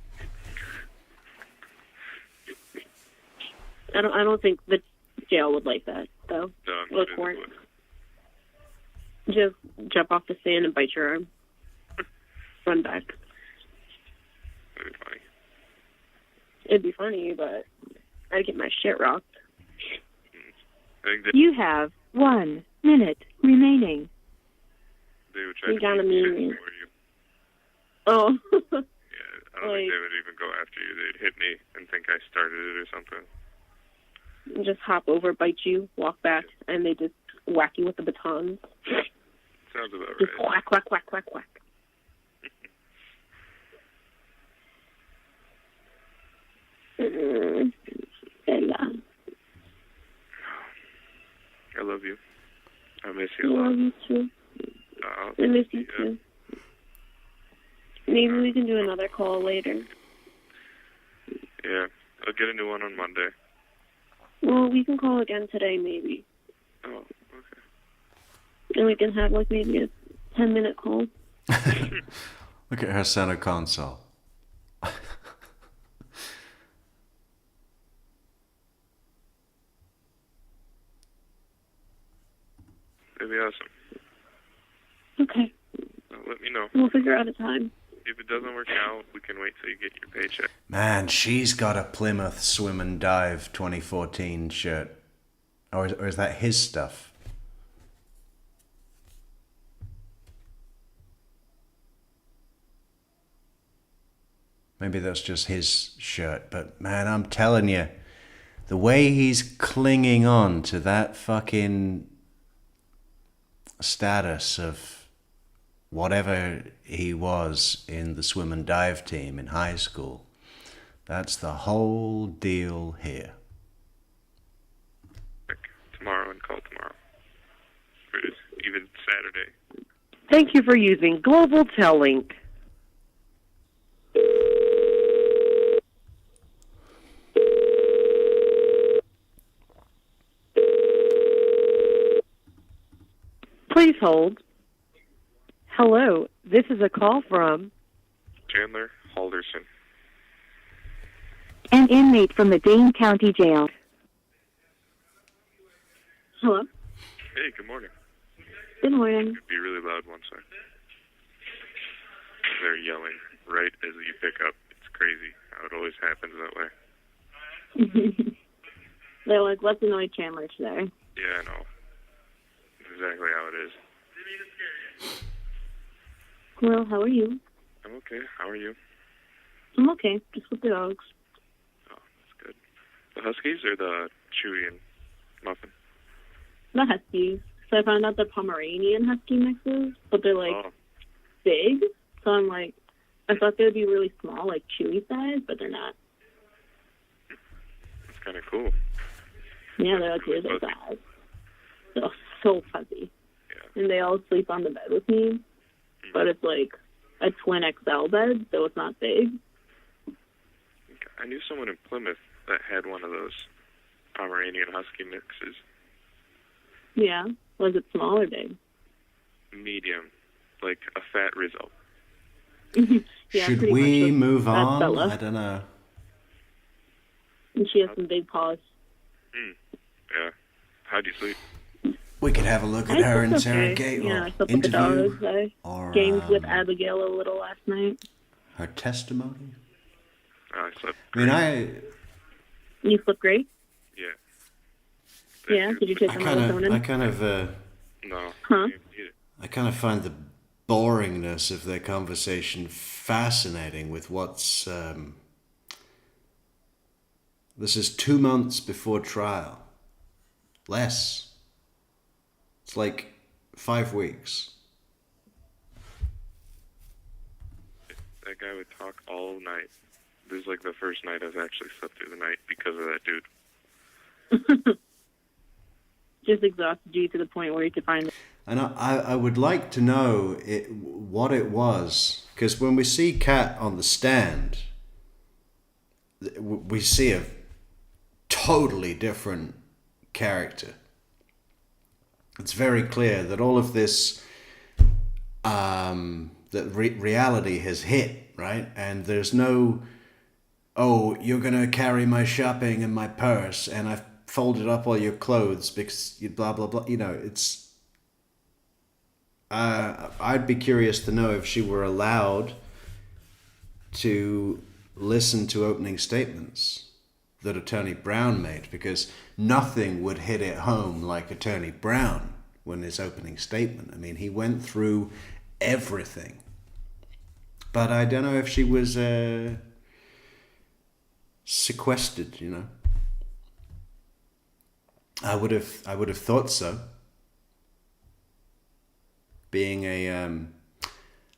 I don't think the jail would like that though. No, or court. Just jump off the stand and bite your arm. Run back. That'd be funny. It'd be funny, but I'd get my shit rocked. You have 1 minute remaining. They would try You to gotta beat mean shit me. for you. Oh. Yeah, I don't think they would even go after you. They'd hit me and think I started it or something. Just hop over, bite you, walk back, and they just whack you with the batons. Sounds about Just right. whack, whack, whack, whack, whack. Bella. I love you. I miss you a I lot. love you too. I miss you too. Maybe we can do another call later. Yeah, I'll get a new one on Monday. Well, we can call again today, maybe. Oh, okay. And we can have, like, maybe a 10-minute call. Look at her center console. That'd be awesome. Okay. Let me know. We'll figure out a time. If it doesn't work out, we can wait till you get your paycheck. Man, she's got a Plymouth Swim and Dive 2014 shirt. Or is that his stuff? Maybe that's just his shirt. But man, I'm telling you, the way he's clinging on to that fucking status of whatever he was in the swim and dive team in high school, that's the whole deal here. Tomorrow and call tomorrow. Or just even Saturday. Thank you for using Global Tellink. Please hold. Hello, this is a call from Chandler Halderson. An inmate from the Dane County Jail. Hello? Hey, good morning. Good morning. It'd be really loud one sec. They're yelling right as you pick up. It's crazy how it always happens that way. They're like, let's annoy Chandler today. Yeah, I know. Exactly how it is. Well, how are you? I'm okay. How are you? I'm okay, just with the dogs. Oh, that's good. The Huskies or the Chewy and Muffin? The Huskies. So I found out they're Pomeranian Husky mixes, but they're like big. So I'm like, I thought they would be really small, like Chewy size, but they're not. That's kind of cool. Yeah, they're like really size. So fuzzy. Yeah. And they all sleep on the bed with me, but it's like a twin XL bed, so it's not big. I knew someone in Plymouth that had one of those Pomeranian Husky mixes. Yeah. Was it small or big? Medium, like a fat Rizzo. Yeah, Should pretty we much move that on? fella. I don't know. And she has some big paws. Yeah. How do you sleep? We could have a look at I her, slept okay. interrogate, Yeah, I or slept with the interview, dogs. I or gamed with Abigail a little last night. her testimony. I slept. I mean, You slept great? Yeah. Yeah, did you take some melatonin? No. Huh? I kind of find the boringness of their conversation fascinating with what's, this is 2 months before trial. Less. It's like 5 weeks. That guy would talk all night. This is like the first night I've actually slept through the night because of that dude. Just exhausted you to the point where you could find. And I would like to know what it was, because when we see Kat on the stand, we see a totally different character. It's very clear that all of this, reality has hit, right? And there's no, oh, you're going to carry my shopping in my purse and I've folded up all your clothes because you blah, blah, blah. You know, it's, I'd be curious to know if she were allowed to listen to opening statements that Attorney Brown made, because nothing would hit it home like Attorney Brown when his opening statement. I mean, he went through everything. But I don't know if she was sequestered, you know. I would have thought so. Being a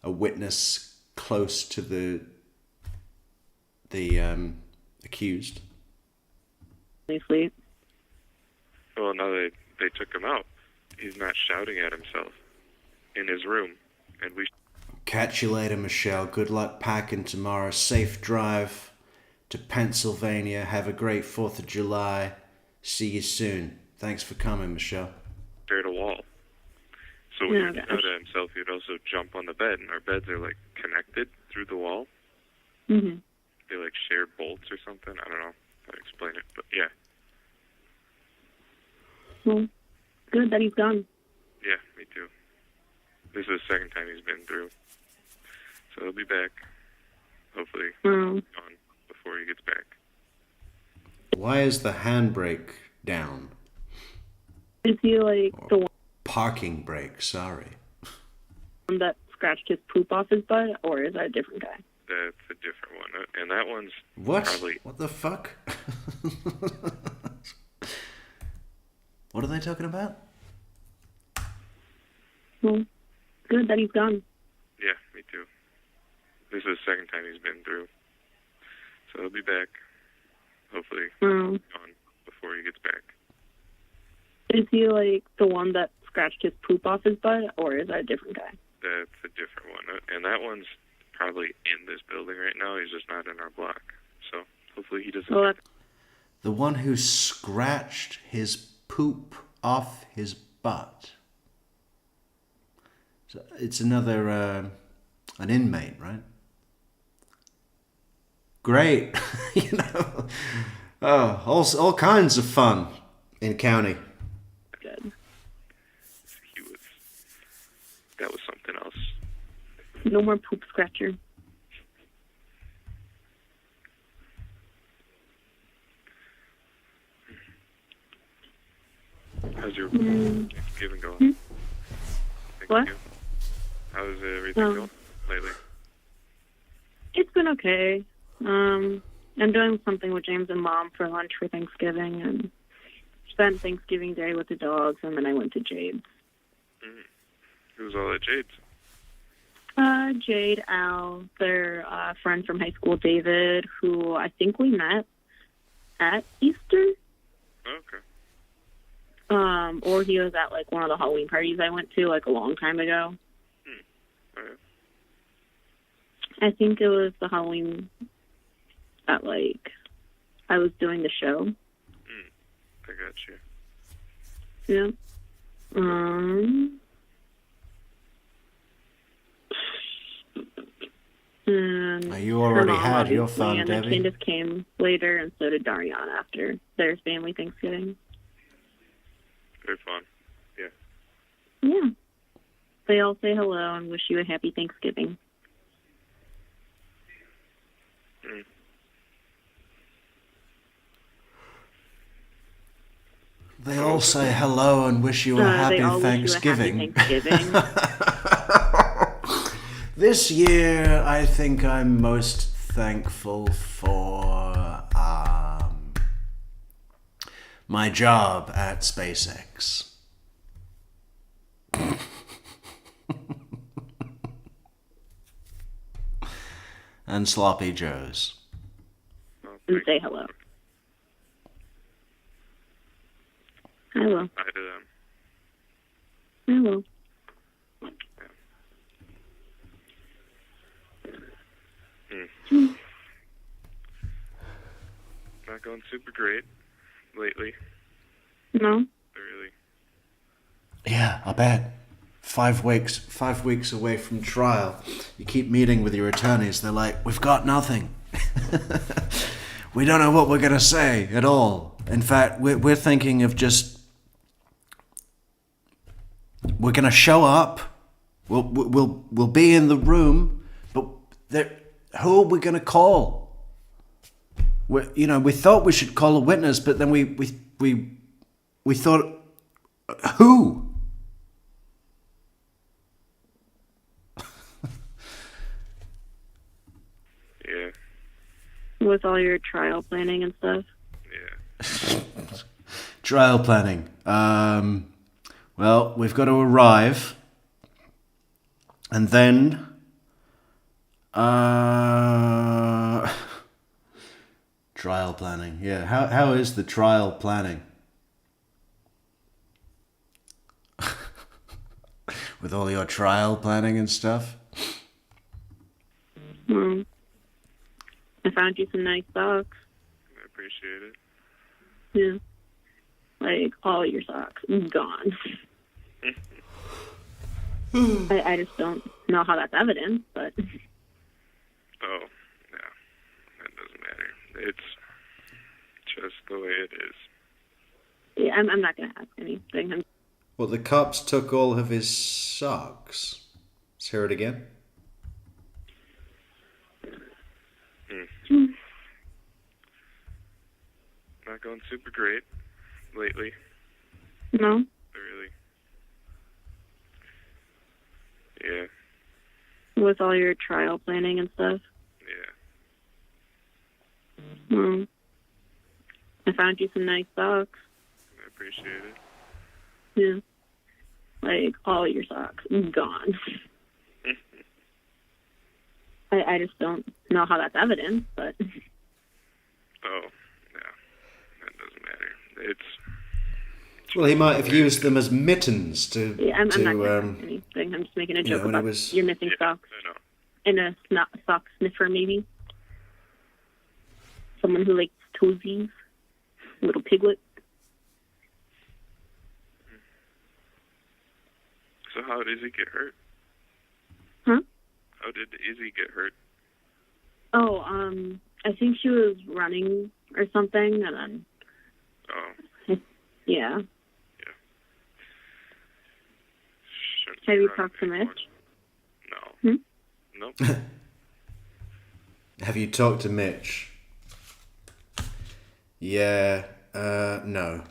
witness close to the accused. Sleep. Well, now they took him out. He's not shouting at himself in his room, and we. Catch you later, Michelle. Good luck packing tomorrow. Safe drive to Pennsylvania. Have a great 4th of July. See you soon. Thanks for coming, Michelle. Stared a wall. So when he'd shout at himself, he'd also jump on the bed, and our beds are like connected through the wall. Mm-hmm. They like share bolts or something. I don't know how to explain it, but yeah. Well, good that he's gone. Yeah, me too. This is the second time he's been through. So he'll be back. Hopefully gone before he gets back. Why is the handbrake down? Is he like the one Parking brake, sorry. that scratched his poop off his butt, or is that a different guy? That's a different one. And that one's What? probably... What the fuck? What are they talking about? Well, good that he's gone. Yeah, me too. This is the second time he's been through. So he'll be back. Hopefully gone before he gets back. Is he like the one that scratched his poop off his butt, or is that a different guy? That's a different one. And that one's probably in this building right now. He's just not in our block. So hopefully he doesn't... Well, The one who scratched his poop off his butt. So it's another, an inmate, right? Great. You know, all kinds of fun in county. Good. That was something else. No more poop scratcher. How's your Thanksgiving going? What? How's everything going lately? It's been okay. I'm doing something with James and Mom for lunch for Thanksgiving, and spent Thanksgiving Day with the dogs, and then I went to Jade's. Who's all at Jade's? Jade, Al, their friend from high school, David, who I think we met at Easter. Oh, okay. Or he was at, like, one of the Halloween parties I went to, like, a long time ago. Alright. I think it was the Halloween that, like, I was doing the show. I got you. Yeah. And You already her mom, had your obviously, fun, and then Debbie. Candace came later, and so did Darian after their family Thanksgiving. Very fun. Yeah. Yeah. They all say hello and wish you a happy Thanksgiving. They all say hello and wish you a They happy all Thanksgiving. wish you a happy Thanksgiving. This year, I think I'm most thankful for my job at SpaceX. And Sloppy Joe's. And say hello. I will. Hi to them. I will. Not going super great lately. No? Really. Yeah, I bet. 5 weeks away from trial. You keep meeting with your attorneys. They're like, we've got nothing. We don't know what we're going to say at all. In fact, we're thinking of just... We're going to show up. We'll be in the room. But who are we going to call? We thought we should call a witness, but then we thought, who? Yeah. With all your trial planning and stuff. Yeah. Trial planning. Well, we've got to arrive, and then trial planning. Yeah. How is the trial planning? With all your trial planning and stuff? I found you some nice socks. I appreciate it. Yeah. Like, all your socks. Gone. I just don't know how that's evidence, but... Oh, yeah. That doesn't matter. It's just the way it is. Yeah, I'm not going to ask anything. Well, the cops took all of his socks. Let's hear it again. Not going super great lately. No? Really. Yeah. With all your trial planning and stuff. Yeah. I found you some nice socks. I appreciate it. Yeah. Like, all your socks. Gone. I just don't know how that's evidence, but... Oh, yeah. That doesn't matter. It's... Well, he might have used them as mittens to... Yeah, I'm not going to ask anything. I'm just making a joke about your missing socks. I know. And a sock sniffer, maybe. Someone who likes toesies. Little piglet. So how did Izzy get hurt? Huh? How did Izzy get hurt? Oh, I think she was running or something, and then... Oh. Yeah. Shouldn't Have be you running talked to anymore. Mitch? No. Hmm? Nope. Have you talked to Mitch? Yeah, no.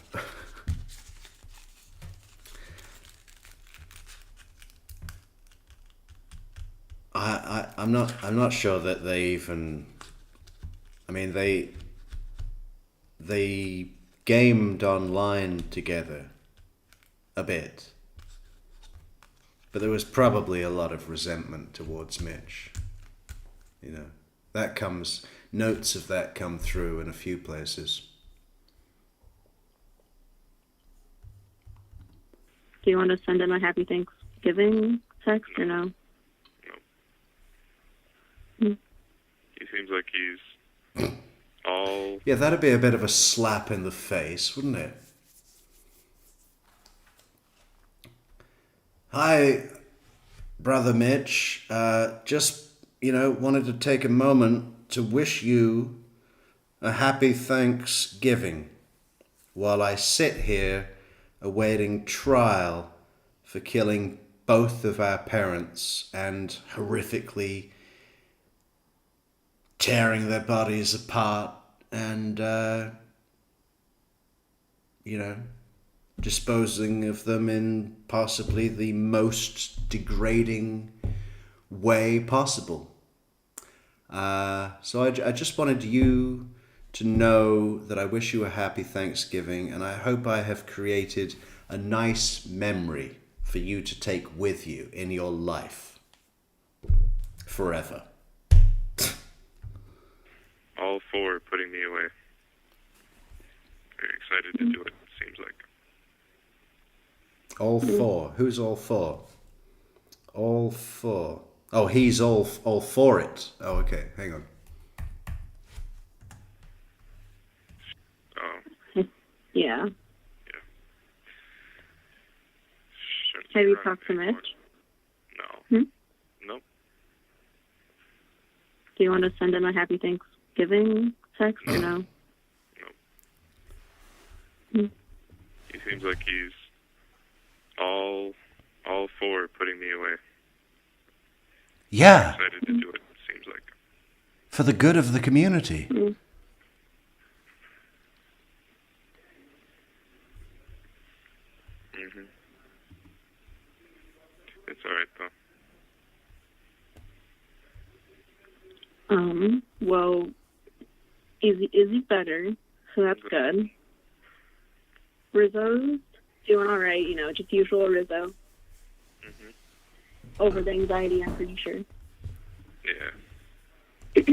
I'm not sure that they even... I mean, they gamed online together a bit. But there was probably a lot of resentment towards Mitch. You know, notes of that come through in a few places. Do you want to send him a happy Thanksgiving text or no? He seems like he's all... Yeah, that'd be a bit of a slap in the face, wouldn't it? Hi, Brother Mitch. Just, wanted to take a moment to wish you a happy Thanksgiving while I sit here awaiting trial for killing both of our parents and horrifically tearing their bodies apart and, disposing of them in possibly the most degrading way possible. So I just wanted you to know that I wish you a happy Thanksgiving, and I hope I have created a nice memory for you to take with you in your life forever. all for putting me away. Very excited to do it, seems like. All four? Who's all four? All four. Oh, he's all for it. Oh, okay. Hang on. Oh. Yeah. Shouldn't Have be you running talked to anymore. Mitch? No. Nope. Do you want to send him a happy Thanksgiving text or no? Nope. He seems like he's all for putting me away. Yeah. Excited to do it, seems like. For the good of the community. Mm-hmm. It's alright, though. Well, Izzy's better, so that's good. Rizzo's doing all right, just usual Rizzo. Over the anxiety, I'm pretty sure. Yeah.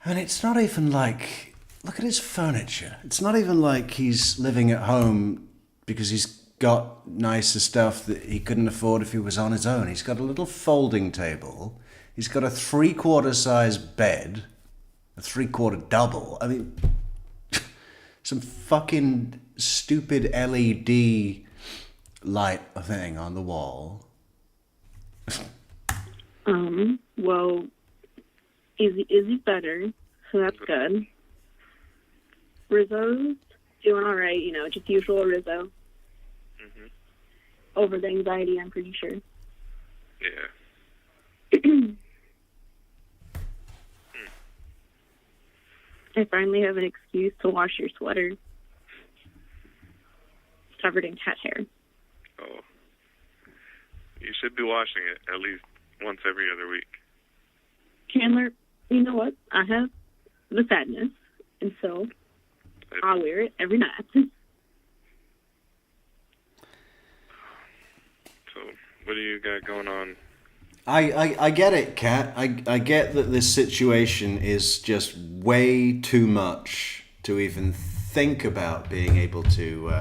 And it's not even like, look at his furniture. It's not even like he's living at home because he's got nicer stuff that he couldn't afford if he was on his own. He's got a little folding table. He's got a 3/4 size bed, a 3/4 double. I mean, some fucking stupid LED light thing on the wall. Well, Izzy's better, so that's good. Rizzo's doing all right, just usual Rizzo. Over the anxiety, I'm pretty sure. Yeah. I finally have an excuse to wash your sweater. It's covered in cat hair. Oh. You should be washing it at least once every other week. Chandler, you know what? I have the sadness, and so I'll wear it every night. So, what do you got going on? I get it, Kat. I get that this situation is just way too much to even think about being able to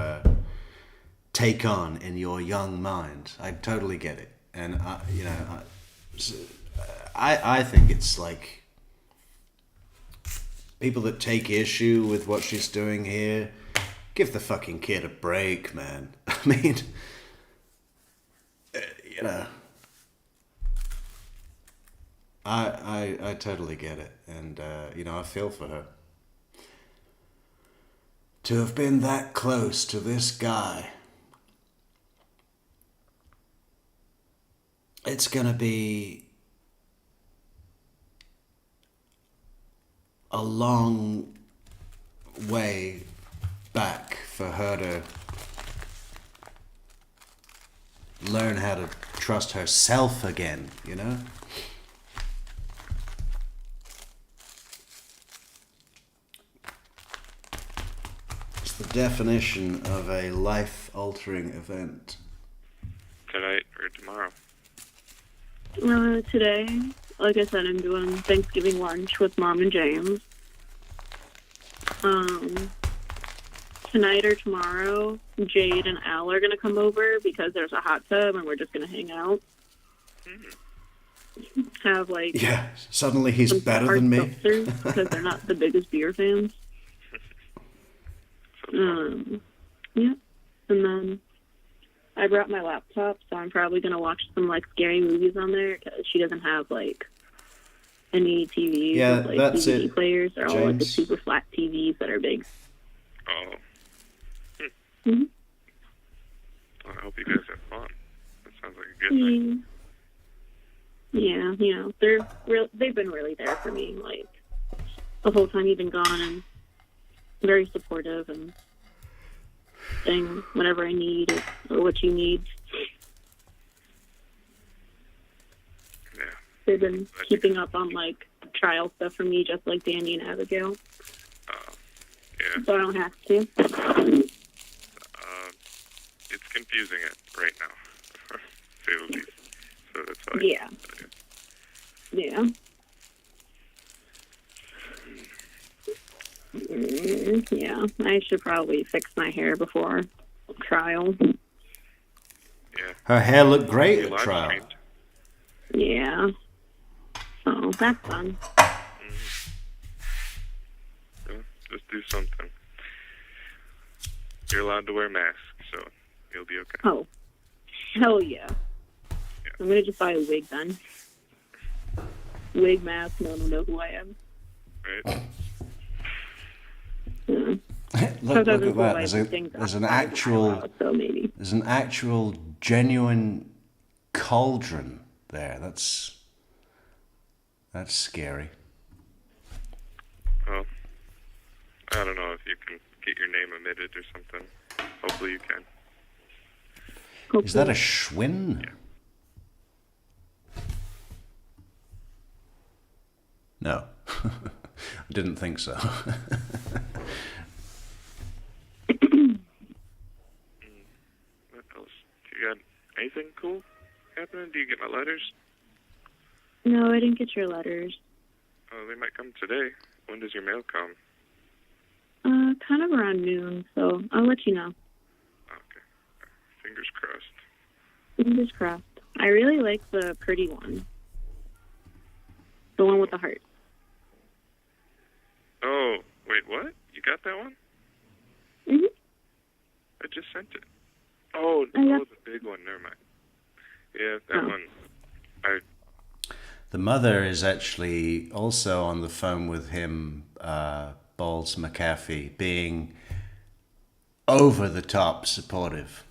take on in your young mind. I totally get it. And, I think it's like people that take issue with what she's doing here, give the fucking kid a break, man. I mean, I totally get it, and I feel for her. To have been that close to this guy, it's gonna be a long way back for her to learn how to trust herself again, It's the definition of a life-altering event. Tonight or tomorrow? Today, like I said, I'm doing Thanksgiving lunch with Mom and James. tonight or tomorrow, Jade and Al are going to come over because there's a hot tub and we're just going to hang out. Have like Yeah, suddenly he's some better hard than me. seltzers because they're not the biggest beer fans. Yeah, and then I brought my laptop, so I'm probably gonna watch some like scary movies on there because she doesn't have like any TVs Yeah, with like that's DVD it, players. They're all like the James. super flat TVs that are big. Oh. Mm-hmm. Well, I hope you guys have fun. That sounds like a good thing. Yeah, you know, they've been really there for me, like, the whole time you've been gone, and very supportive and saying whatever I need or what you need. Yeah. They've been keeping up on, like, trial stuff for me, just like Danny and Abigail. Yeah. So I don't have to. It's confusing it right now, to say the least. So that's why. Yeah. Yeah. Yeah, I should probably fix my hair before trial. Yeah. Her hair looked great You at live trial. streamed. Yeah. So that's fun. Yeah, just do something. You're allowed to wear masks, so you'll be okay. Oh, hell yeah. I'm gonna just buy a wig then. Wig, mask, no one will know who I am. Right? Yeah. Look Sometimes at it's that. like things There's an outside of my actual, house, so maybe. there's an actual genuine cauldron there. That's scary. Well, I don't know if you can get your name omitted or something. Hopefully you can. Is that a Schwinn? Yeah. No, I didn't think so. What else? Do you got anything cool happening? Do you get my letters? No, I didn't get your letters. Oh, they might come today. When does your mail come? Kind of around noon, so I'll let you know. Okay. Fingers crossed. Fingers crossed. I really like the pretty one. The one with the heart. Oh, wait, what? You got that one? Mm-hmm. I just sent it. Oh, yeah. the big one. Never mind. Yeah, that one. The mother is actually also on the phone with him, Balls McAfee, being over the top supportive.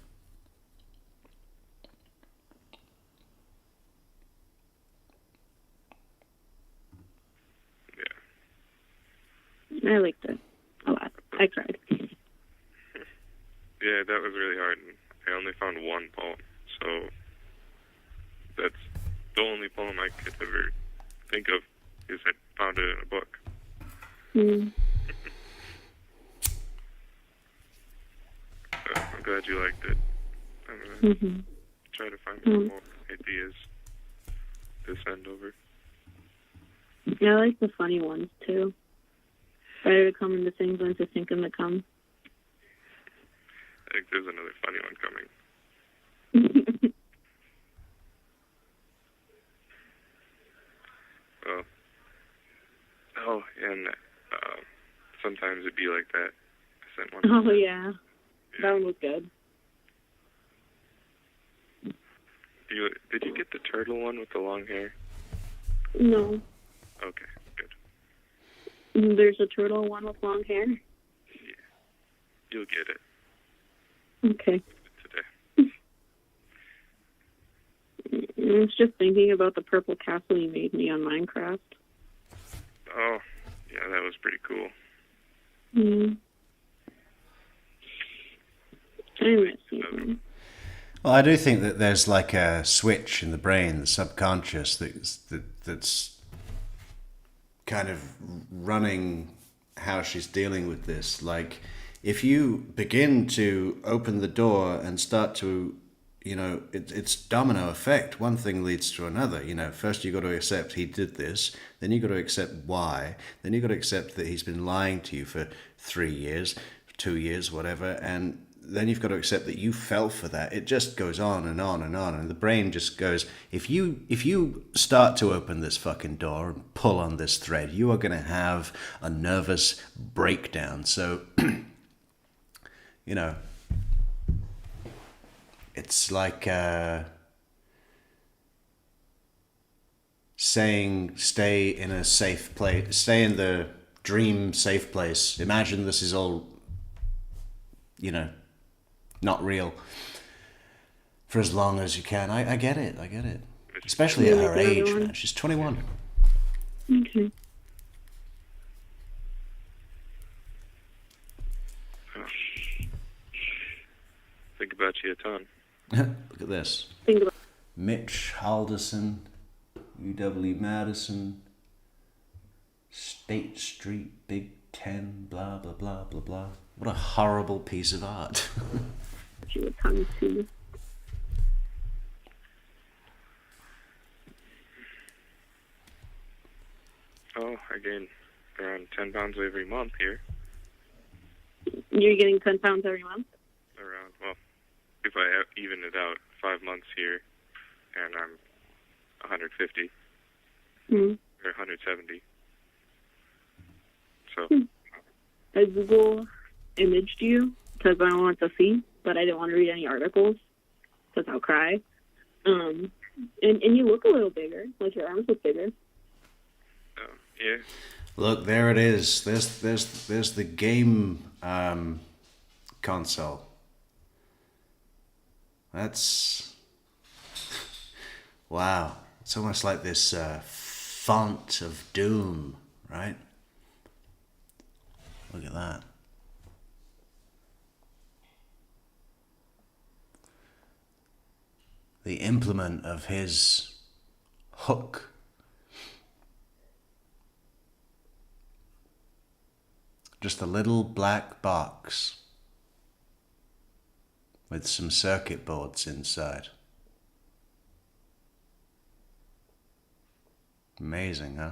I liked it a lot. I cried. Yeah, that was really hard. And I only found one poem, so that's the only poem I could ever think of. Is I found it in a book. Mm. I'm glad you liked it. I'm gonna try to find some more ideas to send over. I like the funny ones too. Better to come into things than to think them to come. I think there's another funny one coming. Well, oh, and sometimes it'd be like that. I sent one. Oh yeah, that one was good. Did you get the turtle one with the long hair? No, Okay, good. there's a turtle one with long hair. You'll get it Okay. today. I was just thinking about the purple castle you made me on Minecraft. Oh, yeah, that was pretty cool. I miss you. Well, I do think that there's like a switch in the brain, the subconscious, that's kind of running how she's dealing with this. Like, if you begin to open the door and start to, it's domino effect. One thing leads to another. First you got to accept he did this, then you got to accept why, then you got to accept that he's been lying to you for 3 years. 2 years, whatever, and then you've got to accept that you fell for that. It just goes on and on and on, and the brain just goes, if you start to open this fucking door and pull on this thread, you are going to have a nervous breakdown. So, you know, it's like saying stay in a safe place, stay in the dream safe place. Imagine this is all, you know, not real for as long as you can. I get it. Especially at her age, man. She's 21. Okay. Think about you a ton. Look at this. Think about Mitch Halderson, UW Madison, State Street, Big Ten, blah, blah, blah, blah, blah. What a horrible piece of art. you a ton too. Oh, I gain around 10 pounds every month here. You're getting 10 pounds every month? Around, well, if I even it out, 5 months here, and I'm 150 or 170. So. I Google imaged you because I wanted to see, but I didn't want to read any articles because I'll cry. And you look a little bigger, like your arms look bigger. Oh, yeah. Look, there it is. There's the game console. That's wow. It's almost like this font of doom, right? Look at that. The implement of his hook. Just a little black box with some circuit boards inside. Amazing, huh?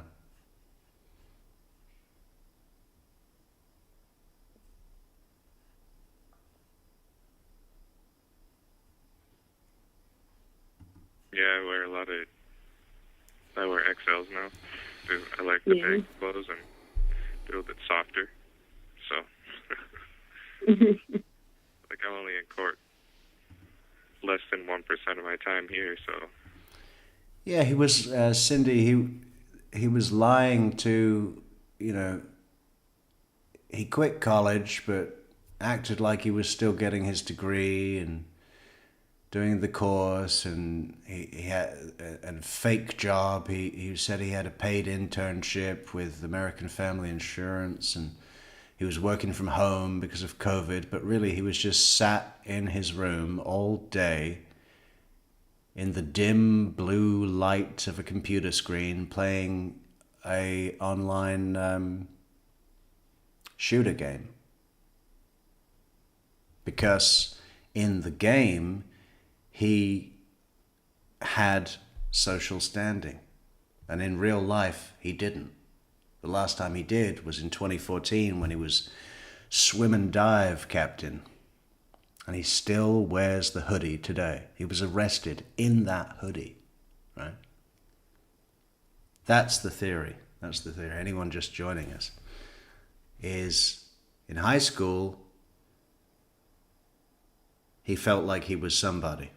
Yeah, I wear XLs now. I like the big clothes and a little bit softer. So, like I'm only in court less than 1% of my time here, so. Yeah, he was, Cindy, he was lying to, you know, he quit college, but acted like he was still getting his degree and doing the course, and he had a fake job. He said he had a paid internship with American Family Insurance, and he was working from home because of COVID, but really he was just sat in his room all day in the dim blue light of a computer screen playing a online shooter game. Because in the game, he had social standing, and in real life, he didn't. The last time he did was in 2014 when he was swim and dive captain, and he still wears the hoodie today. He was arrested in that hoodie, right? That's the theory. That's the theory. Anyone just joining us is in high school, he felt like he was somebody.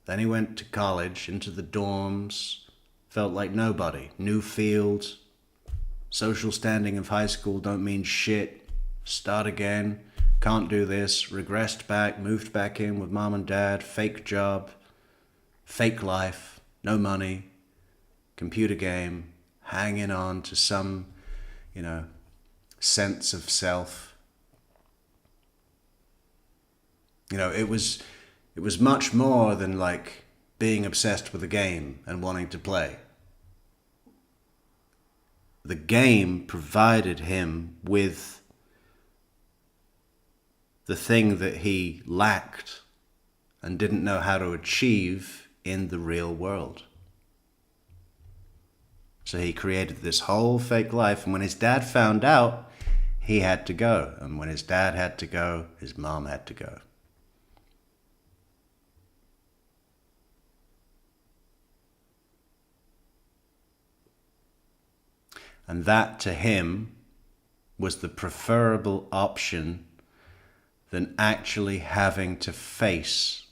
Then he went to college, into the dorms, felt like nobody. New field, social standing of high school don't mean shit. Start again, can't do this, regressed back, moved back in with mom and dad, fake job, fake life, no money, computer game, hanging on to some, you know, sense of self. You know, it was much more than like being obsessed with a game and wanting to play. The game provided him with the thing that he lacked and didn't know how to achieve in the real world. So he created this whole fake life, and when his dad found out, he had to go. And when his dad had to go, his mom had to go. And that, to him, was the preferable option than actually having to face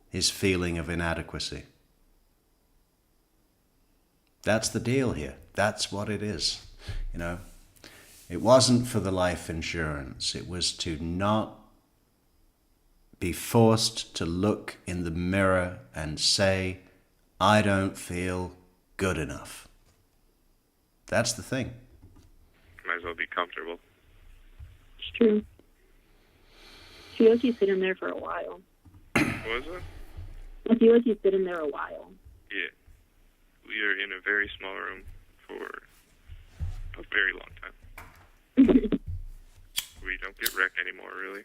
his feeling of inadequacy. That's the deal here. That's what it is. You know, it wasn't for the life insurance. It was to not be forced to look in the mirror and say, I don't feel good enough. That's the thing. Might as well be comfortable. It's true. I feel like you sit in there for a while. What was it? I feel like you sit in there a while. Yeah. We are in a very small room for a very long time. We don't get wrecked anymore, really.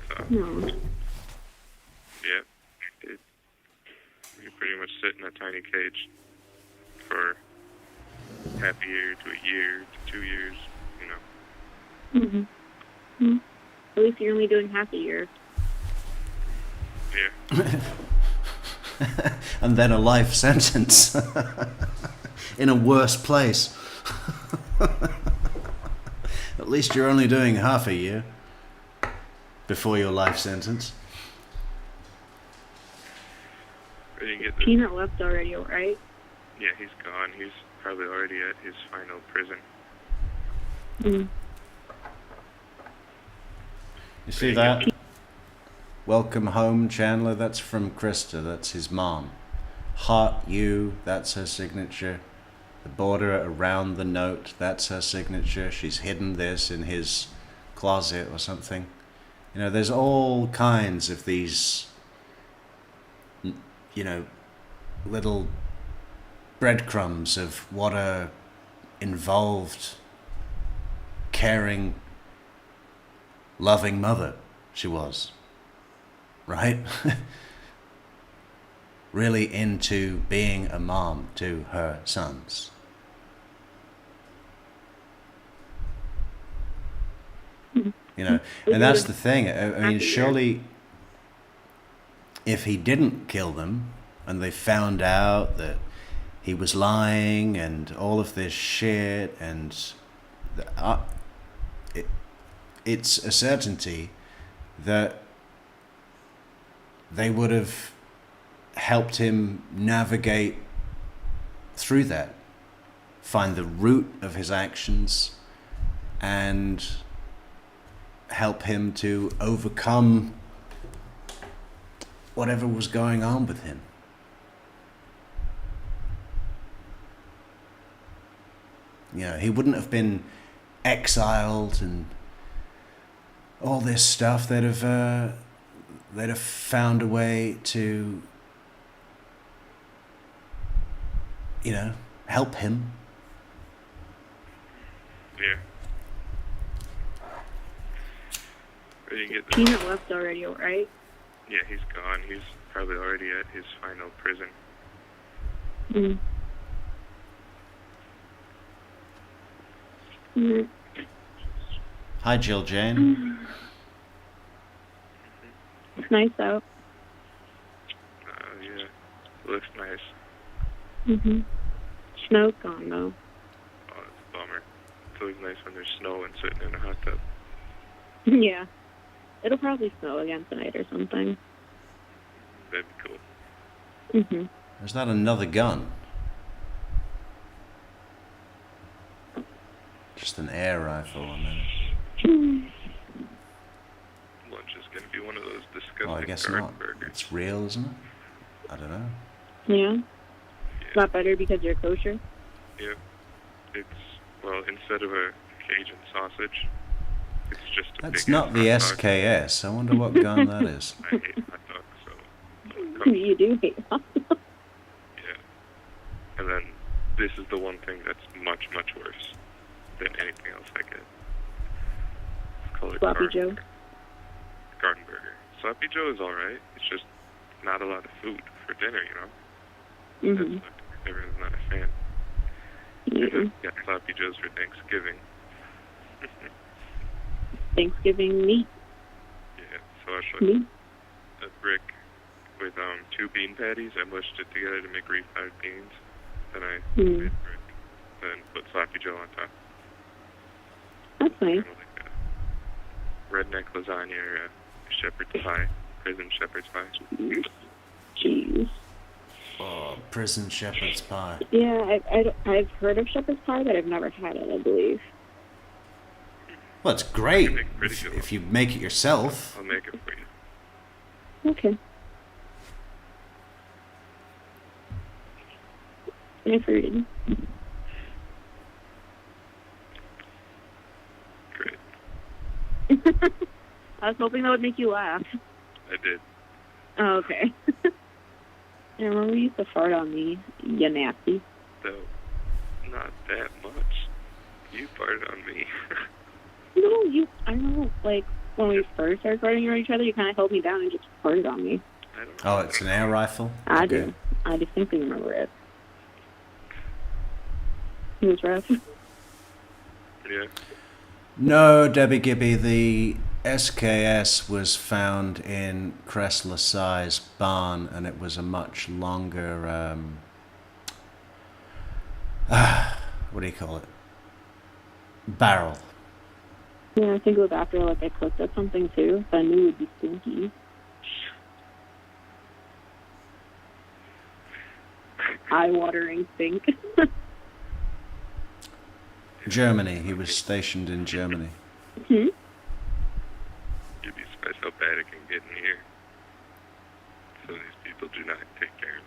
So, No. yeah. We pretty much sit in a tiny cage for half a year to a year to 2 years, you know. Mm-hmm. At least you're only doing half a year. Yeah. And then a life sentence in a worse place. At least you're only doing half a year before your life sentence. Where do you get this? Peanut left already, right? Yeah, he's gone. He's probably already at his final prison. Mm. You see that? Welcome home, Chandler. That's from Krista. That's his mom. Heart U, that's her signature. The border around the note, that's her signature. She's hidden this in his closet or something. You know, there's all kinds of these, you know, little breadcrumbs of what a involved, caring, loving mother she was. Right? Really into being a mom to her sons. You know, and that's the thing. I mean, surely if he didn't kill them and they found out that he was lying and all of this shit, and it's a certainty that they would have helped him navigate through that, find the root of his actions, and help him to overcome whatever was going on with him. You know, he wouldn't have been exiled and all this stuff. They'd have found a way to, you know, help him. Yeah. Where do you get this? Peanut left already, right? Yeah, he's gone. He's probably already at his final prison. Mm. Mm. Hi, Jill Jane. It's nice out. Yeah, looks nice. Mhm. Snow's gone though. Oh, it's a bummer. It's always nice when there's snow and sitting in a hot tub. Yeah. It'll probably snow again tonight or something. That'd be cool. Mhm. Is that another gun? Just an air rifle, I mean. Lunch is gonna be one of those disgusting Well, I guess garden not. burgers. It's real, isn't it? I don't know. Yeah. It's not better because you're kosher. Yeah. It's, well, instead of a Cajun sausage, it's just a That's big not the hot dog. SKS. I wonder what gun that is. I hate hot dogs, so it comes, You do hate hot dogs. yeah. And then this is the one thing that's much, much worse than anything else I get. It's called a Sloppy garden, Joe. garden burger. Sloppy Joe is alright. It's just not a lot of food for dinner, you know? Mhm. Everyone's not a fan. Yeah. Got Sloppy Joes for Thanksgiving. Thanksgiving meat. Yeah, so I took Meat. a brick with 2 bean patties. I mushed it together to make refried beans. Then I made brick. Then put sloppy Joe on top. That's nice. Kind of like a redneck lasagna or a shepherd's pie, prison shepherd's pie. Jeez. Oh, prison shepherd's pie. Yeah, I've heard of shepherd's pie, but I've never had it, I believe. Well, it's great You make pretty good if you make it yourself. I'll make it for you. Okay. I've heard it. Great. I was hoping that would make you laugh. I did. Oh, okay. I remember you used to fart on me, you nasty. Though, not that much. You farted on me. No, I know, like, when we first started farting on each other, you kind of held me down and just farted on me. Oh, it's an air rifle? I Okay. do. I distinctly remember it. It was rough. Yeah. No, Debbie Gibby, the SKS was found in Cressler Size barn, and it was a much longer, what do you call it? Barrel. Yeah, I think it was after, like, I cooked up something, too, so I knew it would be stinky. Eye-watering stink. Germany. He was stationed in Germany. Hmm? You'd be surprised how bad it can get in here. So these people do not take care of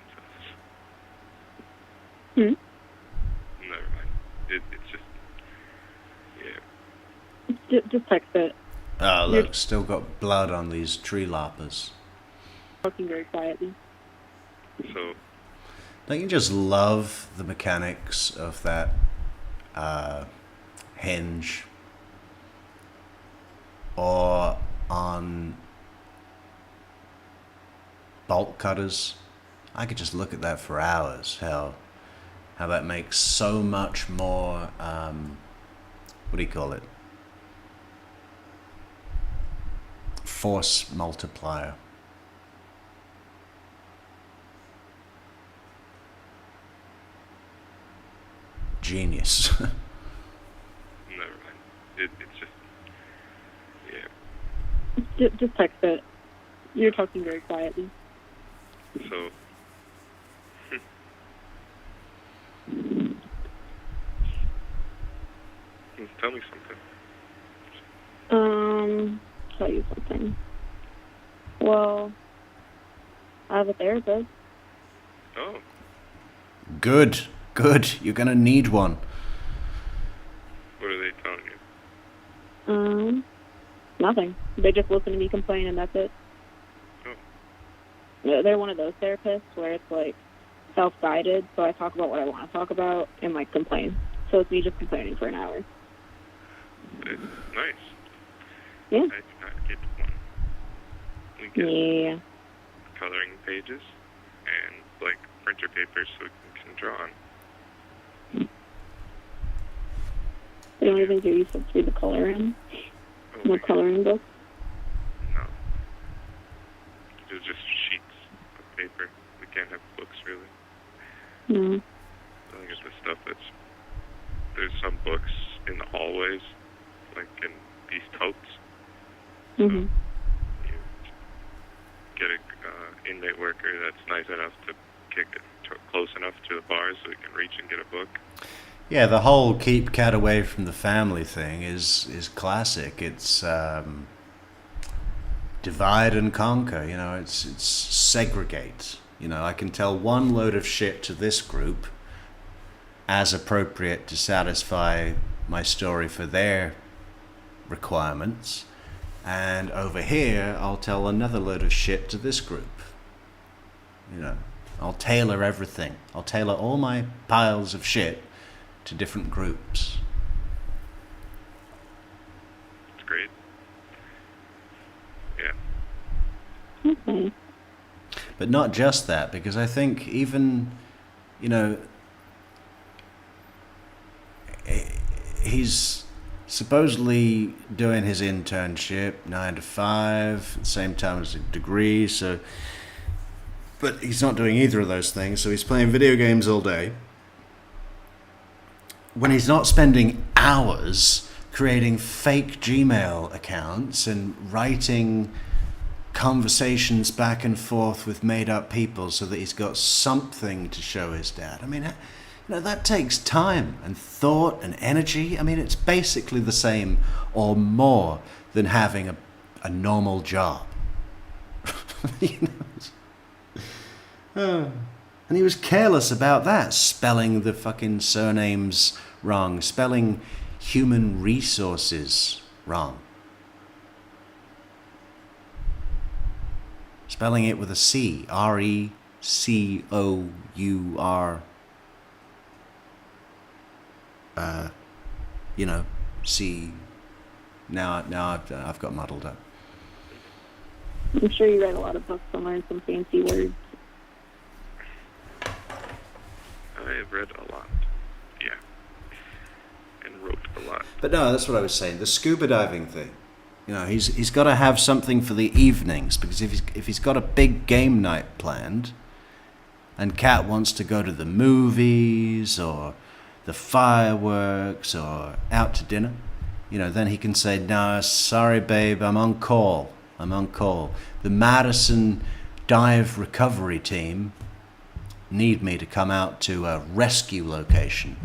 themselves. Never mind. It's just, yeah. Just text it. Oh, look, still got blood on these tree loppers. Talking very quietly. So, Don't you just love the mechanics of that hinge? Or on bolt cutters? I could just look at that for hours. How that makes so much more, what do you call it? Force multiplier. Genius. never mind. It's just, yeah. Just text it. You're talking very quietly. So, tell me something. Tell you something. Well, I have a therapist. Oh, Good. You're gonna need one. what are they telling you? Nothing. They just listen to me complain and that's it. Oh. They're one of those therapists where it's like self-guided, so I talk about what I want to talk about and like complain. So it's me just complaining for an hour. It's nice. Yeah. I did not get one. We get Yeah. coloring pages and like printer paper so we can draw on. They don't even do you to read the coloring. Oh, No coloring book. No. It's just sheets of paper. We can't have books really. No. I think it's the stuff there's some books in the hallways, like in these totes. Mhm. You get a inmate worker that's nice enough to kick it close enough to the bars so we can reach and get a book. Yeah, the whole keep cat away from the family thing is classic. It's divide and conquer. You know, it's segregate. You know, I can tell one load of shit to this group as appropriate to satisfy my story for their requirements, and over here I'll tell another load of shit to this group. You know, I'll tailor everything. I'll tailor all my piles of shit to different groups. It's great. Yeah. Okay. But not just that, because I think even, you know, he's supposedly doing his internship 9 to 5 at the same time as a degree, so but he's not doing either of those things, so he's playing video games all day when he's not spending hours creating fake Gmail accounts and writing conversations back and forth with made-up people so that he's got something to show his dad. I mean, you know, that takes time and thought and energy. I mean, it's basically the same or more than having a normal job. You know? And he was careless about that, spelling the fucking surnames wrong, spelling human resources wrong. Spelling it with a C, R-E-C-O-U-R, you know, C. Now I've got muddled up. I'm sure you read a lot of books to learn some fancy words. I have read a lot. Yeah. And wrote a lot. But no, that's what I was saying. The scuba diving thing. You know, he's got to have something for the evenings, because if he's got a big game night planned, and Kat wants to go to the movies or the fireworks or out to dinner, you know, then he can say, "No, sorry, babe, I'm on call. The Madison Dive Recovery Team need me to come out to a rescue location."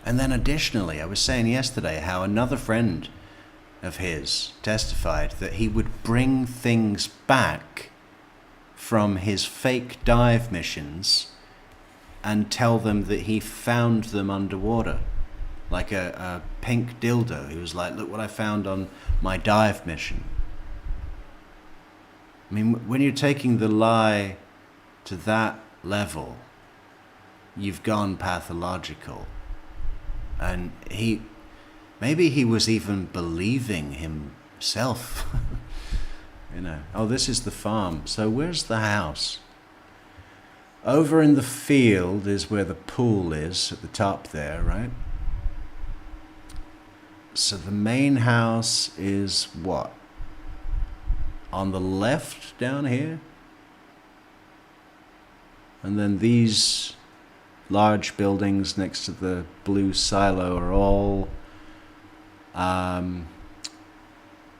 And then additionally, I was saying yesterday how another friend of his testified that he would bring things back from his fake dive missions and tell them that he found them underwater. Like a pink dildo. He was like, "Look what I found on my dive mission." I mean, when you're taking the lie to that level, you've gone pathological. And maybe he was even believing himself. You know, oh, this is the farm. So where's the house? Over in the field is where the pool is, at the top there, right? So the main house is what? On the left down here? And then these large buildings next to the blue silo are all,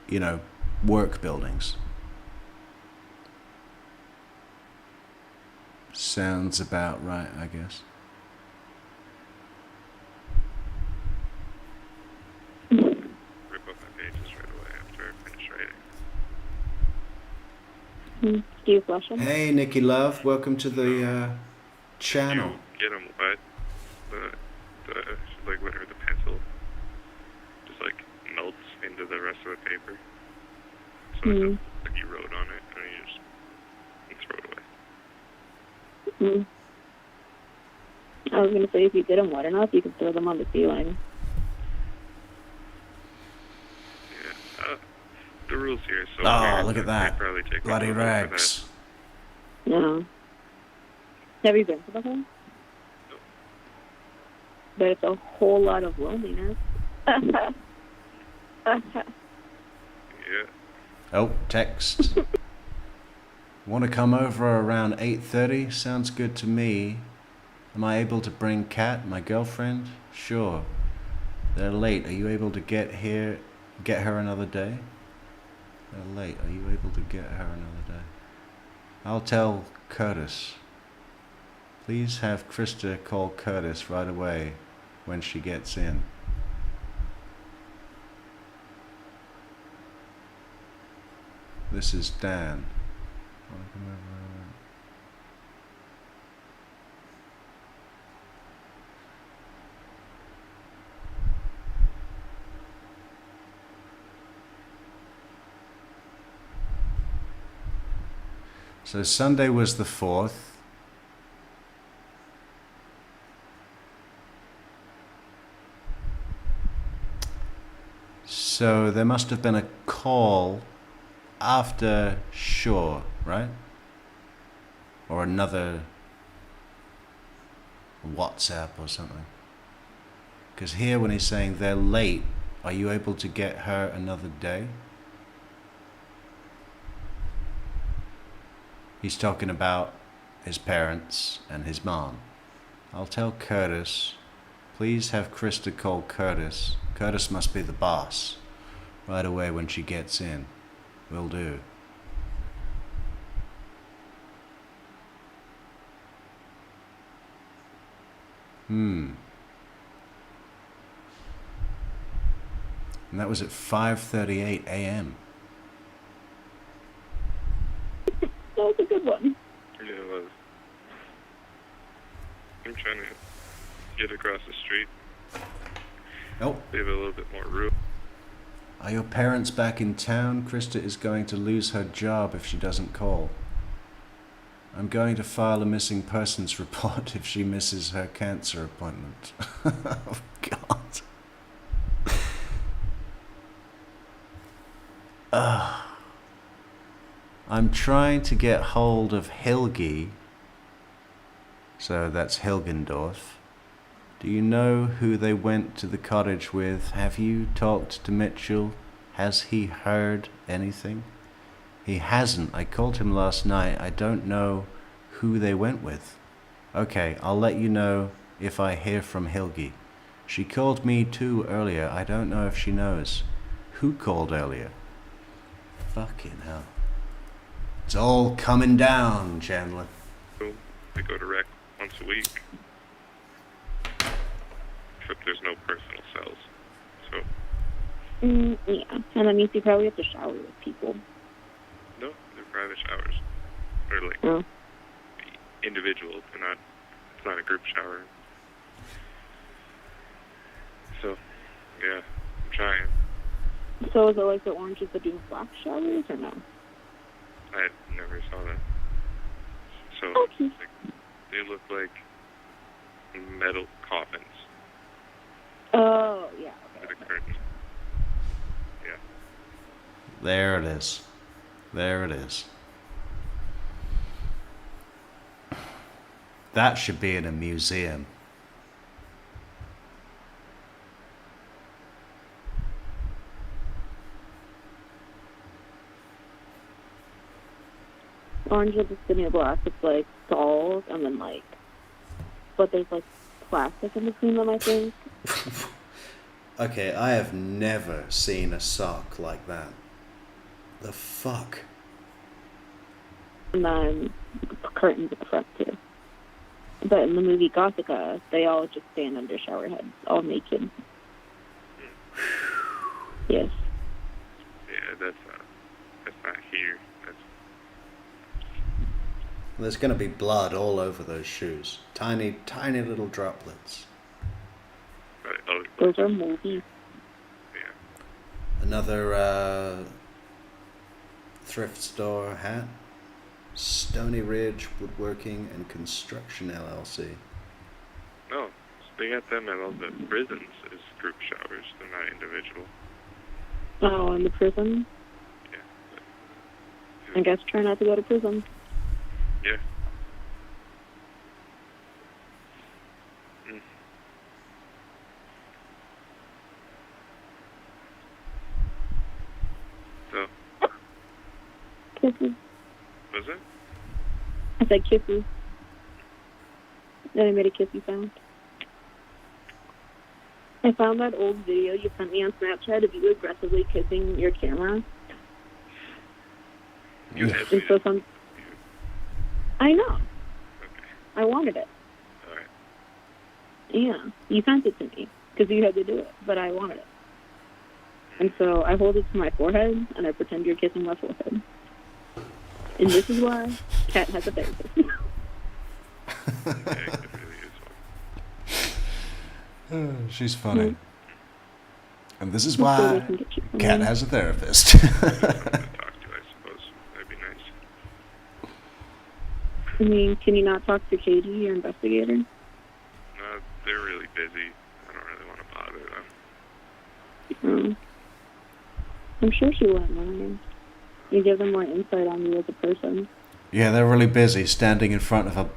you know, work buildings. Sounds about right, I guess. Rip up my pages right away after I finish writing. Do you flush them? Hey, Nikki Love, welcome to the channel. You get them wet, like whenever the pencil just like melts into the rest of the paper. So it's just, like you wrote on it and you throw it away. I was going to say, if you get them wet enough, you could throw them on the ceiling. Yeah. The rules here, so oh, look at that. Probably take Bloody rags. No. Have you been to the home? No. But it's a whole lot of loneliness. Yeah. Oh, text. Want to come over around 8:30? Sounds good to me. Am I able to bring Kat, my girlfriend? Sure. They're late. Are you able to get her another day? They're late. Are you able to get her another day? I'll tell Curtis. Please have Krista call Curtis right away when she gets in. This is Dan. So Sunday was the 4th. So there must have been a call after Shaw, right? Or another WhatsApp or something. Because here when he's saying they're late, are you able to get her another day? He's talking about his parents and his mom. I'll tell Curtis. Please have Krista call Curtis. Curtis must be the boss. Right away when she gets in. Will do. And that was at 5:38 a.m. That was a good one. Yeah, it was. I'm trying to get across the street. Oh. Leave a little bit more room. Are your parents back in town? Krista is going to lose her job if she doesn't call. I'm going to file a missing persons report if she misses her cancer appointment. Oh, God. I'm trying to get hold of Helgi. So that's Hilgendorf. Do you know who they went to the cottage with? Have you talked to Mitchell? Has he heard anything? He hasn't. I called him last night. I don't know who they went with. Okay, I'll let you know if I hear from Helgi. She called me too earlier. I don't know if she knows. Who called earlier? Fucking hell. It's all coming down, Chandler. So they go to rec once a week. Except there's no personal cells. So, Yeah, and that means you probably have to shower with people. no, they're private showers. They're like Oh. individual. It's not a group shower. So, yeah, I'm trying. So is it like the oranges that do black showers or no? I never saw that. So, Okay. they look like metal coffins Oh, yeah. with a curtain. Yeah. There it is. There it is. That should be in a museum. Orange is the new black. It's like dolls and then like, but there's like plastic in between them, I think. Okay, I have never seen a sock like that. The fuck? And then curtains at the front too. But in the movie Gothica, they all just stand under shower heads, all naked. Yes. Yeah, that's not here. There's going to be blood all over those shoes. Tiny, tiny little droplets. Those are moldy. Another thrift store hat. Stony Ridge Woodworking and Construction LLC. No, they got them at all the prisons as group showers. They're not individual. Oh, in the prison? Yeah. I guess try not to go to prison. Yeah. So, Kisses. was it? I said kisses. Then I made a kissy sound. I found that old video you sent me on Snapchat of you aggressively kissing your camera. You had And so some... I know. Okay. I wanted it. All right. Yeah. You sent it to me because you had to do it, but I wanted it. And so I hold it to my forehead and I pretend you're kissing my forehead. And this is why Kat has a therapist. Yeah, it really is one. She's funny. And this is So why we can get you Kat something. has a therapist. Talk to, I suppose. That'd be nice. I mean, can you not talk to Katie, your investigator? No, they're really busy. I don't really want to bother them. I'm sure she wouldn't mind. You give them more insight on you as a person. Yeah, they're really busy standing in front of a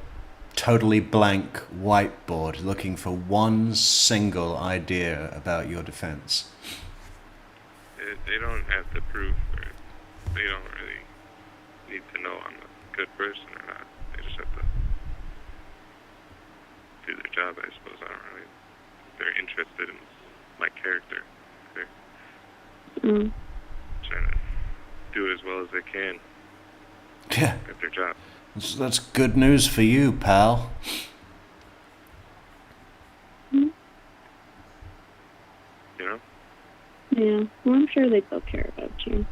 totally blank whiteboard looking for one single idea about your defense? They don't have to prove, or they don't really need to know I'm a good person or not. They just have to do their job, I suppose. I don't really. They're interested in my character. They're trying to do it as well as they can at their job. That's good news for you, pal. Mm-hmm. You know? Yeah, well, I'm sure they still care about you.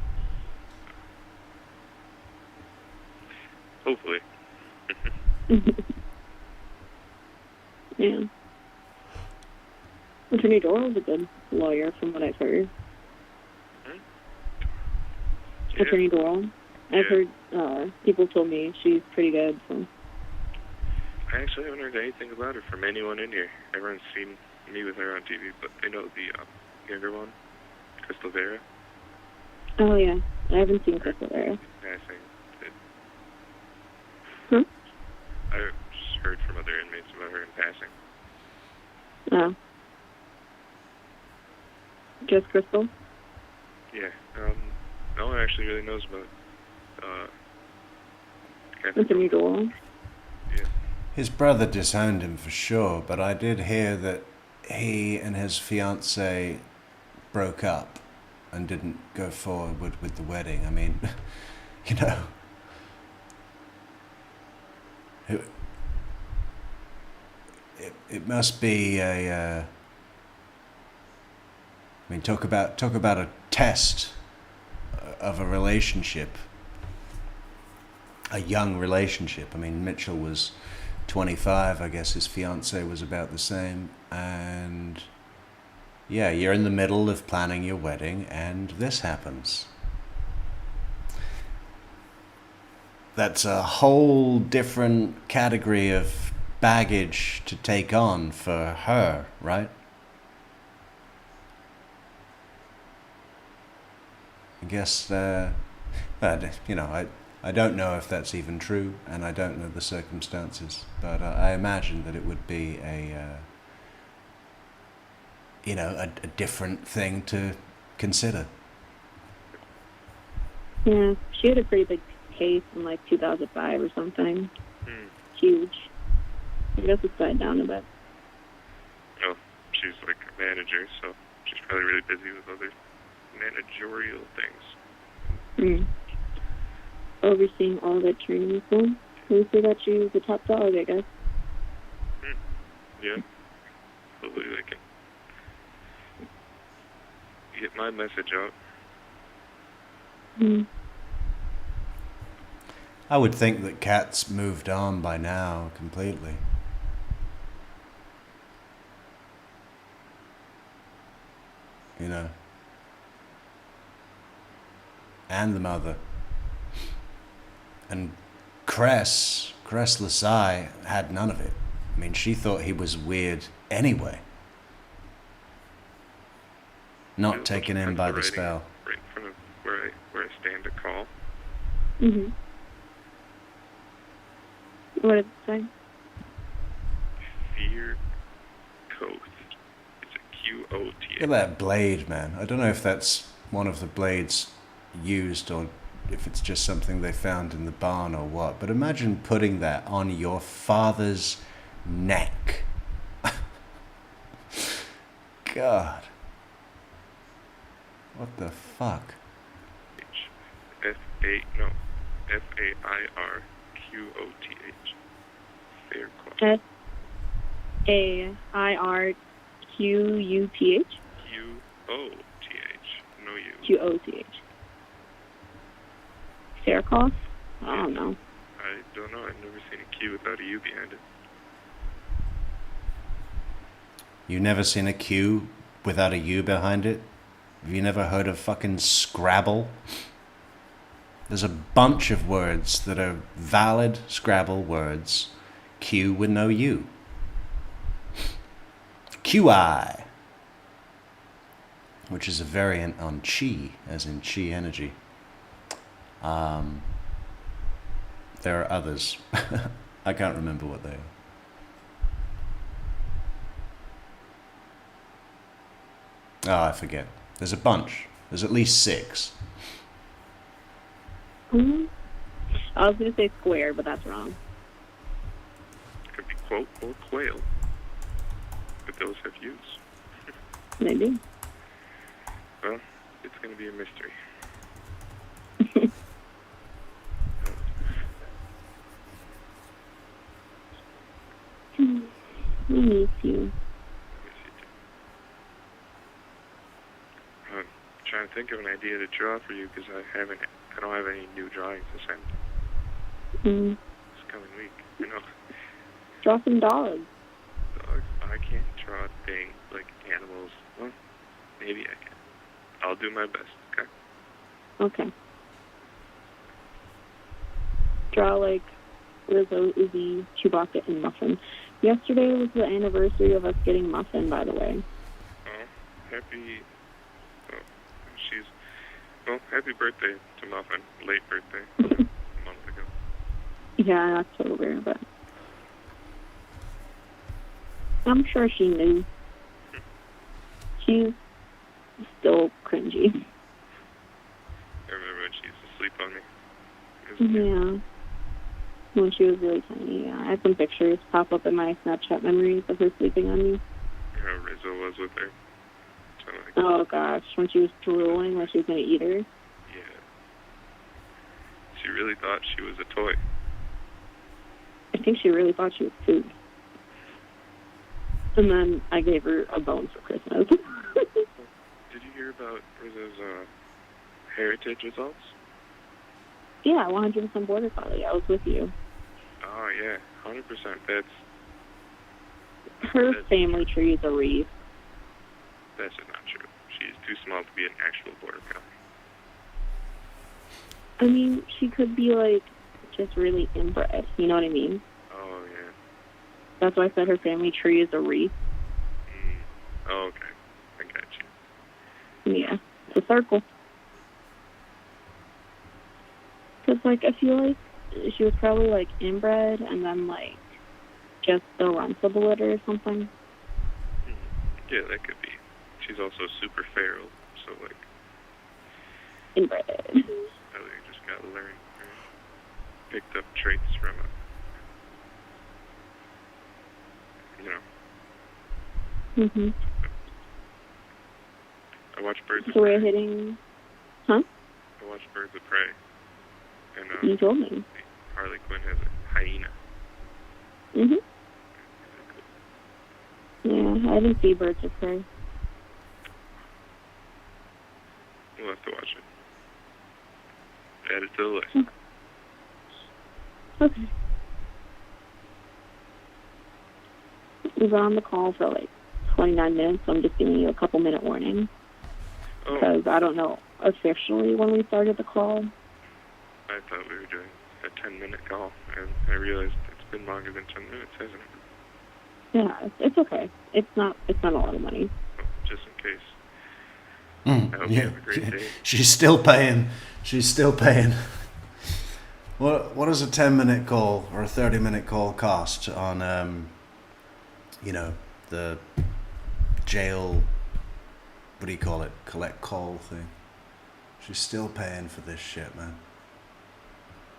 Hopefully. Yeah. Attorney Doyle's a good lawyer, from what I've heard. Yeah. Attorney Doyle. I've heard people told me she's pretty good. So. I actually haven't heard anything about her from anyone in here. Everyone's seen me with her on TV, but they know the younger one, Crystal Vera. Oh yeah, I haven't seen Crystal Vera. Passing. Huh? I just heard from other inmates about her in passing. Oh. Just Crystal? Yeah. No one actually really knows about Katherine. Attorney Doyle. Yeah. His brother disowned him for sure, but I did hear that he and his fiancée broke up and didn't go forward with the wedding. I mean, you know, it must be a. I mean, talk about a test of a relationship, a young relationship. I mean, Mitchell was 25. I guess his fiancée was about the same, and yeah, you're in the middle of planning your wedding, and this happens. That's a whole different category of baggage to take on for her, right? I guess, but, you know, I don't know if that's even true, and I don't know the circumstances, but I imagine that it would be a different thing to consider. Yeah, she had a pretty big case in like 2005 or something. Huge. I guess it's died down a bit. Oh, she's like a manager, so she's probably really busy with other managerial things. Overseeing all the training people. Can we say that she's the top dog, I guess? Yeah. Hopefully they can get my message out. I would think that Kat's moved on by now completely. You know. And the mother. And Cress Lasai had none of it. I mean, she thought he was weird anyway. Not taken in by the spell. Right in front of where I stand to call. What did it say? Fear Coast. It's a Qota. Look at that blade, man. I don't know if that's one of the blades used or if it's just something they found in the barn or what. But imagine putting that on your father's neck. God. What the fuck? Fairquoth. Fairquoth. Fairquth. No U. Qoth. Fairquoth? I don't know. I don't know. I've never seen a Q without a U behind it. You never seen a Q without a U behind it? Have you never heard of fucking Scrabble? There's a bunch of words that are valid Scrabble words. Q with no U. QI. Which is a variant on Chi, as in Chi energy. There are others. I can't remember what they are. Oh, I forget. There's a bunch. There's at least 6. I was going to say square, but that's wrong. Could be quote or quail. But those have use. Maybe. Well, it's going to be a mystery. I miss you. I'm trying to think of an idea to draw for you because I don't have any new drawings to send this coming week. You know, Draw some dogs. dogs. I can't draw things like animals. Well, maybe I can. I'll do my best. Okay. Okay. Draw like Rizzo, Uzi, Chewbacca, and Muffin. Yesterday was the anniversary of us getting Muffin, by the way. Oh, happy. Oh, happy birthday to Muffin. Late birthday. A month ago. Yeah, in October, but I'm sure she knew. She's still cringy. I remember when she used to sleep on me. Yeah. When she was really tiny, yeah. I had some pictures pop up in my Snapchat memories of her sleeping on me. How Rizzo was with her. So, like, Oh, gosh. When she was drooling, like she was going to eat her. yeah. She really thought she was a toy. I think she really thought she was food. And then I gave her a bone for Christmas. Did you hear about Rizzo's heritage results? Yeah, 100% border collie. I was with you. Oh, yeah. 100%. That's Her family tree is a reef. just not true. She's too small to be an actual border collie. I mean, she could be, like, just really inbred. You know what I mean? Oh, yeah. That's why I said her family tree is a reef. Oh, okay. I got you. Yeah, it's a circle. Because, like, I feel like she was probably, like, inbred and then, like, just the runs of the litter or something. Yeah, that could be. She's also super feral, so, like, Inbred. you just gotta learn. Picked up traits from Mm-hmm. I watched Birds of So Prey. we're hitting... Huh? I watched Birds of Prey. And, You told me. Harley Quinn has a hyena. Mm-hmm. Yeah, I didn't see Birds of Prey. We'll have to watch it. Add it to the list. Okay. We've been on the call for like 29 minutes, so I'm just giving you a couple-minute warning. Oh, Because I don't know officially when we started the call. I thought we were doing a 10-minute call, and I realized it's been longer than 10 minutes, hasn't it? Yeah, it's okay. It's not a lot of money. Oh, just in case. I hope you have a great day. She's still paying. She's still paying. What does a 10-minute call or a 30-minute call cost on the jail, what do you call it, collect call thing? She's still paying for this shit, man.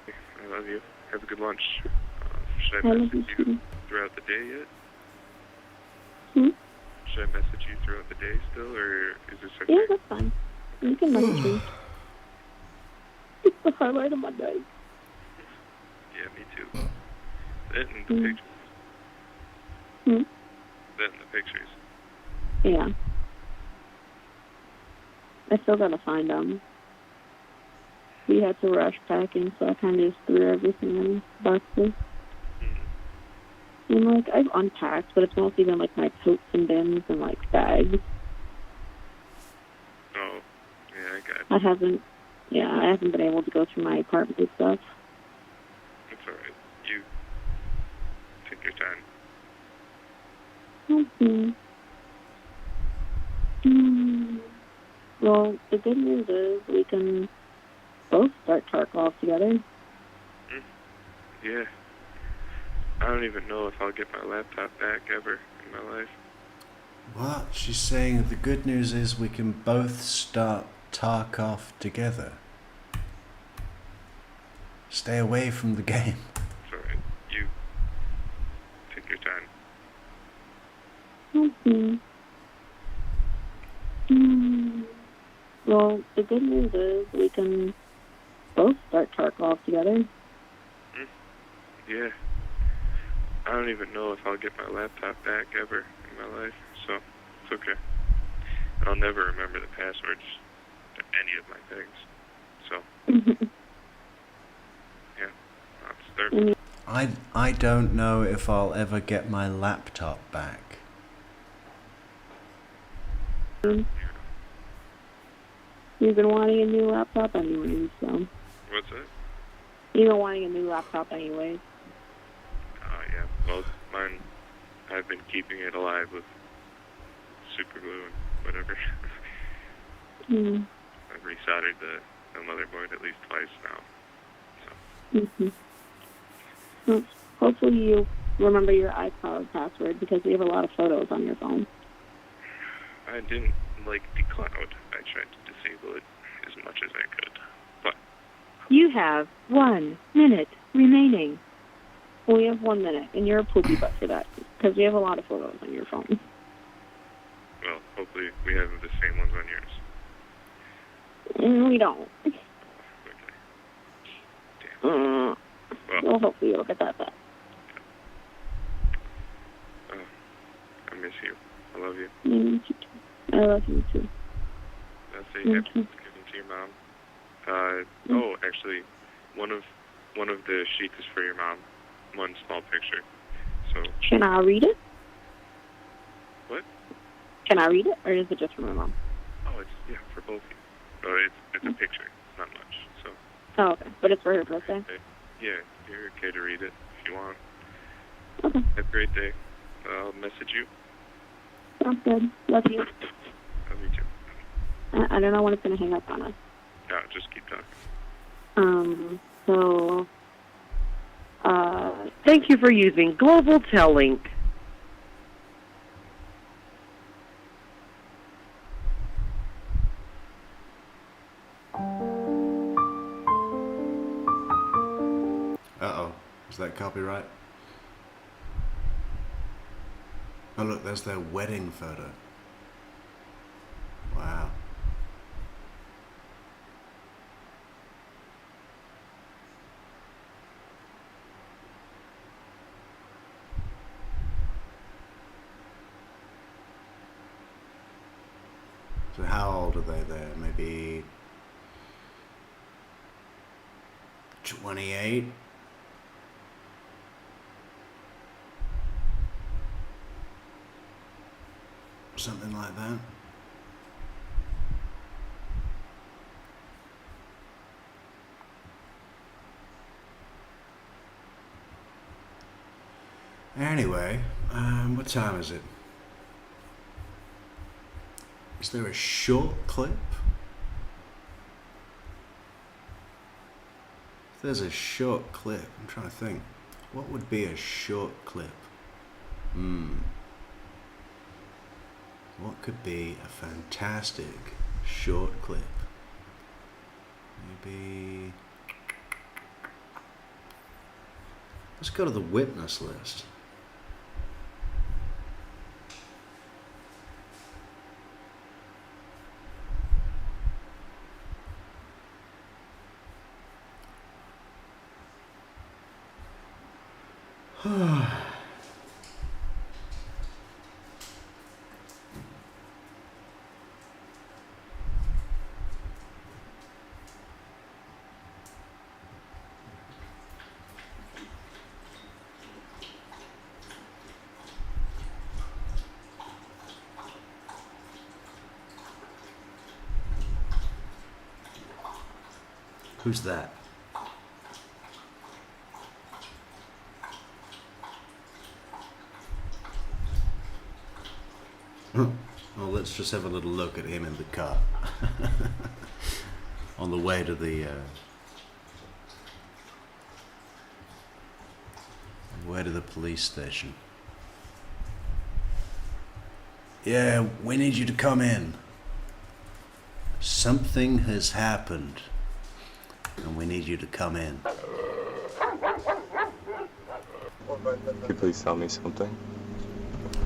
I love you. Have a good lunch. Should I I love message you you throughout the day yet? Hmm? Should I message you throughout the day still, or is this okay? Yeah, that's fine. You can message me. It's the highlight of my day. Yeah, me too. That and the pictures. Hmm? That and the pictures. Yeah. I still gotta find them. We had to rush packing, so I kind of just threw everything in boxes. And, like, I've unpacked, but it's mostly been, like, my totes and bins and, like, bags. Oh, yeah, I got it. I haven't been able to go through my apartment and stuff. It's alright. You take your time. Well, the good news is we can both start Tarkov together. Yeah. I don't even know if I'll get my laptop back ever in my life. What? She's saying the good news is we can both start Tarkov together. Stay away from the game. It's alright. You take your time. Well, the good news is we can both start Tarkov together. Yeah. I don't even know if I'll get my laptop back ever in my life, so it's okay. I'll never remember the passwords to any of my things. So, yeah, that's there. I don't know if I'll ever get my laptop back. You've been wanting a new laptop anyways, so. What's that? You've been wanting a new laptop anyways. Yeah. Well, mine, I've been keeping it alive with super glue and whatever. I've resoldered the motherboard at least twice now. Well, hopefully you remember your iCloud password because we have a lot of photos on your phone. I didn't like the cloud. I tried to disable it as much as I could. But You have 1 minute remaining. Well, we have 1 minute, and you're a poopy butt for that because we have a lot of photos on your phone. well, hopefully we have the same ones on yours. We don't. Okay. Damn. Well, hopefully you'll get that back. I miss you. I love you. I love you too. I'll say happy Thanksgiving to your mom. Oh, actually, one of the sheets is for your mom. One small picture. So. Can I read it? What? Can I read it, or is it just for my mom? Oh, it's for both of you. Oh, it's a picture. It's not much. So. Oh, okay. But it's for her birthday? Yeah, you're okay to read it if you want. Okay. Have a great day. I'll message you. Sounds good. Love you. Love you too. I don't know when it's going to hang up on us. No, just keep talking. So, Thank you for using Global Tellink. Uh-oh. Is that copyright? Oh, look, there's their wedding photo. Wow. So how old are they there? Maybe 28? Something like that. Anyway, what time is it? Is there a short clip? If there's a short clip, I'm trying to think. What would be a short clip? What could be a fantastic short clip? Maybe... Let's go to the witness list. Who's that? Well, let's just have a little look at him in the car. On the way to the police station. Yeah, we need you to come in. Something has happened, and we need you to come in. Could you please tell me something?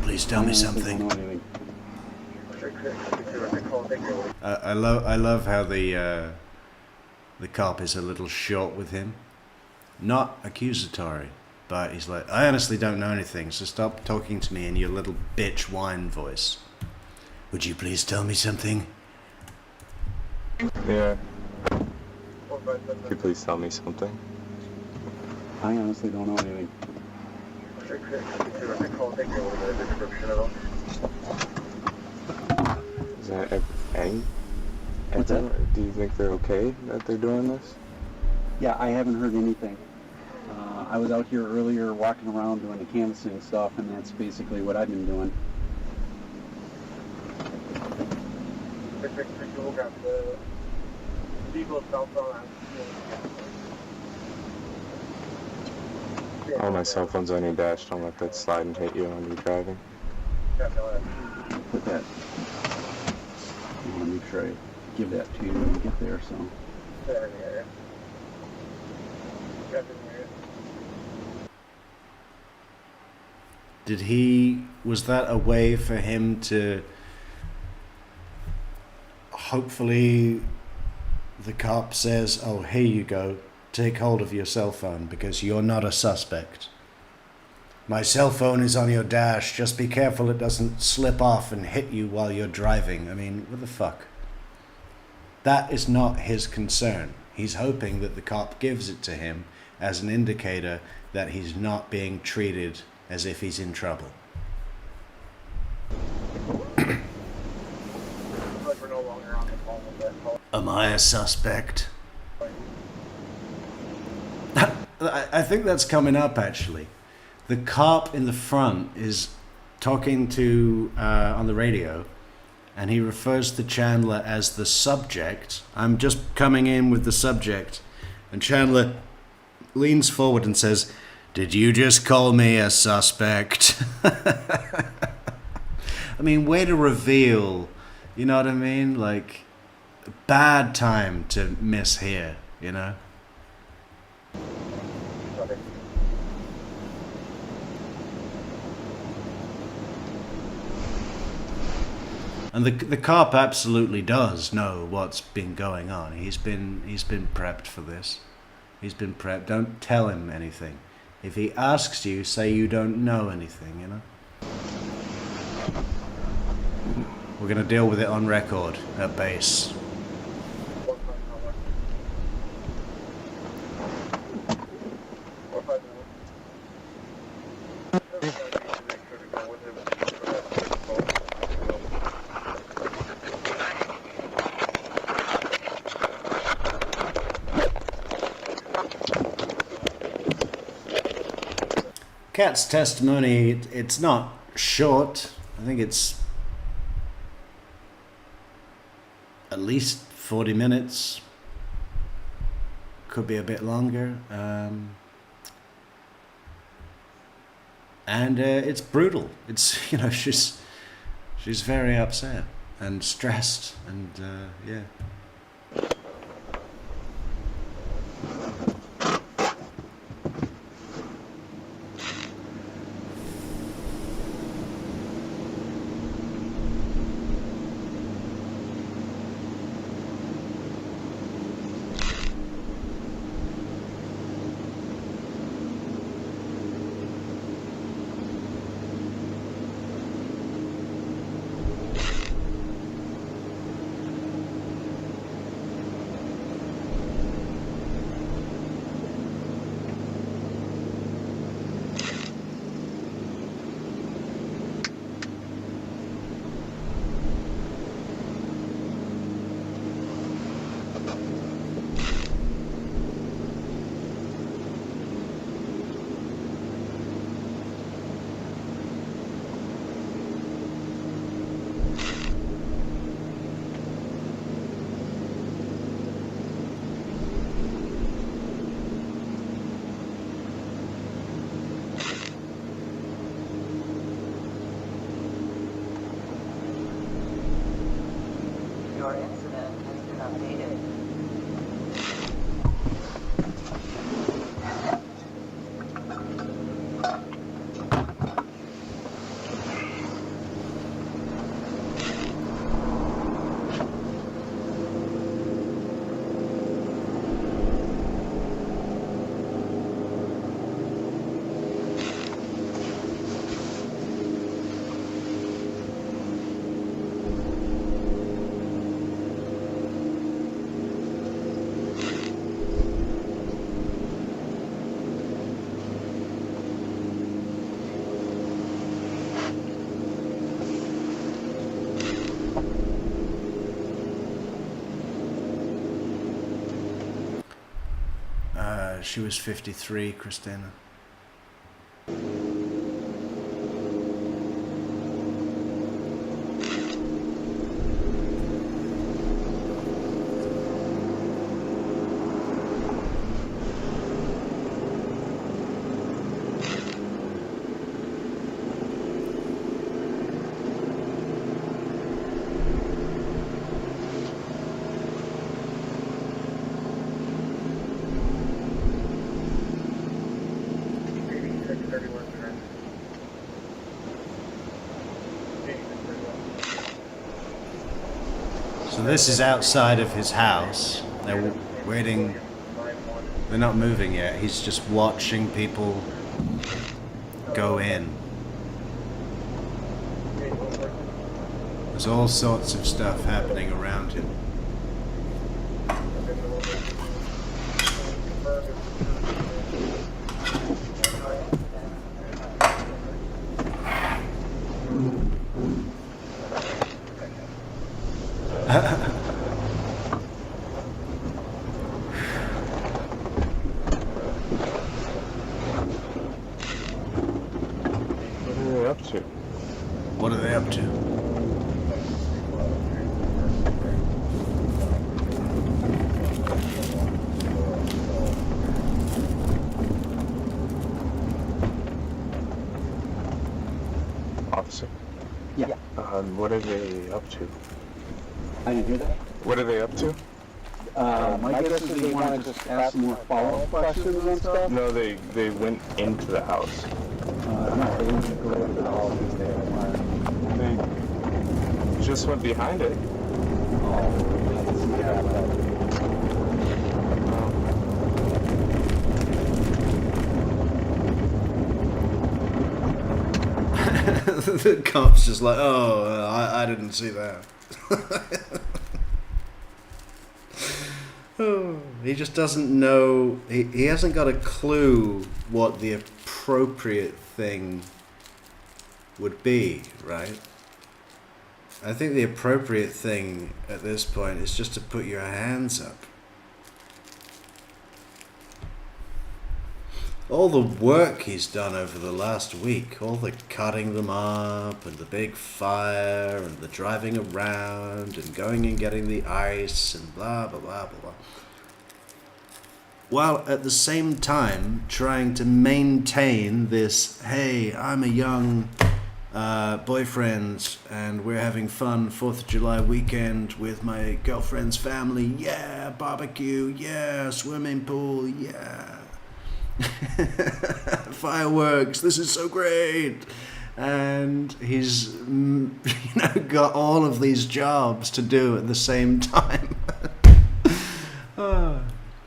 Please tell me something. I love how the cop is a little short with him. Not accusatory, but he's like, I honestly don't know anything, so stop talking to me in your little bitch whine voice. Would you please tell me something? Yeah. Could you please tell me something? I honestly don't know anything. Is that everything? Do you think they're okay that they're doing this? Yeah, I haven't heard anything. I was out here earlier walking around doing the canvassing stuff, and that's basically what I've been doing. All my cell phones on your dash. Don't let that slide and hit you when you're driving. Put that. I want to make sure I give that to you when we get there, so. Was that a way for him to, hopefully the cop says, oh, here you go, take hold of your cell phone because you're not a suspect. My cell phone is on your dash, just be careful it doesn't slip off and hit you while you're driving. I mean, what the fuck? That is not his concern. He's hoping that the cop gives it to him as an indicator that he's not being treated as if he's in trouble. Am I a suspect? I think that's coming up, actually. The cop in the front is talking to on the radio, and he refers to Chandler as the subject. I'm just coming in with the subject. And Chandler leans forward and says, did you just call me a suspect? I mean, way to reveal, you know what I mean? Like, bad time to miss here, you know? And the cop absolutely does know what's been going on. He's been prepped for this. He's been prepped. Don't tell him anything. If he asks you, say you don't know anything, you know? We're going to deal with it on record at base. Kat's testimony, it's not short. I think it's at least 40 minutes. Could be a bit longer. And it's brutal. It's, you know, she's very upset and stressed and yeah. She was 53, Christina. So this is outside of his house. They're waiting. They're not moving yet. He's just watching people go in. There's all sorts of stuff happening around him. What are they up to? Officer? Yeah. What are they up to? I didn't hear that. What are they up to? My guess is they want to just ask more follow-up questions and stuff. No, they went into the house. No, they didn't go into the house. They just went behind it. Oh, I didn't see that. The cop's just like, oh, I didn't see that. Oh, he just doesn't know. He hasn't got a clue what the appropriate thing would be, right? I think the appropriate thing at this point is just to put your hands up. All the work he's done over the last week, all the cutting them up and the big fire and the driving around and going and getting the ice and blah, blah, blah, blah, blah. While at the same time trying to maintain this, hey, I'm a young boyfriend and we're having fun 4th of July weekend with my girlfriend's family. Yeah, barbecue. Yeah, swimming pool. Yeah. Fireworks, this is so great. And he's got all of these jobs to do at the same time.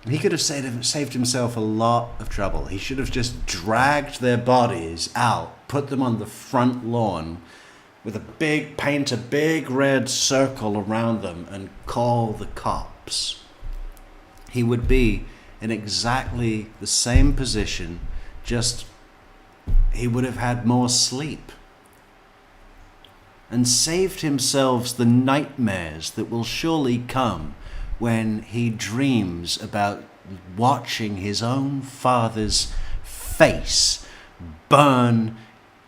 He could have saved himself a lot of trouble. He should have just dragged their bodies out, put them on the front lawn with paint a big red circle around them and call the cops. He would be in exactly the same position, just he would have had more sleep and saved himself the nightmares that will surely come when he dreams about watching his own father's face burn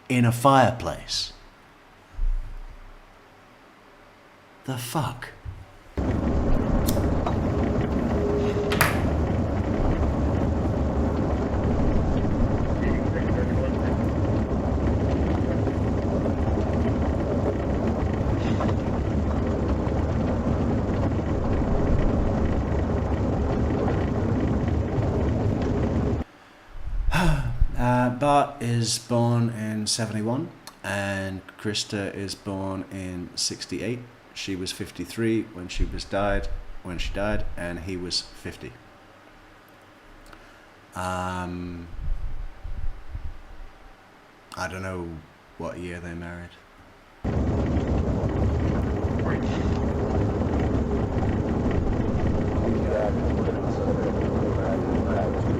in a fireplace. The fuck? Bart is born in 71 and Krista is born in 68. She was 53 when she died, and he was 50. I don't know what year they married.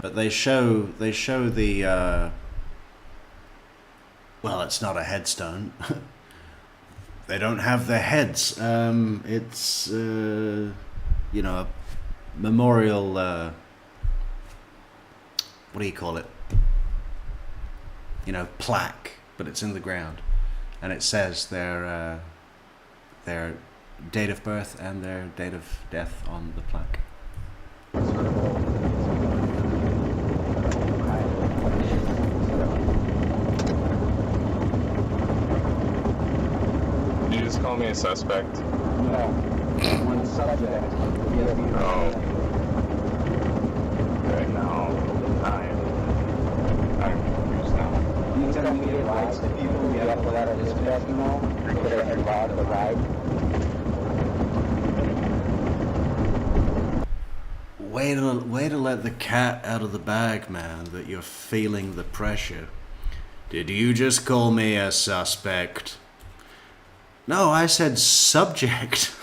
But they show the well, it's not a headstone. They don't have their heads. It's a memorial what do you call it? You know, plaque, but it's in the ground, and it says their date of birth and their date of death on the plaque. Did you just call me a suspect? No. One subject. Oh. Okay, now I'm confused now. You tell me it lies to people we have to let our dispatch know that are allowed to ride. Way to let the cat out of the bag, man, that you're feeling the pressure. Did you just call me a suspect? No, I said subject.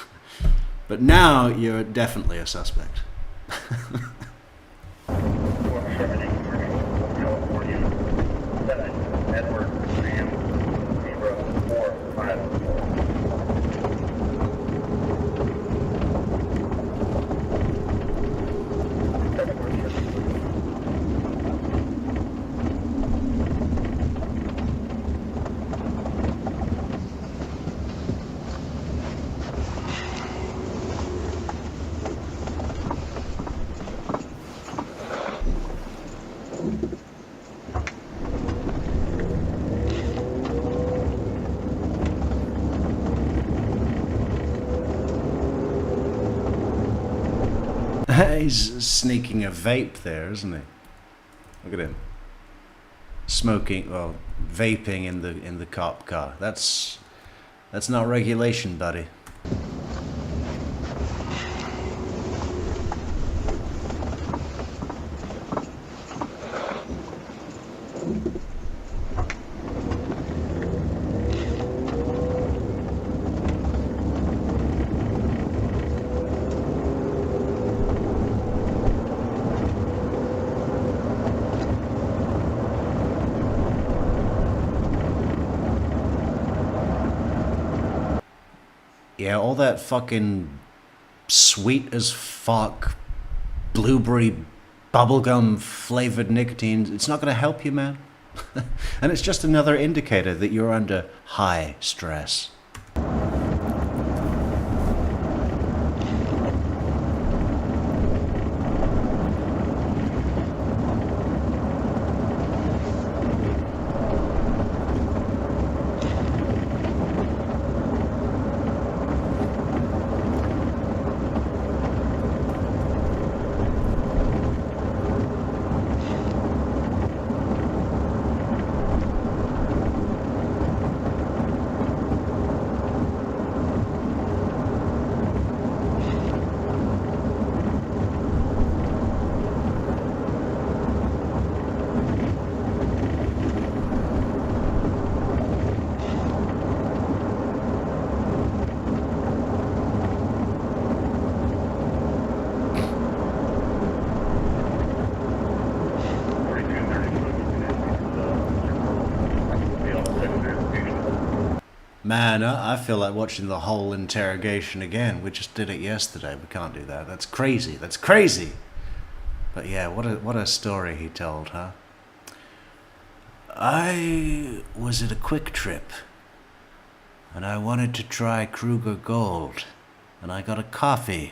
But now you're definitely a suspect. He's sneaking a vape there, isn't he? Look at him. Smoking, well, vaping in the cop car. That's not regulation, buddy. Yeah, all that fucking sweet as fuck blueberry bubblegum flavored nicotine, it's not going to help you, man. And it's just another indicator that you're under high stress. Man, I feel like watching the whole interrogation again. We just did it yesterday. We can't do that. That's crazy. That's crazy. But yeah, what a story he told, huh? I was at a Quick Trip, and I wanted to try Kruger Gold, and I got a coffee,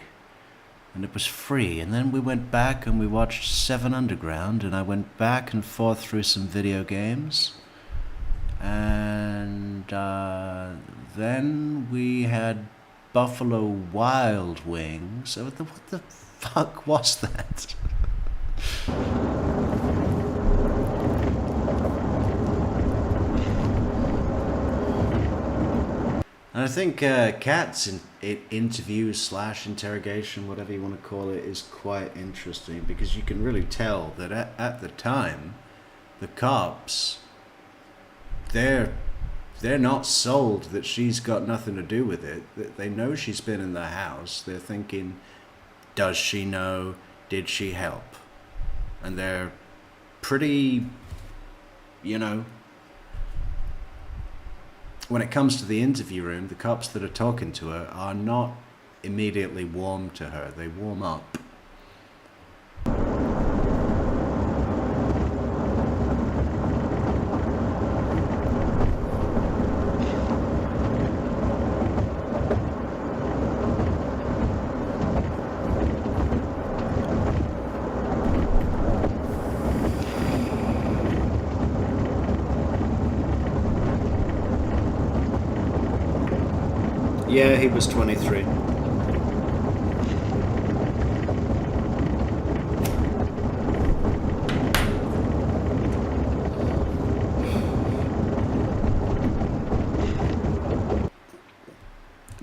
and it was free. And then we went back and we watched 7 Underground, and I went back and forth through some video games. And then we had Buffalo Wild Wings. What the fuck was that? And I think Kat's interview / interrogation, whatever you want to call it, is quite interesting, because you can really tell that at the time, the cops, they're not sold that she's got nothing to do with it. They know she's been in the house. They're thinking, does she know? Did she help? And they're pretty, when it comes to the interview room, the cops that are talking to her are not immediately warm to her. They warm up. Yeah, he was 23.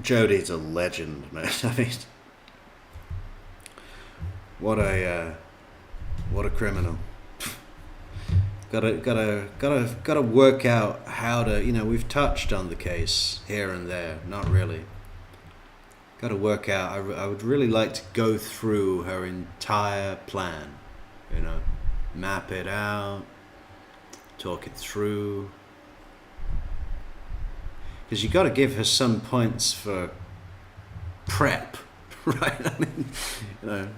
Jody's a legend, man. I mean, what a criminal. Gotta work out how to, we've touched on the case here and there, not really. Gotta work out, I would really like to go through her entire plan, map it out, talk it through. Because you got to give her some points for prep, right? I mean, a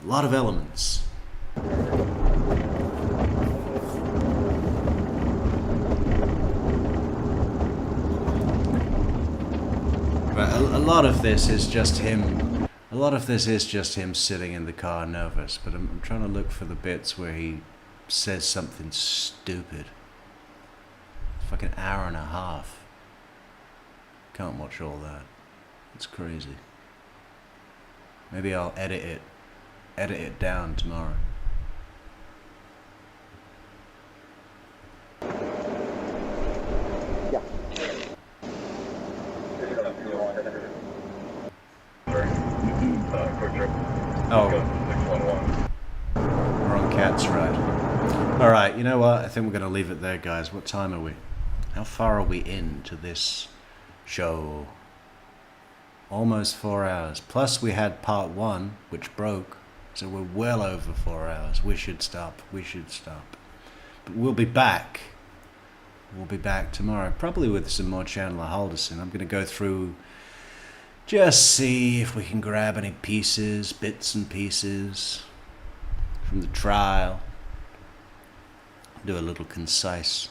lot of elements. Right, a lot of this is just him. A lot of this is just him sitting in the car nervous. But I'm trying to look for the bits where he says something stupid. Fucking hour and a half. Can't watch all that. It's crazy. Maybe I'll edit it down tomorrow. Yeah. Oh. We're on Cat's Ride. Alright, you know what? I think we're going to leave it there, guys. What time are we? How far are we into this show? Almost 4 hours. Plus we had part 1, which broke. So we're well over 4 hours. We should stop. But we'll be back. We'll be back tomorrow. Probably with some more Chandler Halderson. I'm going to go through, just see if we can grab any pieces, bits and pieces from the trial. Do a little concise.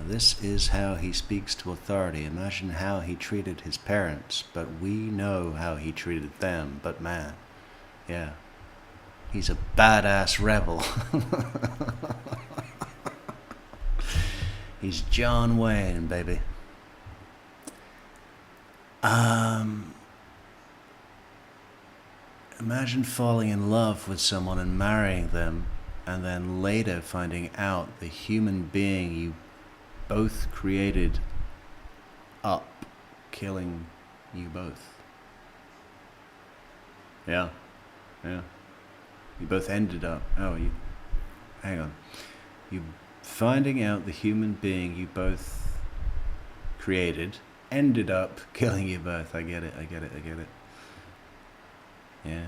This is how he speaks to authority. Imagine how he treated his parents, but we know how he treated them. But man, yeah, he's a badass rebel. He's John Wayne, baby. Imagine falling in love with someone and marrying them, and then later finding out the human being you both created up, killing you both. Yeah. You both ended up, hang on. You finding out the human being you both created ended up killing you both. I get it. Yeah.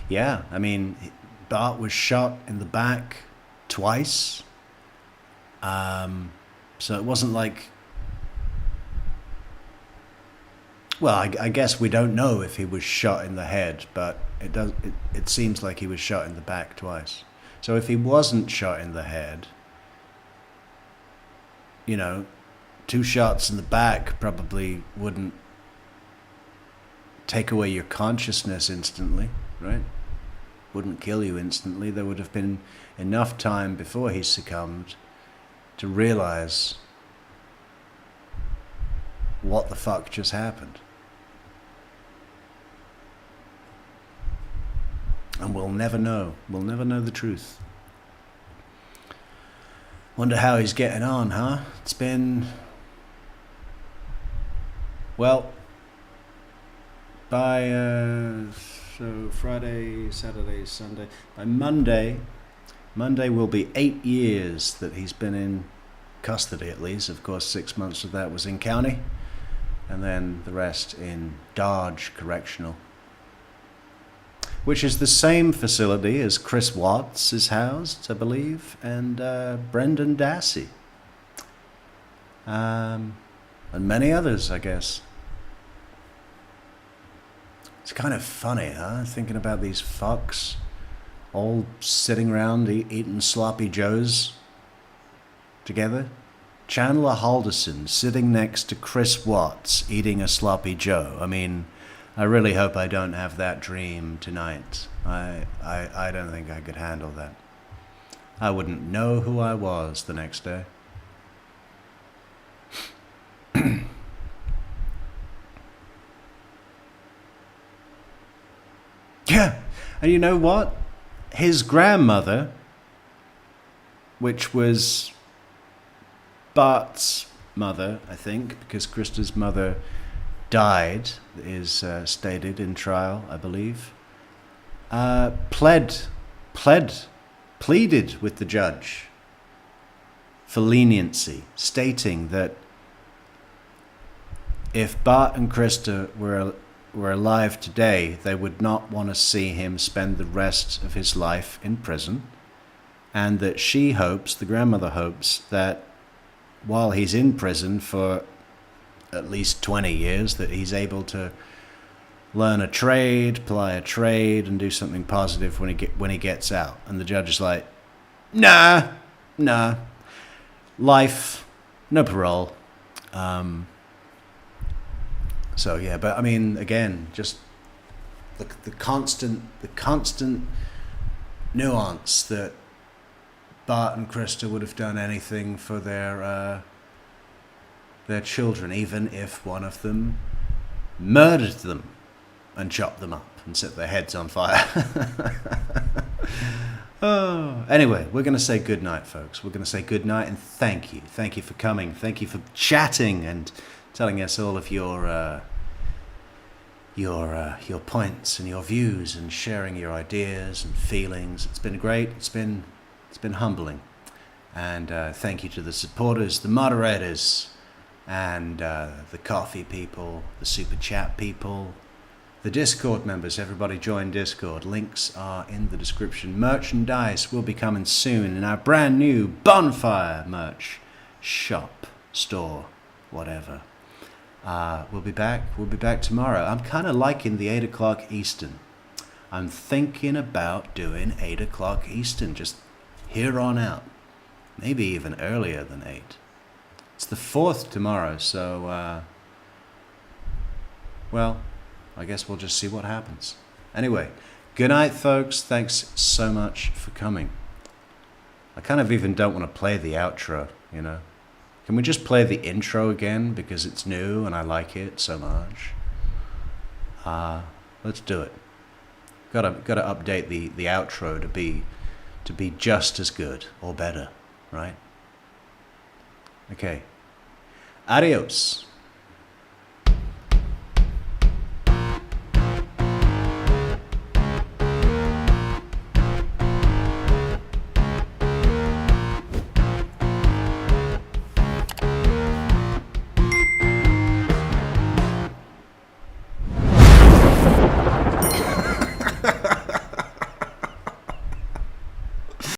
Yeah, I mean, Bart was shot in the back twice. So it wasn't like... Well, I guess we don't know if he was shot in the head, but it seems like he was shot in the back twice. So if he wasn't shot in the head, 2 shots in the back probably wouldn't take away your consciousness instantly, right? Wouldn't kill you instantly. There would have been enough time before he succumbed to realize what the fuck just happened. And we'll never know. We'll never know the truth. Wonder how he's getting on, huh? It's been... Well, by... So Friday, Saturday, Sunday. By Monday will be 8 years that he's been in custody, at least. Of course, 6 months of that was in county, and then the rest in Dodge Correctional, which is the same facility as Chris Watts is housed, I believe, and Brendan Dassey, and many others, I guess. It's kind of funny, huh? Thinking about these fucks all sitting around eating sloppy joes together. Chandler Halderson sitting next to Chris Watts eating a sloppy joe. I mean, I really hope I don't have that dream tonight. I don't think I could handle that. I wouldn't know who I was the next day. Yeah, and you know what? His grandmother, which was Bart's mother, I think, because Krista's mother died, is stated in trial, I believe, pleaded with the judge for leniency, stating that if Bart and Krista were alive today, they would not want to see him spend the rest of his life in prison, and that she hopes, the grandmother hopes, that while he's in prison for at least 20 years, that he's able to learn a trade, ply a trade, and do something positive when he gets out. And the judge is like, nah, life, no parole. So yeah, but I mean, again, just the constant nuance that Bart and Krista would have done anything for their children, even if one of them murdered them and chopped them up and set their heads on fire. Oh, anyway, we're going to say good night, folks. We're going to say good night and thank you. Thank you for coming. Thank you for chatting and telling us all of your points and your views and sharing your ideas and feelings. It's been great. It's been humbling. And thank you to the supporters, the moderators, and the coffee people, the super chat people, the Discord members. Everybody join Discord. Links are in the description. Merchandise will be coming soon in our brand new Bonfire merch shop, store, whatever. We'll be back tomorrow. I'm kind of liking the 8 o'clock Eastern. I'm thinking about doing 8 o'clock Eastern just here on out. Maybe even earlier than 8. It's the 4th tomorrow, so, well, I guess we'll just see what happens. Anyway, good night, folks. Thanks so much for coming. I kind of even don't want to play the outro, you know. Can we just play the intro again because it's new and I like it so much? Let's do it. Got to update the outro to be just as good or better, right? Okay. Adios.